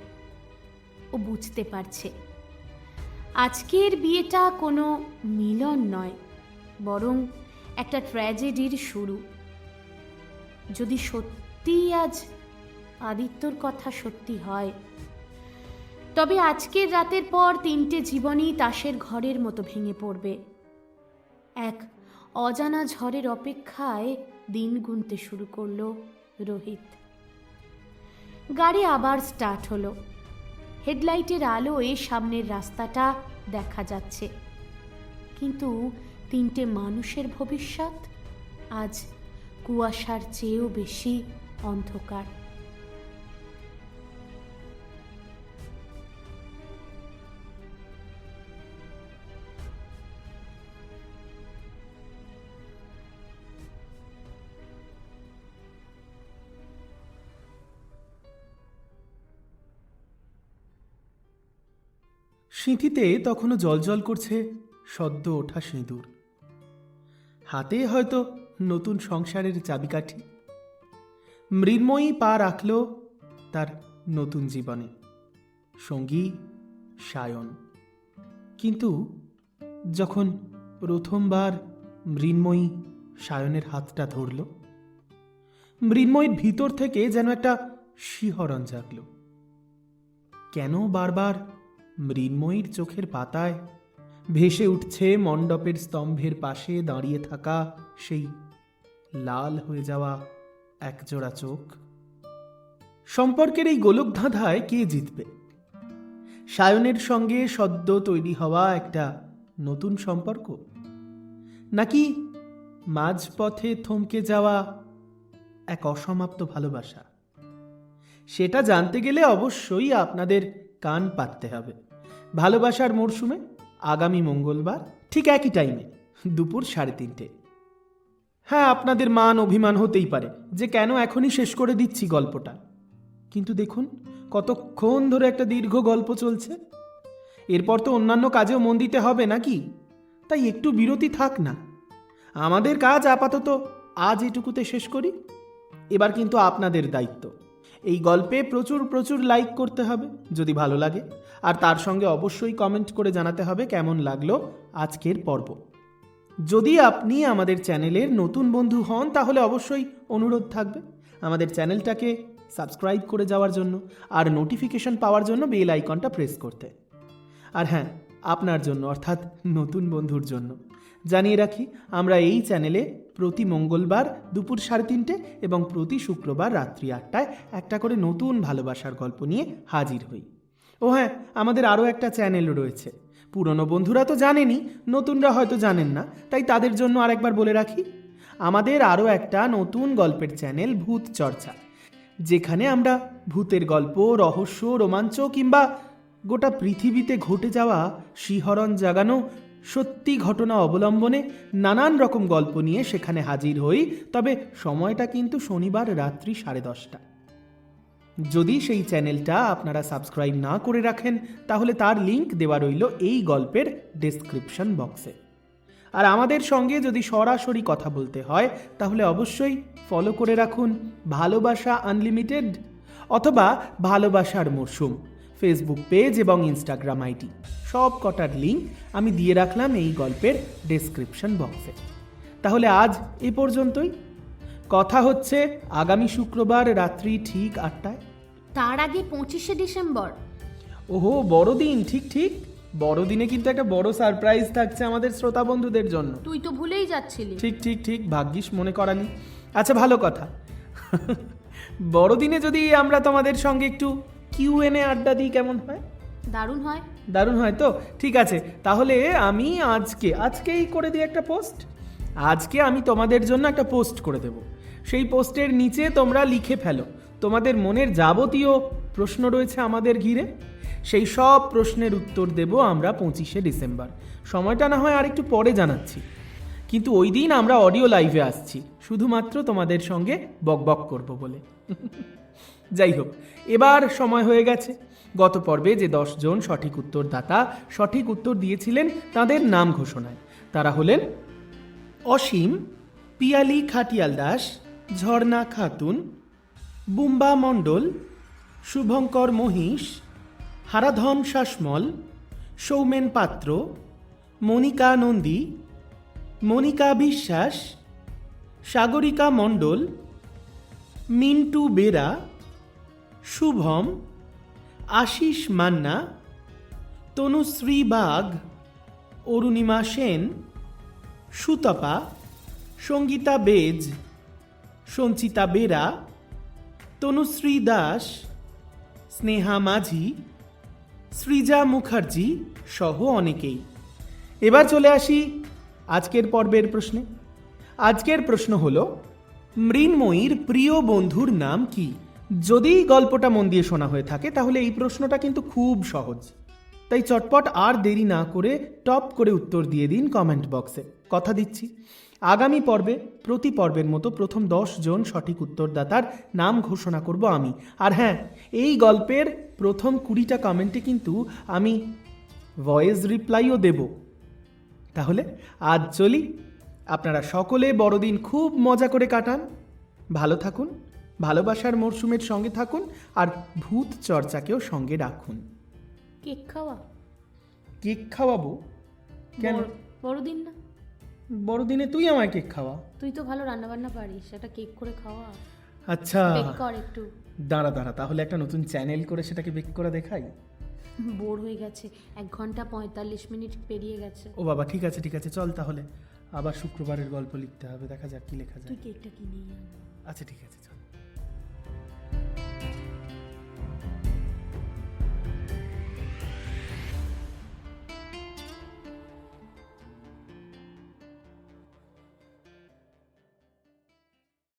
ও বুঝতে পারছে আজকের বিয়েটা কোনো মিলন নয়, বরং একটা ট্র্যাজেডির শুরু। যদি সত্যি আজ আদিত্যর কথা সত্যি হয়, তবে আজকের রাতের পর 3টে জীবনই তাসের ঘরের মতো ভেঙে পড়বে। এক অজানা ঝড়ের অপেক্ষায় দিন গুনতে শুরু করলো রোহিত। গাড়ি আবার স্টার্ট হলো। হেডলাইটের আলোয় সামনের রাস্তাটা দেখা যাচ্ছে, কিন্তু 3টে মানুষের ভবিষ্যৎ আজ কুয়াশার চেয়েও বেশি অন্ধকার। সিঁথিতে তখনও জলজল করছে সদ্য ওঠা সিঁদুর। হাতে হয়তো নতুন সংসারের চাবিকাঠি। মৃন্ময়ী পা রাখল তার নতুন জীবনে, সঙ্গী সায়ন। কিন্তু যখন প্রথমবার মৃন্ময়ী সায়নের হাতটা ধরল, মৃন্ময়ীর ভিতর থেকে যেন একটা শিহরণ জাগল। কেন বারবার মৃন্ময়ীর চোখের পাতায় ভেসে উঠছে মণ্ডপের স্তম্ভের পাশে দাঁড়িয়ে থাকা সেই লাল হয়ে যাওয়া একজোড়া চোখ? সম্পর্কের এই গোলক ধাঁধায় কে জিতবে? সায়নের সঙ্গে সদ্য তৈরি হওয়া একটা নতুন সম্পর্ক, নাকি মাঝপথে থমকে যাওয়া এক অসমাপ্ত ভালোবাসা? সেটা জানতে গেলে অবশ্যই আপনাদের কান পাততে হবে ভালোবাসার মরশুমে আগামী মঙ্গলবার ঠিক একই টাইমে দুপুর 3:30। হ্যাঁ, আপনাদের মান অভিমান হতেই পারে যে কেন এখনই শেষ করে দিচ্ছি গল্পটা, কিন্তু দেখুন কতক্ষণ ধরে একটা দীর্ঘ গল্প চলছে। এরপর তো অন্যান্য কাজেও মন দিতে হবে নাকি? তাই একটু বিরতি থাক না। আমাদের কাজ আপাতত আজ এটুকুতে শেষ করি। এবার কিন্তু আপনাদের দায়িত্ব। এই গল্পে প্রচুর প্রচুর লাইক করতে হবে যদি ভালো লাগে, আর তার সঙ্গে অবশ্যই কমেন্ট করে জানাতে হবে কেমন লাগলো আজকের পর্ব। যদি আপনি আমাদের চ্যানেলের নতুন বন্ধু হন, তাহলে অবশ্যই অনুরোধ থাকবে আমাদের চ্যানেলটাকে সাবস্ক্রাইব করে যাওয়ার জন্য আর নোটিফিকেশন পাওয়ার জন্য বেল আইকনটা প্রেস করতে। আর হ্যাঁ, আপনার জন্য অর্থাৎ নতুন বন্ধুর জন্য জানিয়ে রাখি, আমরা এই চ্যানেলে প্রতি মঙ্গলবার দুপুর 3:30 এবং প্রতি শুক্রবার রাত্রি 8টায় একটা করে নতুন ভালোবাসার গল্প নিয়ে হাজির হই। ও হ্যাঁ, আমাদের আরও একটা চ্যানেল রয়েছে, পুরনো বন্ধুরা তো জানেনই, নতুনরা হয়তো জানেন না, তাই তাদের জন্য আরেকবার বলে রাখি, আমাদের আরও একটা নতুন গল্পের চ্যানেল ভূত চর্চা, যেখানে আমরা ভূতের গল্প, রহস্য, রোমাঞ্চ কিংবা গোটা পৃথিবীতে ঘটে যাওয়া শিহরণ জাগানো সত্যি ঘটনা অবলম্বনে নানান রকম গল্প নিয়ে সেখানে হাজির হই। তবে সময়টা কিন্তু শনিবার রাত্রি 10:30। যদি সেই চ্যানেলটা আপনারা সাবস্ক্রাইব না করে রাখেন তাহলে তার লিংক দেওয়া রইল এই গল্পের ডেসক্রিপশন বক্সে। আর আমাদের সঙ্গে যদি সরাসরি কথা বলতে হয় তাহলে অবশ্যই ফলো করে রাখুন ভালোবাসা আনলিমিটেড অথবা ভালোবাসার মরশুম ফেসবুক পেজ এবং ইনস্টাগ্রাম আইডি। সব কটার লিঙ্ক আমি দিয়ে রাখলাম এই গল্পের ডেসক্রিপশন বক্সে। তাহলে আজ এ পর্যন্তই। কথা হচ্ছে আগামী শুক্রবার রাত্রি ঠিক 8টায়। তার আগে 25শে ডিসেম্বর। ওহো, বড়দিন, ঠিক ঠিক। বড়দিনে কিন্তু একটা বড় সারপ্রাইজ থাকছে আমাদের শ্রোতা বন্ধুদের জন্য। তুই তো ভুলেই যাচ্ছিলি। ঠিক ঠিক ঠিক, ভাগ্যিস মনে করালি। আচ্ছা, ভালো কথা। বড়দিনে যদি আমরা তোমাদের সঙ্গে একটু Q&A আড্ডা দিই কেমন হয়? দারুণ হয়। দারুণ হয় তো? ঠিক আছে, তাহলে আমি আজকেই করে দিই একটা পোস্ট। আজকে আমি তোমাদের জন্য একটা পোস্ট করে দেব। সেই পোস্টের নিচে তোমরা লিখে ফেলো তোমাদের মনের যাবতীয় প্রশ্ন রয়েছে আমাদের ঘিরে। সেই সব প্রশ্নের উত্তর দেব আমরা 25শে ডিসেম্বর। সময়টা না হয় আর একটু পরে জানাচ্ছি, কিন্তু ওই দিন আমরা অডিও লাইভে আসছি শুধুমাত্র তোমাদের সঙ্গে বকবক করব বলে। যাই হোক, এবার সময় হয়ে গেছে। গত পর্বে যে 10 জন সঠিক উত্তরদাতা সঠিক উত্তর দিয়েছিলেন তাদের নাম ঘোষণায়। তারা হলেন অসীম, পিয়ালি খাটিয়াল দাস, ঝর্ণা খাতুন, বুম্বা মণ্ডল, শুভঙ্কর মহিষ, হারাধন শাসমল, সৌমেন পাত্র, মনিকা নন্দী, মনিকা বিশ্বাস, সাগরিকা মণ্ডল, মিন্টু বেরা, শুভম, আশিস মান্না, তনুশ্রী বাগ, অরুণিমা সেন, সুতপা, সঙ্গীতা বেজ, সঞ্চিতা বেরা, তনুশ্রী দাস, স্নেহা মাঝি, সৃজা মুখার্জি সহ অনেকেই। এবার চলে আসি আজকের পর্বের প্রশ্নে। আজকের প্রশ্ন হলো, মৃন্ময়ীর প্রিয় বন্ধুর নাম কি? যদি গল্পটা মন দিয়ে শোনা হয়ে থাকে তাহলে এই প্রশ্নটা কিন্তু খুব সহজ। তাই চটপট আর দেরি না করে টপ করে উত্তর দিয়ে দিন কমেন্ট বক্সে। কথা দিচ্ছি, আগামী পর্বে প্রতি পর্বের মতো প্রথম 10 জন সঠিক উত্তরদাতার নাম ঘোষণা করব আমি। আর হ্যাঁ, এই গল্পের প্রথম 20টা কমেন্টে কিন্তু আমি ভয়েস রিপ্লাইও দেব। তাহলে আজ চলি। আপনারা সকলে বড়দিন খুব মজা করে কাটান, ভালো থাকুন, ভালোবাসার মরশুমের সঙ্গে থাকুন, আর ভূত চর্চাকেও সঙ্গে রাখুন। কেক খাওয়া? কেক খাওয়াবো কেন? বড়দিন না? বড়দিনে তুই আমায় কেক খাওয়া? তুই তো ভালো রান্না বান্না পারিস, একটা কেক করে খাওয়া। আচ্ছা, বেক কর একটু। দাঁড়া তাহলে একটা নতুন চ্যানেল করে সেটাকে বেক করে দেখাই। বোর হয়ে গেছে, 1 ঘন্টা 45 মিনিট পেরিয়ে গেছে। ও বাবা, ঠিক আছে চল তাহলে। আবার শুক্রবারের গল্প লিখতে হবে, দেখা যাক কি লেখা যায়। তুই কেকটা কিনে আন। আচ্ছা ঠিক আছে, চল।